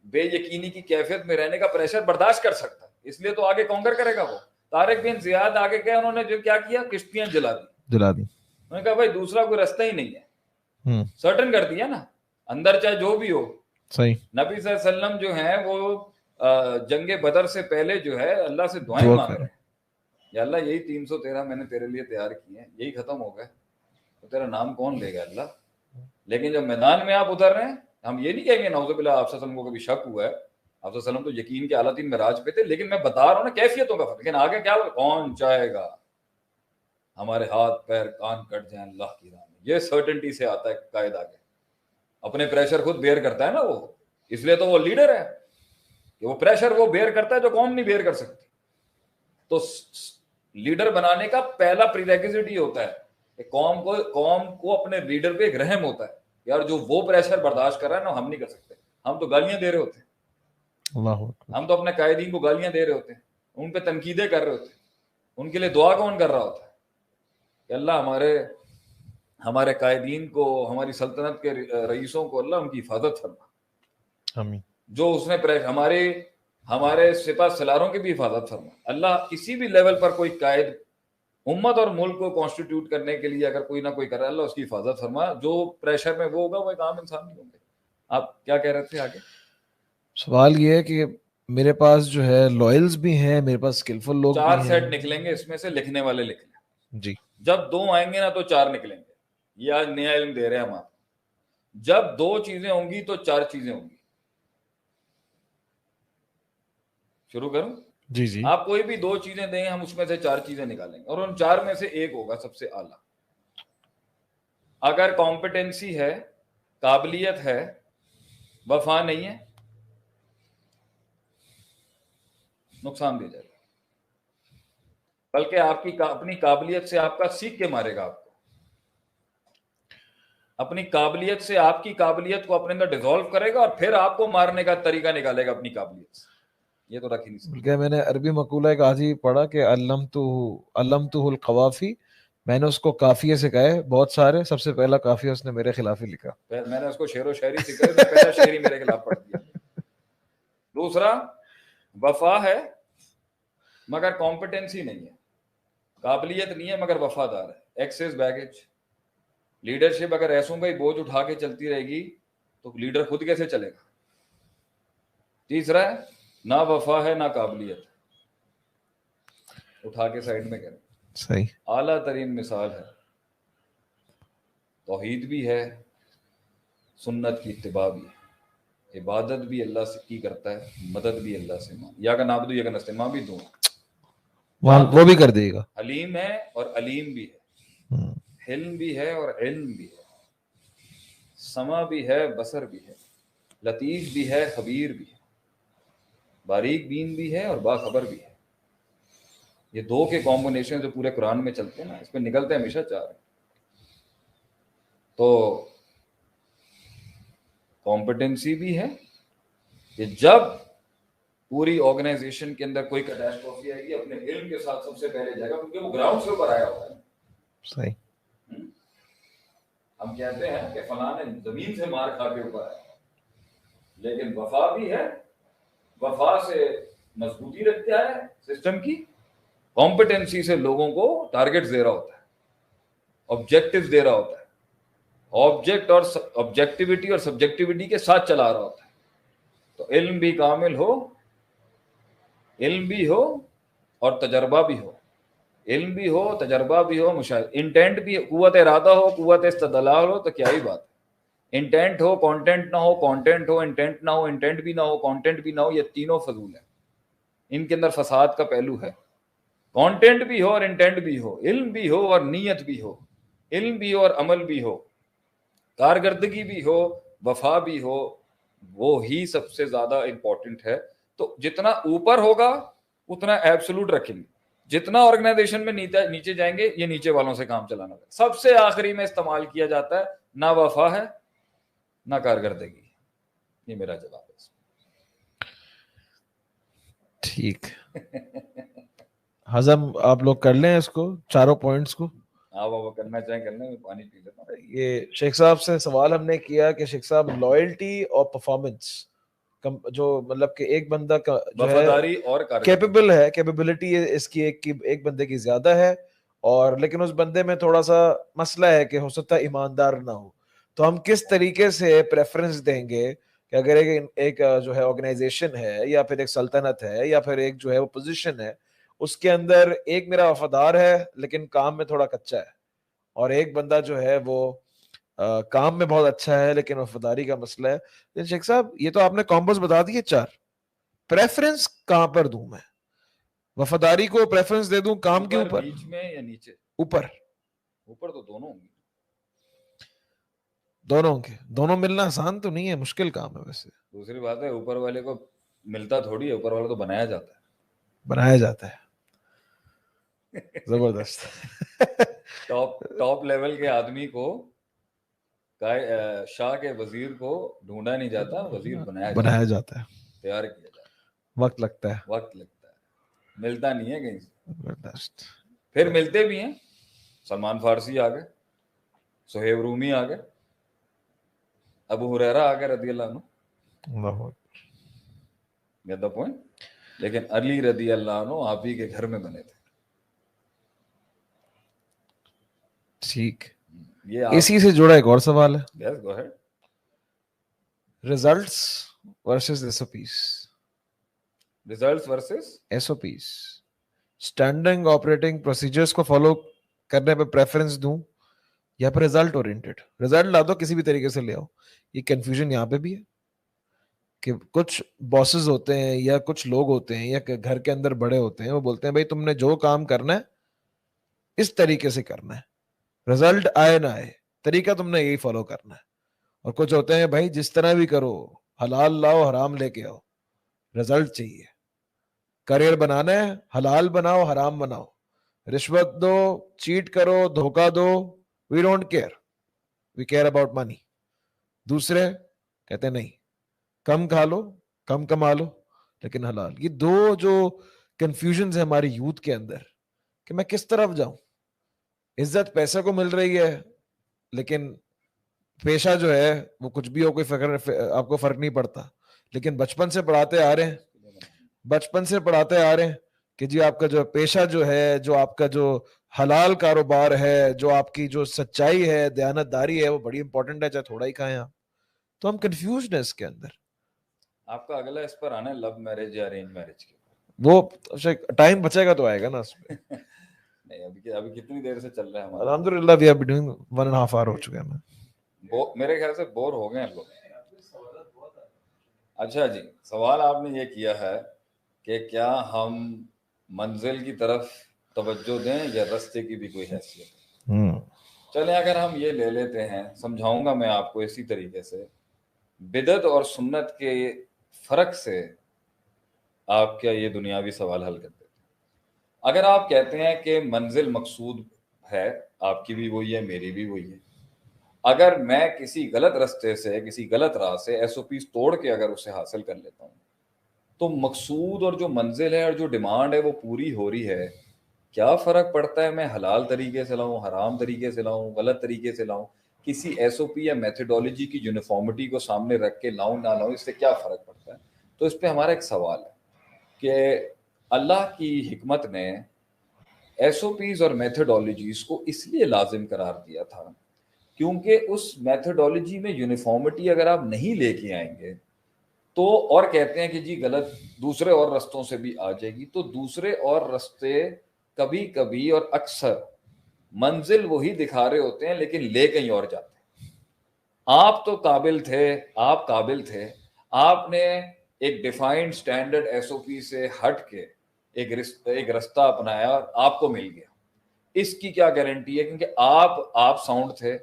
بے یقینی کی کیفیت میں رہنے کا پریشر برداشت کر سکتا ہے. اس لیے تو آگے کانکر کرے گا وہ. طارق بن زیاد آگے گئے, انہوں نے جو کیا کیا, کشتیاں جلا دی. انہوں نے کہا بھائی دوسرا کوئی راستہ ہی نہیں ہے, سرٹن کر دیا نا, اندر چاہے جو بھی ہو. صحیح. نبی صلی اللہ علیہ وسلم جو ہیں وہ جنگ بدر سے پہلے جو ہے اللہ سے دعائیں مانگ رہے ہیں, یا اللہ یہی 313 میں نے تیرے لیے تیار کیے ہیں, یہی ختم ہو گئے تو تیرا نام کون لے گا اللہ. لیکن جب میدان میں آپ اتر رہے ہیں, ہم یہ نہیں کہیں گے نعوذ باللہ آپ صلی اللہ علیہ وسلم کو کبھی شک ہوا ہے, آپ صلی اللہ علیہ وسلم تو یقین کے اعلیٰ تین معراج پہ تھے, لیکن میں بتا رہا ہوں نا کیفیتوں کا فرق. لیکن آگے کیا ہوا, کون چاہے گا ہمارے ہاتھ پیر کان کٹ جائیں اللہ کی راہ میں. یہ سرٹنٹی سے آتا ہے قائد, آگے اپنے پریشر خود بیئر کرتا ہے نا وہ, اس لیے تو وہ لیڈر ہے کہ وہ پریشر وہ بیئر کرتا ہے جو قوم نہیں بیئر کر سکتی. تو لیڈر بنانے کا پہلا پری ریکوزٹ یہ ہوتا ہے کہ قوم کو اپنے لیڈر پہ ایک رحم ہوتا ہے, یار جو وہ پریشر برداشت کر رہا ہے نا ہم نہیں کر سکتے. ہم تو گالیاں دے رہے ہوتے ہیں, ہم تو اپنے قائدین کو گالیاں دے رہے ہوتے ہیں, ان پہ تنقیدیں کر رہے ہوتے ہیں, ان کے لیے دعا کون کر رہا ہوتا ہے کہ اللہ ہمارے قائدین کو, ہماری سلطنت کے رئیسوں کو اللہ ان کی حفاظت فرما, آمین. جو اس نے ہمارے سپاہ سالاروں کی بھی حفاظت فرما. اللہ کسی بھی لیول پر کوئی قائد امت اور ملک کو کانسٹیٹیوٹ کرنے کے لیے اگر کوئی نہ کوئی کرے, اللہ اس کی حفاظت فرما. جو پریشر میں وہ ہوگا وہ ایک عام انسان نہیں ہوں گے. آپ کیا کہہ رہے تھے آگے؟ سوال یہ ہے کہ میرے پاس جو ہے لوئلز بھی ہیں, میرے پاس اسکلفل لوگ بھی ہیں. 4 سیٹ نکلیں گے اس میں سے, لکھنے والے لکھ لیں. جی, جب 2 آئیں گے نا تو 4 نکلیں گے. یہ آج نیا علم دے رہے ہیں ہم آپ. جب 2 چیزیں ہوں گی تو 4 چیزیں ہوں گی. شروع کروں؟ جی جی. آپ کوئی بھی 2 چیزیں دیں, ہم اس میں سے 4 چیزیں نکالیں گے, اور ان 4 میں سے ایک ہوگا سب سے اعلیٰ. اگر کمپٹنسی ہے, قابلیت ہے, وفا نہیں ہے, نقصان دے جائے گا. بلکہ آپ کی اپنی قابلیت سے آپ کا سیکھ کے مارے گا. آپ کو اپنی قابلیت سے آپ کی قابلیت کو اپنے اندر ڈیزالو کرے گا, اور پھر آپ کو مارنے کا طریقہ نکالے گا اپنی قابلیت سے. یہ تو رکھ ہی نہیں سکتا. بلکہ میں نے عربی مقولہ ایک آج ہی پڑھا کہ علمتہ القوافی, میں نے اس کو قافیے سکھائے بہت سارے, سب سے پہلا قافیہ اس نے میرے خلاف ہی لکھا. میں نے اس کو شعر و شاعری سکھائی, پہلا شعر ہی میرے خلاف پڑھ دیا. دوسرا, وفا ہے مگر کمپٹنسی نہیں ہے, قابلیت نہیں ہے مگر وفادار ہے. Access baggage. لیڈرشپ اگر ایسوں کا ہی بوجھ اٹھا کے چلتی رہے گی تو لیڈر خود کیسے چلے گا. تیسرا ہے نہ وفا ہے نہ قابلیت. اٹھا کے سائڈ میں کریں. صحیح. اعلیٰ ترین مثال ہے, توحید بھی ہے, سنت کی اتباع بھی ہے, عبادت بھی اللہ سے کی کرتا ہے, مدد بھی اللہ سے ماں, یا کا نعبد یا کا نستعین, ماں بھی دوں, وہ بھی کر دے گا. حلیم ہے اور علیم بھی ہے, حلم بھی ہے اور علم بھی ہے, سمع بھی ہے بصر بھی ہے, لطیف بھی ہے خبیر بھی ہے, باریک بین بھی ہے اور باخبر بھی ہے. یہ دو کے کمبینیشن جو پورے قرآن میں چلتے ہیں نا, اس پہ نکلتے ہمیشہ چار ہیں. تو کمپٹنسی بھی ہے کہ جب پوری آرگنائزیشن کے اندر کوئی کیٹاسٹروفی آئے گی اپنے علم کے ساتھ سب سے پہلے جائے گا, کیونکہ وہ گراؤنڈ سے اوپر آیا ہوتا ہے. صحیح. ہم کہتے ہیں کہ فلاں نے زمین سے مار کھا کے اوپر آیا, لیکن وفا بھی ہے, وفا سے مضبوطی رکھتا ہے سسٹم کی, کمپٹنسی سے لوگوں کو ٹارگیٹ دے رہا ہوتا ہے, آبجیکٹو دے رہا ہوتا ہے, آبجیکٹ اور آبجیکٹیوٹی اور سبجیکٹیوٹی کے ساتھ چلا رہا ہوتا ہے. تو علم بھی کامل ہو, علم بھی ہو اور تجربہ بھی ہو, علم بھی ہو تجربہ بھی ہو, مشاہدہ, انٹینٹ بھی, قوت ارادہ ہو, قوت استدلال ہو, تو کیا ہی بات ہے. انٹینٹ ہو کانٹینٹ نہ ہو, کانٹینٹ ہو انٹینٹ نہ ہو, انٹینٹ بھی نہ ہو کانٹینٹ بھی نہ ہو, یہ تینوں فضول ہیں. ان کے اندر فساد کا پہلو ہے. کانٹینٹ بھی ہو اور انٹینٹ بھی ہو, علم بھی ہو اور نیت بھی ہو, علم بھی ہو اور عمل بھی ہو, کارکردگی بھی ہو, وفا بھی ہو, وہ ہی سب سے زیادہ امپورٹنٹ ہے. تو جتنا اوپر ہوگا اتنا ایبسولوٹ رکھیں گے, جتنا آرگنائزیشن میں نیچے جائیں گے یہ نیچے والوں سے کام چلانا ہے. سب سے آخری میں استعمال کیا جاتا ہے, نہ وفا ہے نہ کارکردگی. یہ میرا جواب ہے. ٹھیک. ہضم آپ لوگ کر لیں اس کو, چاروں پوائنٹس کو. آپ وہ کرنا چاہیں کر لیں, میں پانی پی لیتا ہوں. یہ شیخ صاحب سے سوال ہم نے کیا کہ شیخ صاحب لائلٹی اور پرفارمنس, جو مطلب کہ ایک بندہ کا وفاداری اور کیپیبل ہے, کیپیبلٹی اس کی ایک بندے کی زیادہ ہے, اور لیکن اس بندے میں تھوڑا سا مسئلہ ہے کہ ہو سکتا ہے ایماندار نہ ہو. تو ہم کس طریقے سے پریفرنس دیں گے کہ اگر ایک جو ہے آرگنائزیشن ہے یا پھر ایک سلطنت ہے یا پھر ایک جو ہے وہ پوزیشن ہے, اس کے اندر ایک میرا وفادار ہے لیکن کام میں تھوڑا کچا ہے, اور ایک بندہ جو ہے وہ کام میں بہت اچھا ہے لیکن وفاداری کا مسئلہ ہے. شیخ صاحب یہ تو آپ نے کامبوز بتا دیے چار, پریفرنس کہاں پر دوں میں؟ وفاداری کو پریفرنس دے دوں کام کے اوپر, بیچ میں یا نیچے؟ اوپر. اوپر تو دونوں ہوں گے. دونوں کے دونوں ملنا آسان تو نہیں ہے, مشکل کام ہے ویسے. دوسری بات ہے اوپر والے کو ملتا تھوڑی ہے, اوپر والا تو بنایا جاتا ہے. بنایا جاتا ہے. زبردست. ٹاپ لیول کے آدمی کو, شاہ کے وزیر کو ڈھونڈا نہیں جاتا, وزیر بنایا جاتا ہے, تیار کیا جاتا ہے. وقت لگتا ہے, ملتا نہیں ہے کہیں سے. زبردست. پھر ملتے بھی ہیں, سلمان فارسی آ گئے, سہیب رومی آ گئے, ابو ہریرہ آ گئے رضی اللہ عنہ. Get the point. لیکن علی رضی اللہ عنہ آپ ہی کے گھر میں بنے تھے. ٹھیک. اسی سے جڑا ایک اور سوال ہے. Yes go ahead. Results versus S O Ps. Results versus S O Ps, standard operating procedures کو فالو کرنے پہ پریفرنس دوں یا پھر ریزلٹ اورینٹڈ؟ ریزلٹ لا دو کسی بھی طریقے سے لے آؤ. یہ کنفیوژن یہاں پہ بھی ہے کہ کچھ باسز ہوتے ہیں یا کچھ لوگ ہوتے ہیں یا گھر کے اندر بڑے ہوتے ہیں, وہ بولتے ہیں بھائی تم نے جو کام کرنا ہے اس طریقے سے کرنا ہے, رزلٹ آئے نہ آئے طریقہ تم نے یہی فالو کرنا ہے. اور کچھ ہوتے ہیں بھائی جس طرح بھی کرو, حلال لاؤ حرام لے کے آؤ, رزلٹ چاہیے. کریئر بنانا ہے حلال بناؤ حرام بناؤ, رشوت دو چیٹ کرو دھوکہ دو, we don't care, we care about money. دوسرے کہتے ہیں نہیں, کم کھا لو کم کما لو لیکن حلال. یہ دو جو کنفیوژنز ہیں ہماری یوتھ کے اندر کہ میں کس طرف جاؤں. عزت پیسے کو مل رہی ہے لیکن پیشہ جو ہے وہ کچھ بھی ہو کوئی فکر آپ کو فرق نہیں پڑتا. لیکن بچپن سے پڑھاتے آ رہے ہیں کہ جی آپ کا جو پیشہ جو ہے, جو آپ کا جو حلال کاروبار ہے, جو آپ کی جو سچائی ہے, دیانت داری ہے, وہ بڑی امپورٹنٹ ہے, چاہے تھوڑا ہی کھائیں آپ. تو ہم کنفیوزڈ ہیں اس کے اندر. آپ کا اگلا اس پر آنا ہے لو میرج یا ارینج میرج کے. وہ ٹائم بچے گا تو آئے گا نا اس پہ. نہیں ابھی کتنی دیر سے چل رہا ہے ہمارا؟ الحمدللہ we have been doing 1.5 hour ہو چکے ہیں. میرے خیال سے بور ہو گئے ہیں لوگ. اچھا جی, سوال آپ نے یہ کیا ہے کہ کیا ہم منزل کی طرف توجہ دیں یا راستے کی بھی کوئی حیثیت ہے. چلیں اگر ہم یہ لے لیتے ہیں, سمجھاؤں گا میں آپ کو اسی طریقے سے. بدعت اور سنت کے فرق سے آپ کیا یہ دنیاوی سوال حل کر دیتے ہیں. اگر آپ کہتے ہیں کہ منزل مقصود ہے, آپ کی بھی وہی ہے, میری بھی وہی ہے. اگر میں کسی غلط راستے سے, کسی غلط راہ سے ایس او پیز توڑ کے اگر اسے حاصل کر لیتا ہوں, تو مقصود اور جو منزل ہے اور جو ڈیمانڈ ہے وہ پوری ہو رہی ہے. کیا فرق پڑتا ہے میں حلال طریقے سے لاؤں, حرام طریقے سے لاؤں, غلط طریقے سے لاؤں, کسی ایس او پی یا میتھڈولوجی کی یونیفارمٹی کو سامنے رکھ کے لاؤں نہ لاؤں, اس سے کیا فرق پڑتا ہے؟ تو اس پہ ہمارا ایک سوال ہے کہ اللہ کی حکمت نے ایس او پیز اور میتھڈولوجیز کو اس لیے لازم قرار دیا تھا کیونکہ اس میتھڈولوجی میں یونیفارمٹی اگر آپ نہیں لے کے آئیں گے تو, اور کہتے ہیں کہ جی غلط دوسرے اور رستوں سے بھی آ جائے گی, تو دوسرے اور رستے کبھی کبھی اور اکثر منزل وہی دکھا رہے ہوتے ہیں لیکن لے کہیں اور جاتے ہیں. آپ تو قابل تھے, آپ نے ایک ڈیفائنڈ سٹینڈرڈ ایس او پی سے ہٹ کے ایک رستہ اپنایا اور آپ کو مل گیا. اس کی کیا گارنٹی ہے؟ کیونکہ آپ ساؤنڈ تھے,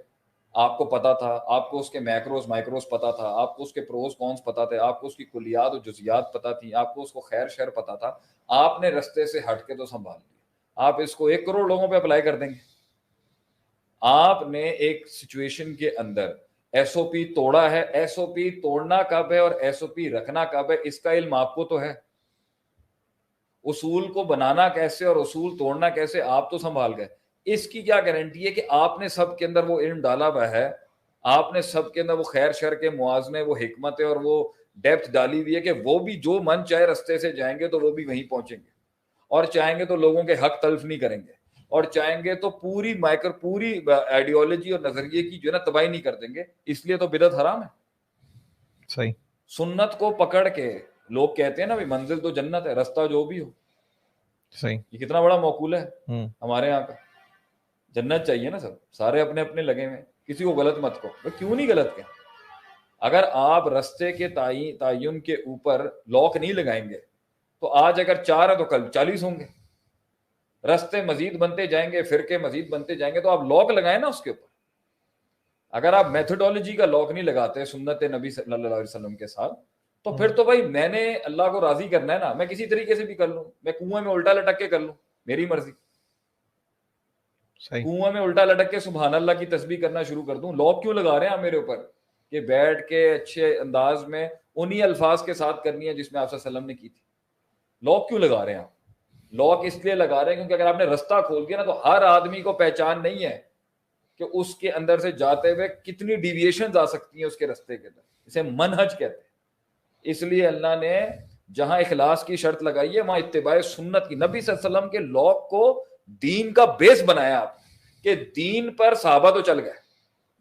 آپ کو پتا تھا, آپ کو اس کے میکروز مائکروز پتا تھا, آپ کو اس کے پروز کونس پتا تھے, آپ کو اس کی کلیات و جزیات پتا تھی, آپ کو اس کو خیر شر پتا تھا. آپ نے رستے سے ہٹ کے تو سنبھال لیا. آپ اس کو 1 کروڑ لوگوں پہ اپلائی کر دیں گے. آپ نے ایک سچویشن کے اندر ایس او پی توڑا ہے. ایس او پی توڑنا کب ہے اور ایس او پی رکھنا کب ہے, اس کا علم آپ کو تو ہے. اصول کو بنانا کیسے اور اصول توڑنا کیسے آپ تو سنبھال گئے. اس کی کیا گارنٹی ہے کہ آپ نے سب کے اندر وہ علم ڈالا ہوا ہے, آپ نے سب کے اندر وہ خیر شر کے موازنے, وہ حکمت اور وہ ڈیپتھ ڈالی ہوئی ہے کہ وہ بھی جو من چاہے رستے سے جائیں گے تو وہ بھی وہیں پہنچیں گے, اور چاہیں گے تو لوگوں کے حق تلف نہیں کریں گے, اور چاہیں گے تو پوری آئیڈیالوجی اور نظریے کی جو ہے نا تباہی نہیں کر دیں گے. اس لیے تو بدعت حرام ہے. صحیح. سنت کو پکڑ کے لوگ کہتے ہیں نا بھی منزل تو جنت ہے, رستہ جو بھی ہو. صحیح. یہ کتنا بڑا موقول ہے ہمارے یہاں کا. جنت چاہیے نا, سب سارے اپنے اپنے لگے ہوئے, کسی کو غلط مت کو. کیوں نہیں غلط کہیں؟ اگر آپ رستے کے تعین کے اوپر لاک نہیں لگائیں گے تو آج اگر 4 ہیں تو کل 40 ہوں گے. رستے مزید بنتے جائیں گے, فرقے مزید بنتے جائیں گے, تو آپ لاک لگائیں نا اس کے اوپر. اگر آپ میتھڈولوجی کا لاک نہیں لگاتے سنت نبی صلی اللہ علیہ وسلم کے ساتھ, تو پھر تو بھائی میں نے اللہ کو راضی کرنا ہے نا, میں کسی طریقے سے بھی کر لوں, میں کنویں میں الٹا لٹک کے کر لوں, میری مرضی. کنویں میں الٹا لٹک کے سبحان اللہ کی تسبیح کرنا شروع کر دوں. لاک کیوں لگا رہے ہیں آپ میرے اوپر کہ بیٹھ کے اچھے انداز میں انہی الفاظ کے ساتھ کرنی ہے جس میں آپ صلی اللہ علیہ وسلم نے کی تھی؟ لاک کیوں لگا رہے ہیں آپ؟ لاک اس لیے لگا رہے ہیں کیونکہ اگر آپ نے رستہ کھول دیا نا تو ہر آدمی کو پہچان نہیں ہے کہ اس کے اندر سے جاتے ہوئے کتنی ڈیویشنز آ سکتی ہیں اس کے رستے کے اندر. اسے منہج کہتے ہیں. اس لیے اللہ نے جہاں اخلاص کی شرط لگائی ہے وہاں اتباع سنت کی, نبی صلی اللہ علیہ وسلم کے لاک کو دین کا بیس بنایا آپ کہ دین پر صحابہ تو چل گئے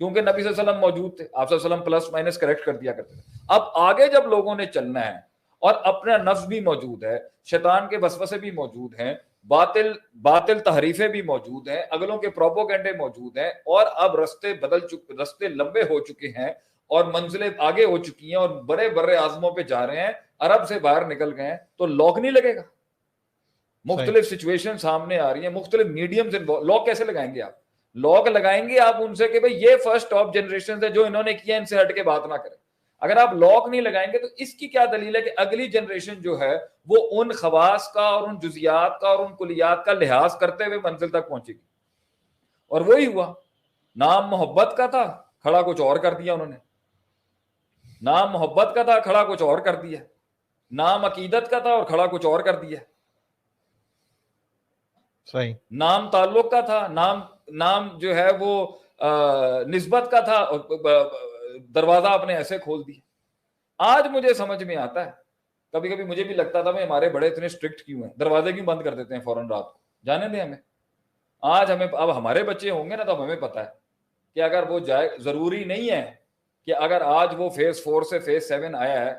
کیونکہ نبی صلی اللہ علیہ وسلم موجود تھے, آپ صلی اللہ علیہ وسلم پلس مائنس کریکٹ کر دیا کرتے تھے. اب آگے جب لوگوں نے چلنا ہے اور اپنا نفس بھی موجود ہے, شیطان کے وسوسے بھی موجود ہیں, باطل تحریفیں بھی موجود ہیں, اگلوں کے پروپوگنڈے موجود ہیں, اور اب رستے لمبے ہو چکے ہیں اور منزلیں آگے ہو چکی ہیں اور بڑے بڑے اعظموں پہ جا رہے ہیں, عرب سے باہر نکل گئے ہیں, تو لاک نہیں لگے گا. مختلف سچویشن سامنے آ رہی ہیں, مختلف میڈیم سے لاک کیسے لگائیں گے آپ؟ لاک لگائیں گے آپ ان سے کہ بھئی یہ فرسٹ ٹاپ جنریشن ہے, جو انہوں نے کیا ان سے ہٹ کے بات نہ کریں. اگر آپ لاک نہیں لگائیں گے تو اس کی کیا دلیل ہے کہ اگلی جنریشن جو ہے وہ ان خواص کا اور ان جزیات کا اور ان کلیات کا لحاظ کرتے ہوئے منزل تک پہنچے گی. اور وہی ہوا, نام محبت کا تھا, کھڑا کچھ اور کر دیا انہوں نے. نام محبت کا تھا, کھڑا کچھ اور کر دیا. نام عقیدت کا تھا اور کھڑا کچھ اور کر دیا. صحیح. نام تعلق کا تھا, نام جو ہے وہ نسبت کا تھا, دروازہ اپنے ایسے کھول دیا. آج مجھے سمجھ میں آتا ہے, کبھی کبھی مجھے بھی لگتا تھا میں ہمارے بڑے اتنے اسٹرکٹ کیوں ہیں, دروازے کیوں بند کر دیتے ہیں فوراً رات کو, جانے دیں ہمیں. آج ہمیں اب ہمارے بچے ہوں گے نا تو ہمیں پتا ہے کہ اگر وہ جائے, ضروری نہیں ہے کہ اگر آج وہ فیز 4 سے فیز 7 آیا ہے,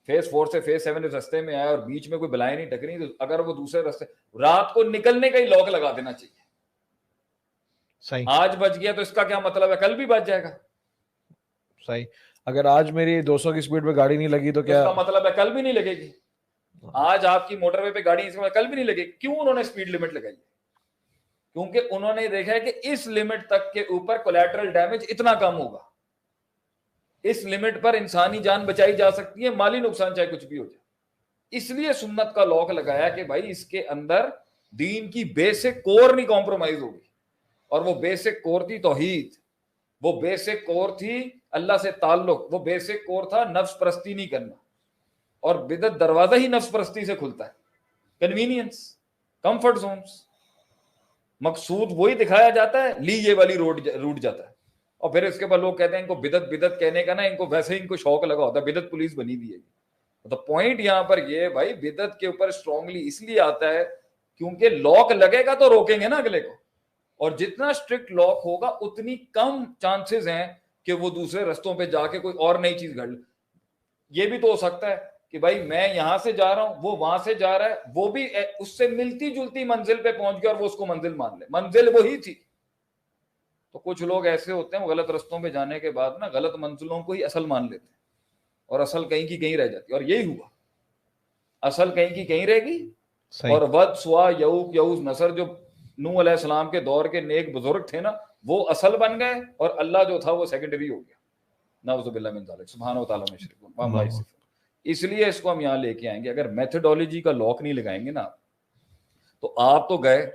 فیز 4 سے فیز 7 رستے میں آیا اور بیچ میں کوئی بلائیں نہیں ٹکری, تو اگر وہ دوسرے رستے, رات کو نکلنے کا ہی لاک لگا دینا چاہیے. صحیح, آج بچ گیا تو اس کا کیا مطلب ہے کل بھی بچ جائے گا. صحیح. اگر آج میری 200 کی سپیڈ پہ گاڑی نہیں لگی تو اس کیا کا مطلب ہے کل بھی نہیں لگے گی. آج آپ کی موٹر وے پہ گاڑی اس کل بھی نہیں لگے گی. کیوں انہوں نے سپیڈ لمٹ لگائی؟ کیونکہ انہوں نے دیکھا ہے کہ اس لمٹ تک کے اوپر کولیٹرل ڈیمیج اتنا کم ہوگا, اس لمٹ پر انسانی جان بچائی جا سکتی ہے, مالی نقصان چاہے کچھ بھی ہو جائے. اس لیے سنت کا لاک لگایا کہ بھائی اس کے اندر دین کی بیسک کور نہیں کمپرومائز ہوگی, اور وہ بیسک کور تھی توحید, وہ بیسک کور تھی اللہ سے تعلق, وہ بیسک کور تھا نفس پرستی نہیں کرنا. اور بدعت دروازہ ہی نفس پرستی سے کھلتا ہے, کنوینئنس, کمفرٹ زونز. مقصود وہی دکھایا جاتا ہے, لی یہ والی روٹ جاتا ہے, اور پھر اس کے بعد لوگ کہتے ہیں ان کو بدعت کہنے کا نا, ان کو ویسے ہی ان کو شوق لگا ہوتا ہے, بدعت پولیس بنی دی ہے. تو پوائنٹ یہاں پر یہ بھائی بدعت کے اوپر اسٹرانگلی اس لیے آتا ہے کیونکہ لاک لگے گا تو روکیں گے نا اگلے کو, اور جتنا اسٹرکٹ لاک ہوگا اتنی کم چانسز ہیں کہ وہ دوسرے رستوں پہ جا کے کوئی اور نئی چیز گھڑ لے. یہ بھی تو ہو سکتا ہے کہ بھائی میں یہاں سے جا رہا ہوں, وہ وہاں سے جا رہا ہے, وہ بھی اس سے ملتی جلتی منزل پہ پہنچ گیا اور وہ اس کو منزل مان لے, منزل وہی تھی. تو کچھ لوگ ایسے ہوتے ہیں وہ غلط رستوں پہ جانے کے بعد نا غلط منزلوں کو ہی اصل مان لیتے ہیں, اور اصل کہیں کی کہیں رہ جاتی ہے. اور یہی ہوا, اصل کہیں کی کہیں رہ گئی. اور ود سوا یعوق یعوز نصر جو نوح علیہ السلام کے دور کے نیک بزرگ تھے نا, وہ اصل بن گئے, اور اللہ جو تھا وہ سیکنڈری ہو گیا. نعوذ باللہ من ذالک, سبحانہ و تعالیٰ مشرک. اس لیے اس کو ہم یہاں لے کے آئیں گے. اگر میتھڈولوجی کا لاک نہیں لگائیں گے نا تو آپ تو گئے,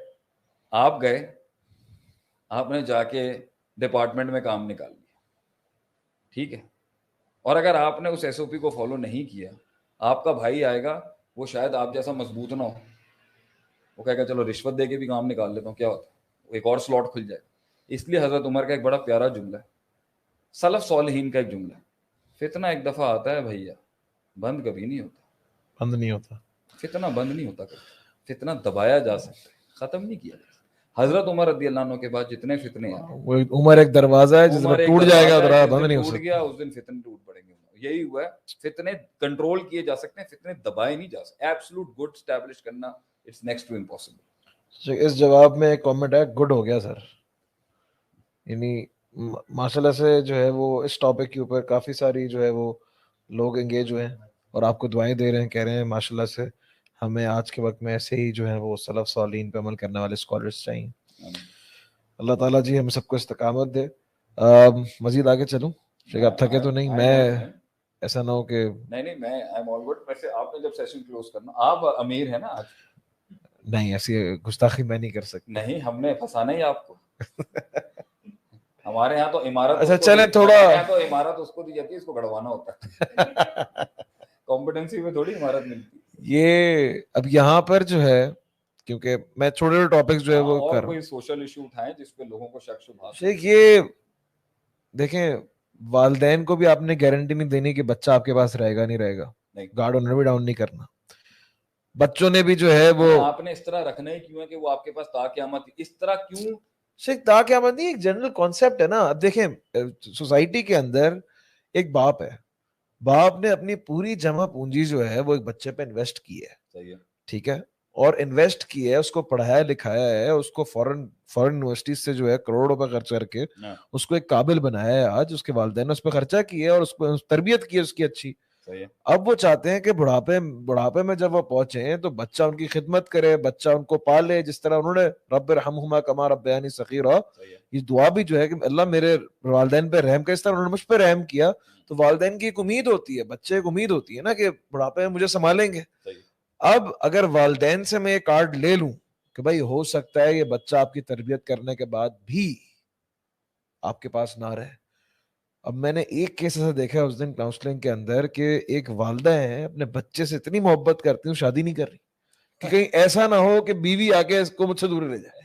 آپ نے جا کے ڈپارٹمنٹ میں کام نکال لیا, ٹھیک ہے, اور اگر آپ نے اس ایس او پی کو فالو نہیں کیا, آپ کا بھائی آئے گا, وہ شاید آپ جیسا مضبوط نہ ہو, وہ کہے گا چلو رشوت دے کے بھی کام نکال لیتا ہوں, کیا ہوتا ہے, ایک اور سلاٹ کھل جائے. اس لیے حضرت عمر کا ایک بڑا پیارا جملہ ہے, سلف صالحین کا ایک جملہ ہے, فتنہ ایک دفعہ آتا ہے بھیا, بند کبھی نہیں ہوتا. فتنہ بند نہیں ہوتا کبھی, فتنہ دبایا جا سکتا ہے, ختم نہیں کیا جا سکتا. حضرت عمر رضی اللہ عنہ کے بعد جتنے فتنے ہیں, عمر ایک دروازہ ہے جس میں ٹوٹ جائے گا, بند نہیں ہو ٹوٹ سکتا. گیا اس دن فتنے ٹوٹ پڑیں گے. یہی ہوا ہے, فتنے کنٹرول کیے جا سکتے ہیں, فتنے دبائے نہیں جا سکتے. ایبسولوٹ گڈ اسٹیبلش کرنا اٹس نیکسٹ ٹو امپاسبل. اس جواب میں ایک کامنٹ ہے, گڈ ہو گیا سر. یعنی ماشاءاللہ سے جو ہے وہ اس ٹاپک کے اوپر کافی ساری جو ہے وہ لوگ انگیج ہوئے ہیں, اور آپ کو دعائیں دے رہے ہیں, کہہ رہے ہیں ماشاءاللہ سے ہمیں آج کے وقت میں ایسے ہی جو ہے وہ سلف صالحین پہ عمل کرنے والے اسکالرس چاہیے. اللہ تعالیٰ جی ہم سب کو استقامت دے. مزید آگے چلوں شیخ, آپ تھکے تو نہیں؟ میں ایسا نہ ہو کہ نہیں میں آئی ایم آل گڈ. ویسے آپ نے جب سیشن کلوز کرنا, آپ امیر ہیں نا آج. نہیں, ایسی گستاخی میں نہیں کر سکتا. نہیں, ہم نے پھنسانا ہی آپ کو. ہمارے یہاں تو عمارت, اچھا چلیں تھوڑا, تو عمارت اس کو دی جاتی ہے, اس کو گڑوانا ہوتا ہے. کمپٹنسی میں تھوڑی عمارت ملتی. یہ اب یہاں پر جو ہے, کیونکہ میں چھوٹے چھوٹے ٹاپکس جو ہے وہ اور کوئی سوشل ایشو اٹھائیں جس پہ لوگوں کو شک شبہات. شیخ یہ دیکھیں, والدین کو بھی آپ نے گارنٹی نہیں دینی کہ بچہ آپ کے پاس رہے گا نہیں رہے گا, گارڈ آنر بھی ڈاؤن نہیں کرنا. بچوں نے بھی جو ہے وہ آپ نے اس طرح رکھنا ہی کیوں ہے کہ وہ آپ کے پاس تا قیامت, اس طرح کیوں شیخ تا قیامت نہیں, ایک جنرل کانسیپٹ ہے نا. اب دیکھیں سوسائٹی کے اندر ایک باپ ہے, باپ نے اپنی پوری جمع پونجی جو ہے وہ ایک بچے پہ انویسٹ کی ہے, صحیح ہے, ٹھیک ہے, اور انویسٹ کی ہے, اس کو پڑھایا لکھایا ہے, اس کو فورن یونیورسٹیز سے جو ہے کروڑوں روپے خرچ کر کے اس کو ایک قابل بنایا ہے. آج اس کے والدین نے اس پہ خرچہ کیا ہے اور اس کو تربیت کی ہے اس کی اچھی. اب وہ چاہتے ہیں کہ بڑھاپے میں جب وہ پہنچے تو بچہ ان کی خدمت کرے, بچہ ان کو پالے, جس طرح انہوں نے رب ارحمہما کما ربیانی صغیرا, یہ دعا بھی جو ہے کہ اللہ میرے والدین پہ رحم کر, اس طرح انہوں نے مجھ پہ رحم کیا. تو والدین کی ایک امید ہوتی ہے, بچے ایک امید ہوتی ہے نا کہ بڑھاپے میں مجھے سنبھالیں گے. اب اگر والدین سے میں یہ کارڈ لے لوں کہ بھائی ہو سکتا ہے یہ بچہ آپ کی تربیت کرنے کے بعد بھی آپ کے پاس نہ رہے. اب میں نے ایک کیس ایسا دیکھا اس دن کاؤنسلنگ کے اندر کہ ایک والدہ ہیں اپنے بچے سے اتنی محبت کرتی ہوں, شادی نہیں کر رہی کہ کہیں ایسا نہ ہو کہ بیوی آ کے اس کو مجھ سے دور لے جائے.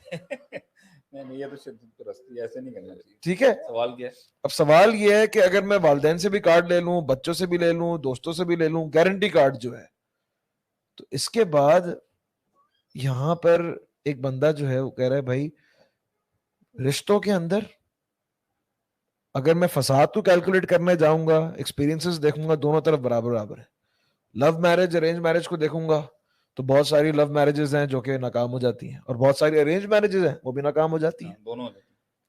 ایسے نہیں کرنا چاہیے. ٹھیک ہے, سوال کیا ہے؟ اب سوال یہ ہے کہ اگر میں والدین سے بھی کارڈ لے لوں, بچوں سے بھی لے لوں, دوستوں سے بھی لے لوں, گارنٹی کارڈ جو ہے, تو اس کے بعد یہاں پر ایک بندہ جو ہے وہ کہہ رہا ہے بھائی رشتوں کے اندر اگر میں فساد کو کیلکولیٹ کرنے جاؤں گا, ایکسپیرینسز دیکھوں گا, دونوں طرف برابر برابر ہے. لو میرج ارینج میرج کو دیکھوں گا تو بہت ساری لو میرجز ہیں جو کہ ناکام ہو جاتی ہیں, اور بہت ساری ارینج میرجز ہیں وہ بھی ناکام ہو جاتی ہیں. دونوں.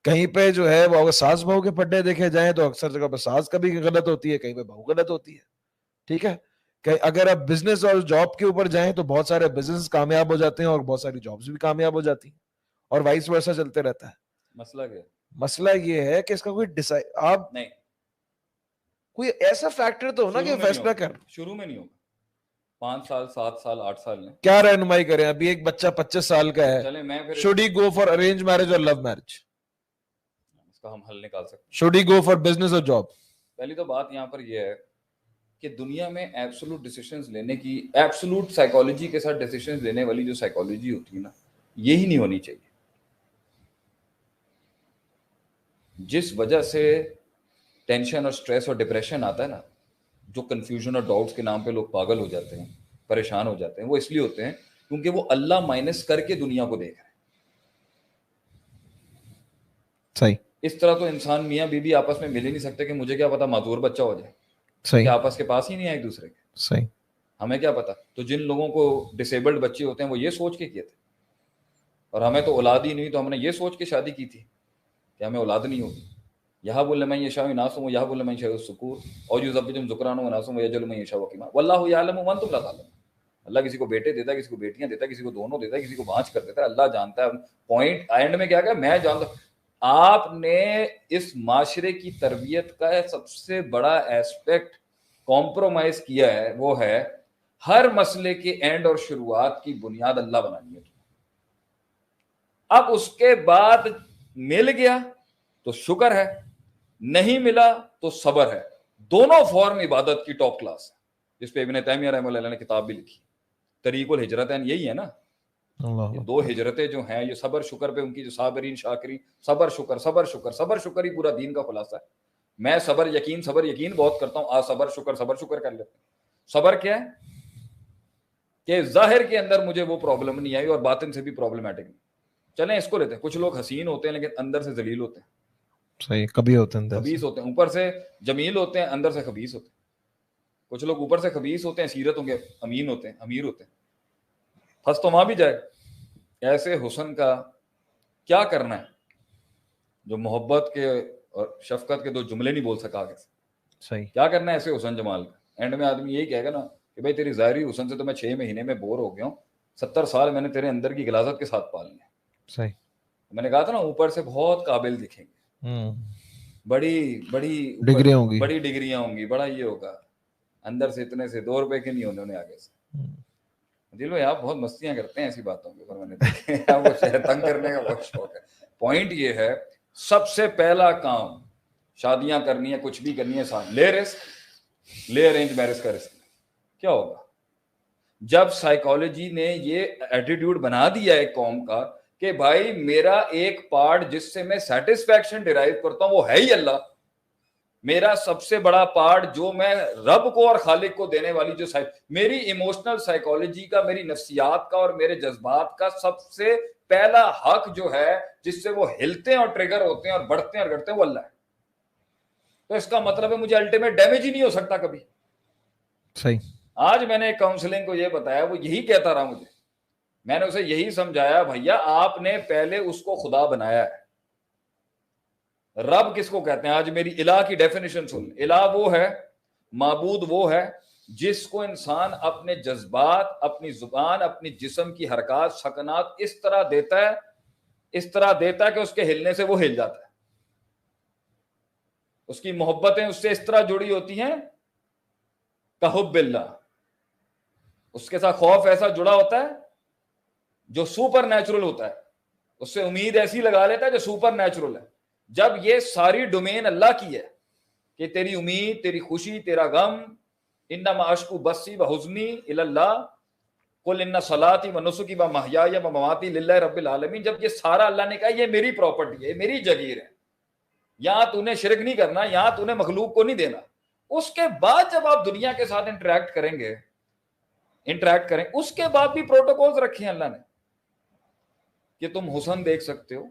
کہیں پہ جو ہے وہ اگر ساس بہو کے پڈے دیکھے جائیں تو اکثر جگہ پہ ساس کبھی غلط ہوتی ہے, کہیں پہ بہو غلط ہوتی ہے. ٹھیک ہے, کہ اگر آپ بزنس اور جاب کے اوپر جائیں تو بہت سارے بزنس کامیاب ہو جاتے ہیں اور بہت ساری جابس بھی کامیاب ہو جاتی ہیں, اور وائس ورسا چلتے رہتا ہے. مسئلہ کیا؟ مسئلہ یہ ہے کہ اس کا کوئی آپ نہیں, کوئی ایسا فیکٹر تو ہونا کہ فیصلہ کر. شروع میں نہیں ہوگا, 5 سال 7 سال 8 سال میں کیا رہنمائی کریں؟ ابھی ایک بچہ 25 سال کا ہے, چلے میں پھر should he go for arrange marriage اور love marriage? اس کا ہم حل نکال سکتے ہیں. should he go for business اور job? پہلی تو بات یہاں پر یہ ہے کہ دنیا میں ایبسولوٹ ڈیسیشنز لینے کی, ایبسولوٹ سائیکالوجی کے ساتھ ڈیسیشنز لینے والی جو سائیکالوجی ہوتی ہے نا, یہی نہیں ہونی چاہیے. جس وجہ سے ٹینشن اور سٹریس اور ڈپریشن آتا ہے نا, جو کنفیوژن اور ڈاؤٹس کے نام پہ لوگ پاگل ہو جاتے ہیں, پریشان ہو جاتے ہیں, وہ اس لیے ہوتے ہیں کیونکہ وہ اللہ مائنس کر کے دنیا کو دیکھ رہے ہیں. صحیح. اس طرح تو انسان میاں بیوی آپس میں مل ہی نہیں سکتے کہ مجھے کیا پتا معذور بچہ ہو جائے. صحیح. آپس کے پاس ہی نہیں ہے ایک دوسرے کے. صحیح. ہمیں کیا پتا. تو جن لوگوں کو ڈسیبلڈ بچے ہوتے ہیں وہ یہ سوچ کے کیے تھے, اور ہمیں تو اولاد ہی نہیں, تو ہم نے یہ سوچ کے شادی کی تھی کہ ہمیں اولاد نہیں ہوگی. یہاں بولے میں یہ شاہ ناسوں ہوں, یہاں بولے میں شاہ سکور, اور جو ضبط ذکران ہوں ناسوں یہ جلو میں یہ شاہ وکیما واللہ یعلم وانتم لا تعلمون. اللہ کسی کو بیٹے دیتا ہے, کسی کو بیٹیاں دیتا ہے, کسی کو دونوں دیتا ہے, کسی کو بانچ کر دیتا ہے. اللہ جانتا ہے. پوائنٹ اینڈ میں کیا میں جانتا ہوں. آپ نے اس معاشرے کی تربیت کا سب سے بڑا ایسپیکٹ کمپرومائز کیا ہے, وہ ہے ہر مسئلے کے اینڈ اور شروعات کی بنیاد اللہ بنانی ہے. اب اس کے بعد مل گیا تو شکر ہے, نہیں ملا تو صبر ہے. دونوں فارم عبادت کی ٹاپ کلاس ہے, جس پہ ابن تیمیہ رحمہ اللہ نے کتاب بھی لکھی, طریق الہجرتین. یہی ہے نا, یہ 2 ہجرتیں جو ہیں, یہ صبر شکر پہ ان کی جو صابرین شاکرین, صبر شکر صبر شکر صبر شکر ہی پورا دین کا خلاصہ ہے. میں صبر یقین بہت کرتا ہوں, صبر شکر کر لیتے ہیں. صبر کیا ہے کہ ظاہر کے اندر مجھے وہ پرابلم نہیں آئی اور باطن سے بھی پرابلمٹک نہیں. چلیں اس کو لیتے ہیں. کچھ لوگ حسین ہوتے ہیں لیکن اندر سے ذلیل ہوتے ہیں. صحیح. کبھی ہوتے ہیں خبیث ہوتے ہیں, اوپر سے جمیل ہوتے ہیں, اندر سے خبیث ہوتے ہیں. کچھ لوگ اوپر سے خبیث ہوتے ہیں, سیرت ہوں گے, امین ہوتے ہیں, امیر ہوتے ہیں. پھنس تو وہاں بھی جائے. ایسے حسن کا کیا کرنا ہے جو محبت کے اور شفقت کے 2 جملے نہیں بول سکا آگے سے. صحیح. کیا کرنا ہے ایسے حسن جمال کا؟ اینڈ میں آدمی یہی کہے گا نا کہ بھائی تیری ظاہری حسن سے تو میں 6 مہینے میں بور ہو گیا ہوں, 70 سال میں نے تیرے اندر کی غلاظت کے ساتھ پال لیا. صحیح. میں نے کہا تھا نا اوپر سے بہت قابل دکھیں گے, بڑی ڈگریاں ہوں گی, بڑی ڈگریاں ہوں گی, بڑا یہ ہوگا, اندر سے اتنے سے 2 روپے کے نہیں ہونے انہیں آگے سے. دل میں آپ بہت مستیاں کرتے ہیں ایسی باتوں کے اوپر, میں نے دیکھے وہ شہر تنگ کرنے کا بہت شوق ہے. پوائنٹ یہ ہے, سب سے پہلا کام شادیاں کرنی ہے, کچھ بھی کرنی ہے, لے رسک, لے ارینج میرج کا رسک. کیا ہوگا جب سائیکالوجی نے یہ ایٹیٹیوڈ بنا دیا ایک قوم کا کہ بھائی میرا ایک پارٹ جس سے میں سیٹسفیکشن ڈیرائیو کرتا ہوں وہ ہے ہی اللہ. میرا سب سے بڑا پارٹ جو میں رب کو اور خالق کو دینے والی جو میری ایموشنل سائیکالوجی کا, میری نفسیات کا اور میرے جذبات کا سب سے پہلا حق جو ہے جس سے وہ ہلتے ہیں اور ٹریگر ہوتے ہیں اور بڑھتے ہیں اور گھٹتے ہیں, وہ اللہ ہے. تو اس کا مطلب ہے مجھے الٹیمیٹ ڈیمیج ہی نہیں ہو سکتا کبھی. صحیح. آج میں نے ایک کاؤنسلنگ کو یہ بتایا, وہ یہی کہتا رہا مجھے, میں نے اسے یہی سمجھایا, بھیا آپ نے پہلے اس کو خدا بنایا ہے. رب کس کو کہتے ہیں؟ آج میری الہ کی ڈیفینیشن سن. الہ وہ ہے, معبود وہ ہے جس کو انسان اپنے جذبات, اپنی زبان, اپنی جسم کی حرکات, سکنات اس طرح دیتا ہے کہ اس کے ہلنے سے وہ ہل جاتا ہے. اس کی محبتیں اس سے اس طرح جڑی ہوتی ہیں کہ حب اللہ. اس کے ساتھ خوف ایسا جڑا ہوتا ہے جو سپر نیچرل ہوتا ہے, اس سے امید ایسی لگا لیتا ہے جو سپر نیچرل ہے. جب یہ ساری ڈومین اللہ کی ہے کہ تیری امید, تیری خوشی, تیرا غم, انما اشکو بسی و حزنی الی اللہ قل ان صلاتی و نسکی و محیای و مماتی للہ رب العالمین. جب یہ سارا اللہ نے کہا یہ میری پراپرٹی ہے, میری جگیر ہے, یہاں تو نے شرک نہیں کرنا, یہاں تو نے مخلوق کو نہیں دینا. اس کے بعد جب آپ دنیا کے ساتھ انٹریکٹ کریں, اس کے بعد بھی پروٹوکولز رکھے ہیں اللہ نے کہ تم حسن دیکھ سکتے ہو,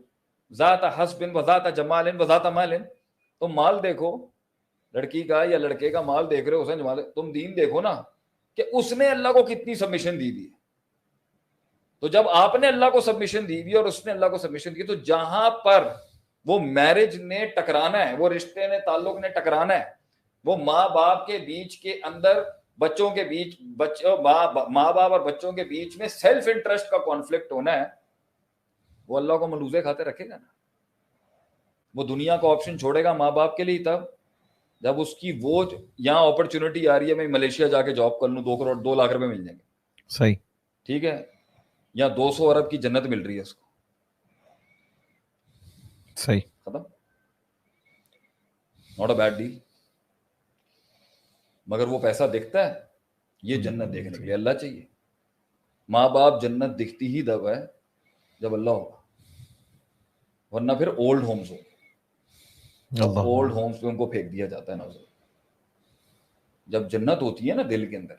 ذات حسب و ذات جمال و ذات مال. تم مال دیکھو لڑکی کا یا لڑکے کا، مال دیکھ رہے ہو حسن جمال، تم دین دیکھو نا کہ اس نے اللہ کو کتنی سبمیشن دی ہے. تو جب آپ نے اللہ کو سبمیشن دی اور اس نے اللہ کو سبمیشن دی، تو جہاں پر وہ میرج نے ٹکرانا ہے، وہ رشتے نے تعلق نے ٹکرانا ہے، وہ ماں باپ کے بیچ کے اندر، بچوں کے بیچ، ماں باپ اور بچوں کے بیچ میں سیلف انٹرسٹ کا کانفلکٹ ہونا ہے، وہ اللہ کو ملوزے کھاتے رکھے گا نا. وہ دنیا کا آپشن چھوڑے گا ماں باپ کے لیے تب جب اس کی وہ یہاں اپرچونٹی آ رہی ہے میں ملیشیا جا کے جاب کر لوں، 2 لاکھ روپے مل جائیں گے. صحیح. ٹھیک ہے. یا 200 ارب کی جنت مل رہی ہے اس کو. صحیح. ختم. Not a bad deal. مگر وہ پیسہ دکھتا ہے، یہ جنت دیکھنے کے لیے اللہ چاہیے. ماں باپ جنت دکھتی ہی تب ہے جب اللہ ہوگا، ورنہ پھر اولڈ ہومز ہو. اولڈ ہومز پہ ان کو پھینک دیا جاتا ہے نا. جب جنت ہوتی ہے نا دل کے اندر،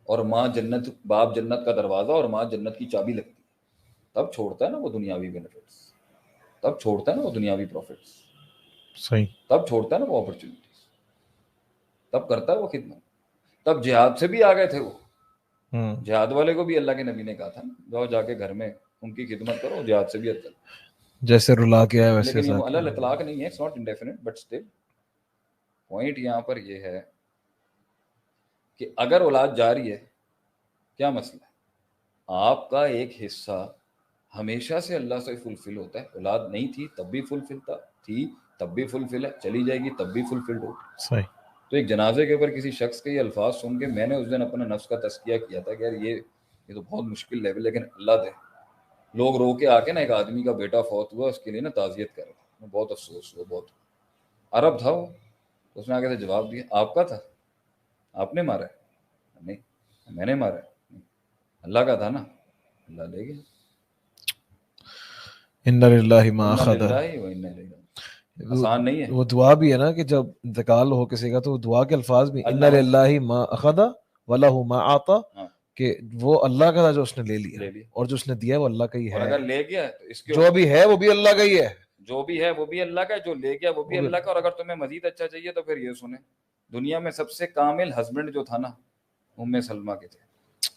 اور ماں جنت، باپ جنت کا دروازہ اور ماں جنت کی چابی لگتی ہے، تب چھوڑتا ہے نا وہ دنیاوی بینیفٹس، تب چھوڑتا ہے نا وہ دنیاوی پروفٹس. صحیح. تب چھوڑتا ہے نا وہ اپرچونٹیز، تب کرتا ہے وہ خدمت. تب جہاد سے بھی آ گئے تھے وہ. جہاد والے کو بھی اللہ کے نبی نے کہا تھا نا، جاؤ جا کے گھر میں ان کی خدمت کرو، جہاد سے بھی اچھا. جیسے رلا کے آئے ویسے. لیکن یہ اللہ اطلاق نہیں ہے، it's not indefinite, but still point یہاں پر یہ ہے کہ اگر اولاد جا رہی ہے، کیا مسئلہ ہے؟ آپ کا ایک حصہ ہمیشہ سے اللہ سے فلفل ہوتا ہے. اولاد نہیں تھی تب بھی فلفل تھی، تب بھی فلفل ہے، چلی جائے گی تب بھی فلفلڈ ہوگی. صحیح. تو ایک جنازے کے اوپر کسی شخص کے یہ الفاظ سن کے میں نے اس دن اپنے نفس کا تزکیہ کیا تھا کہ یار یہ تو بہت مشکل لیول، لیکن اللہ دے لوگ رو کے آ کے نا ایک آدمی کا بیٹا فوت ہوا، اس کے لیے نا تعزیت کر رہا تھا. بہت افسوس ہوا، بہت. عرب تھا وہ، اس نے آگے سے جواب دیا آپ کا تھا، آپ نے مارا ہے؟ نہیں میں نے مارا ہے. اللہ کا تھا نا، اللہ لے گیا. اِنَّ لِلَّهِ مَا أَخَذَ. آسان نہیں ہے. وہ دعا بھی ہے نا کہ جب انتقال ہو کسی کا تو وہ دعا کے الفاظ بھی اِنَّ لِلَّهِ مَا أَخَذَ وَلَهُ مَا أَعْطَى، کہ وہ اللہ کا تھا جو اس نے لے لیا، اور جو اس نے دیا وہ اللہ کا ہی ہے. اور اگر لے گیا تو اس کے جو بھی ہے وہ بھی اللہ کا ہی ہے، جو بھی ہے وہ بھی اللہ کا ہے، جو لے گیا وہ بھی اللہ کا. اور اگر تمہیں مزید اچھا چاہیے تو پھر یہ سنیں، دنیا میں سب سے کامل ہسبینڈ جو تھا نا ام سلمہ کے تھے.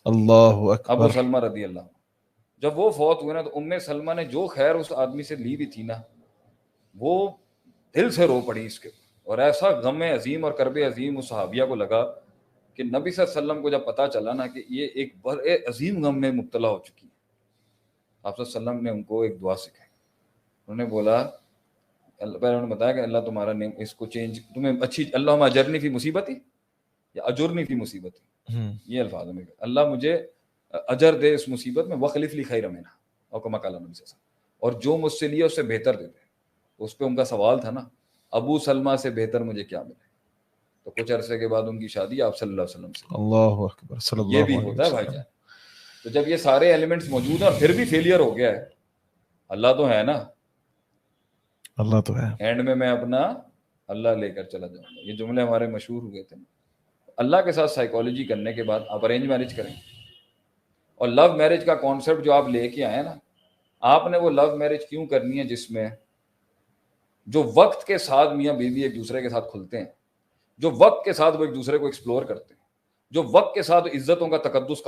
اللہ اکبر. ابو سلمہ رضی اللہ عنہ جب وہ فوت ہوئے نا تو ام سلمہ نے جو خیر اس آدمی سے لی بھی تھی نا، وہ دل سے رو پڑی اس کے. اور ایسا غم عظیم اور کرب عظیم اس صحابیہ کو لگا کہ نبی صلی اللہ علیہ وسلم کو جب پتہ چلا نا کہ یہ ایک بڑے عظیم غم میں مبتلا ہو چکی ہے، آپ صلی اللہ علیہ وسلم نے ان کو ایک دعا سکھائی. انہوں نے بولا، پہلے انہوں نے بتایا کہ اللہ تمہارا نیم اس کو چینج، تمہیں اچھی، اللہم اجرنی فی مصیبتی یا اجرنی فی مصیبتی، یہ الفاظ میں اللہ مجھے اجر دے اس مصیبت میں، وخلف لی خیر منہا، اور کما قال نبی صلی اللہ علیہ وسلم، اور جو مجھ سے لیا اس سے بہتر دے دے. اس پہ ان کا سوال تھا نا ابو سلمہ سے بہتر مجھے کیا ملے. تو کچھ عرصے کے بعد ان کی شادی آپ صلی اللہ علیہ وسلم سے. اللہ اکبر صلی اللہ یہ علیہ بھی ہوتا ہے بھائی وسلم. جان. تو جب یہ سارے ایلیمنٹس موجود ہیں اور پھر بھی فیلئر ہو گیا ہے، اللہ تو ہے نا، اللہ تو ہے. اینڈ میں اپنا اللہ لے کر چلا جاؤں گا. یہ جملے ہمارے مشہور ہوئے تھے. اللہ کے ساتھ سائیکالوجی کرنے کے بعد آپ ارینج میرج کریں، اور لو میرج کا کانسیپٹ جو آپ لے کے آئے نا، آپ نے وہ لو میرج کیوں کرنی ہے جس میں جو وقت کے ساتھ میاں بیوی ایک دوسرے کے ساتھ کھلتے ہیں، جو وقت کے ساتھ وہ ایک دوسرے کو ایکسپلور کرتے ہیں، جو وقت کے ساتھ عزتوں کا تقدس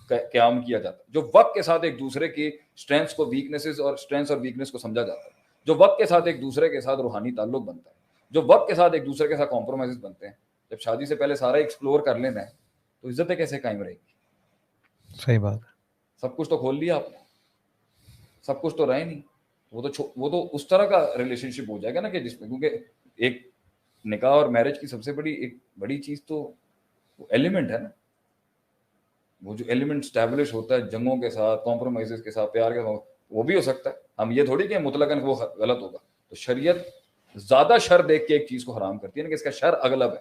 قیام کیا جاتا ہے، جو وقت کے ساتھ ایک دوسرے کی اسٹرینث کو ویکنیسز اور اسٹرینث اور ویکنیس کو سمجھا جاتا ہے، جو وقت کے ساتھ ایک دوسرے کے ساتھ روحانی تعلق بنتا ہے، جو وقت کے ساتھ ایک دوسرے کے ساتھ کمپرومائز بنتے ہیں. جب شادی سے پہلے سارا ایکسپلور کر لینا ہے تو عزتیں کیسے قائم رہے گی؟ صحیح بات ہے. سب کچھ تو کھول لیا آپ نے، سب کچھ تو رہے نہیں. وہ تو اس طرح کا ریلیشن شپ ہو جائے گا نا کہ جس میں، کیونکہ ایک نکاح اور میرج کی سب سے ایک بڑی چیز تو ایلیمنٹ ہے نا. وہ جو ایلیمنٹ اسٹیبلش ہوتا ہے جنگوں کے ساتھ، کمپرومائزز کے ساتھ، پیار کے ساتھ، وہ بھی ہو سکتا ہے. ہم یہ تھوڑی کہ مطلقاً وہ غلط ہوگا. تو شریعت زیادہ شر دیکھ کے ایک چیز کو حرام کرتی ہے نا کہ اس کا شر اغلب ہے.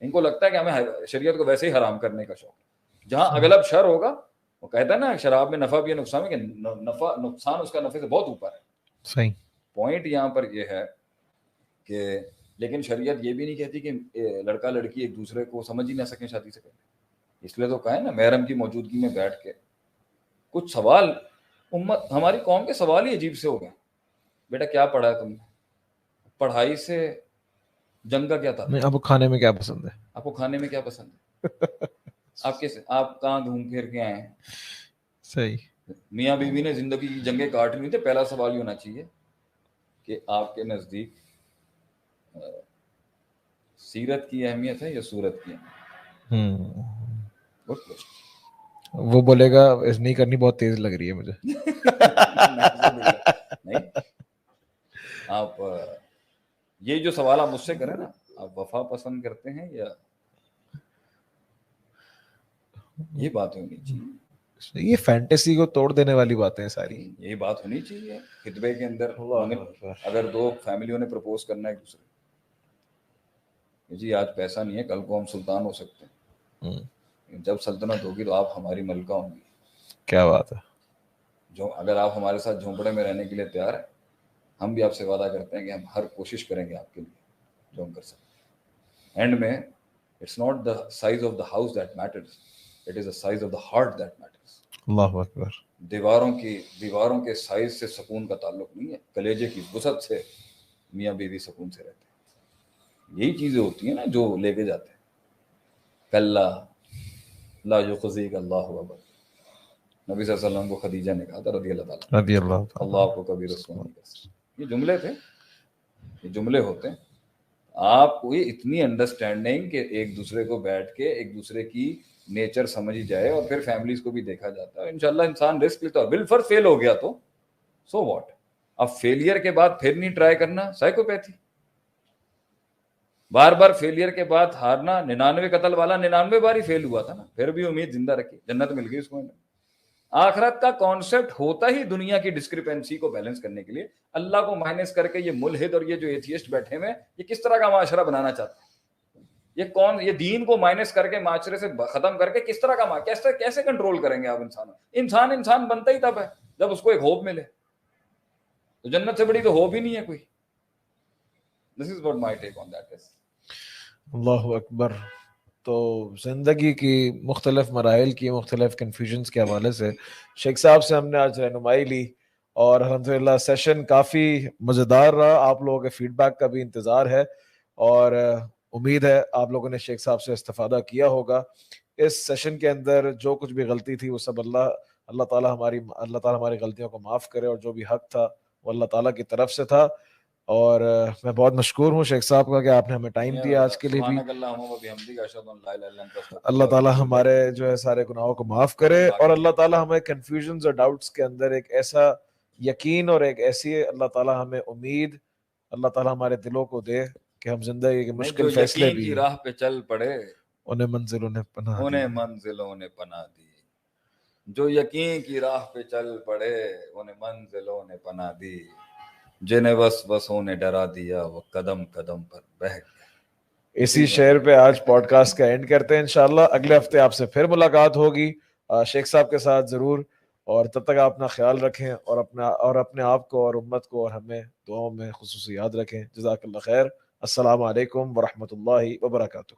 ان کو لگتا ہے کہ ہمیں شریعت کو ویسے ہی حرام کرنے کا شوق ہے. جہاں اغلب شر ہوگا، وہ کہتا ہے نا شراب میں نفع بھی ہے نقصان بھی، کہ نقصان اس کا نفع سے بہت اوپر ہے. صحیح. پوائنٹ یہاں پر یہ ہے کہ لیکن شریعت یہ بھی نہیں کہتی کہ لڑکا لڑکی ایک دوسرے کو سمجھ ہی نہ سکیں شادی سے پہلے. اس لیے تو کہا ہے نا محرم کی موجودگی میں بیٹھ کے کچھ سوال، امت ہماری قوم کے سوال ہی عجیب سے ہو گئے. بیٹا کیا پڑھا ہے تم نے؟ پڑھائی سے جنگ کا کیا تھا؟ نہیں، آپ کو کھانے میں کیا پسند ہے؟ آپ کو کھانے میں کیا پسند ہے؟ آپ کہاں گھوم پھر کے آئے ہیں؟ صحیح. میاں بیوی نے زندگی کی جنگیں کاٹ لی تھے. پہلا سوال یہ ہونا چاہیے کہ آپ کے نزدیک سیرت کی اہمیت ہے یا صورت کی اہمیت؟ وہ بولے گا نہیں کرنی بہت تیز لگ رہی ہے مجھے. نہیں، آپ یہ جو سوال آپ مجھ سے کریں نا، آپ وفا پسند کرتے ہیں یا یہ بات ہونی چاہیے. یہ فینٹیسی کو توڑ دینے والی باتیں ہیں ساری. یہی بات ہونی چاہیے خطبے کے اندر. اگر دو فیملیوں نے پرپوز کرنا ہے ایک دوسرے، جی آج پیسہ نہیں ہے کل کو ہم سلطان ہو سکتے ہیں، جب سلطنت ہوگی تو آپ ہماری ملکہ ہوں گی. کیا بات ہے. جو اگر آپ ہمارے ساتھ جھونپڑے میں رہنے کے لیے تیار ہیں، ہم بھی آپ سے وعدہ کرتے ہیں کہ ہم ہر کوشش کریں گے آپ کے لیے جو ہم کر سکتے ہیں. اینڈ میں it's not the size of the house that matters, it is the size of the heart that matters. اللہ اکبر. دیواروں کے سائز سے سکون کا تعلق نہیں ہے، کلیجے کی وسعت سے میاں بیوی سکون سے رہتے ہیں. یہی چیزیں ہوتی ہیں نا جو لے کے جاتے ہیں. کلا لا یخزیک اللہ ابدا، نبی صلی اللہ علیہ وسلم کو خدیجہ نے کہا تھا رضی اللہ تعالیٰ، اللہ کو کبھی رسوا نہیں کر سکتا. یہ جملے تھے، یہ جملے ہوتے ہیں. آپ کو یہ اتنی انڈرسٹینڈنگ کہ ایک دوسرے کو بیٹھ کے ایک دوسرے کی نیچر سمجھی جائے اور پھر فیملیز کو بھی دیکھا جاتا ہے. انشاءاللہ انسان رسک لیتا ہے. بالفرض فیل ہو گیا تو سو واٹ. اب فیلئر کے بعد پھر نہیں ٹرائی کرنا سائیکوپیتھی. بار بار فیلئر کے بعد ہارنا. 99 قتل والا 99 بار ہی فیل ہوا تھا نا، پھر بھی امید زندہ رکھی، جنت مل گئی اس کو. آخرت کا کانسیپٹ ہوتا ہی دنیا کی ڈسکرپنسی کو بیلنس کرنے کے لیے. اللہ کو مائنس کر کے یہ ملحد اور یہ جو ایتھیسٹ بیٹھے ہوئے یہ کس طرح کا معاشرہ بنانا چاہتے ہیں؟ یہ دین کو مائنس کر کے معاشرے سے ختم کر کے کس طرح کا کیسے کنٹرول کریں گے آپ انسانوں؟ انسان بنتا ہی تب ہے جب اس کو ایک ہوپ ملے. تو جنت سے بڑی تو ہوپ ہی نہیں ہے کوئی. This is what my take on that is. اللہ اکبر. تو زندگی کی مختلف مراحل کی مختلف کنفیوژنس کے حوالے سے شیخ صاحب سے ہم نے آج رہنمائی لی اور الحمدللہ سیشن کافی مزیدار رہا. آپ لوگوں کے فیڈ بیک کا بھی انتظار ہے اور امید ہے آپ لوگوں نے شیخ صاحب سے استفادہ کیا ہوگا. اس سیشن کے اندر جو کچھ بھی غلطی تھی وہ سب اللہ تعالیٰ ہماری غلطیوں کو معاف کرے، اور جو بھی حق تھا وہ اللہ تعالیٰ کی طرف سے تھا. اور میں بہت مشکور ہوں شیخ صاحب کا کہ آپ نے ہمیں ٹائم دیا آج کے لیے بھی. اللہ تعالیٰ ہمارے جو ہے سارے گناہوں کو معاف کرے اور اللہ تعالیٰ ہمیں کنفیوژنز اور ڈاؤٹس کے اندر ایک ایسا یقین اور ایک ایسی اللہ تعالیٰ ہمیں امید اللہ تعالیٰ ہمارے دلوں کو دے کہ ہم زندگی کے مشکل فیصلے بھی راہ پہ چل پڑے انہیں منزلوں نے پناہ دی. جو یقین کی راہ پہ چل پڑے انہیں منزلوں نے پناہ دی. جنہیں وسوسوں نے ڈرا دیا وہ قدم قدم پر بہہ گئے. اسی شعر پہ آج پوڈ کاسٹ کا اینڈ کرتے ہیں. انشاءاللہ اگلے ہفتے آپ سے پھر ملاقات ہوگی شیخ صاحب کے ساتھ ضرور. اور تب تک آپ اپنا خیال رکھیں اور اپنے آپ کو اور امت کو اور ہمیں دعاؤں میں خصوصی یاد رکھیں. جزاک اللہ خیر. السلام علیکم ورحمۃ اللہ وبرکاتہ.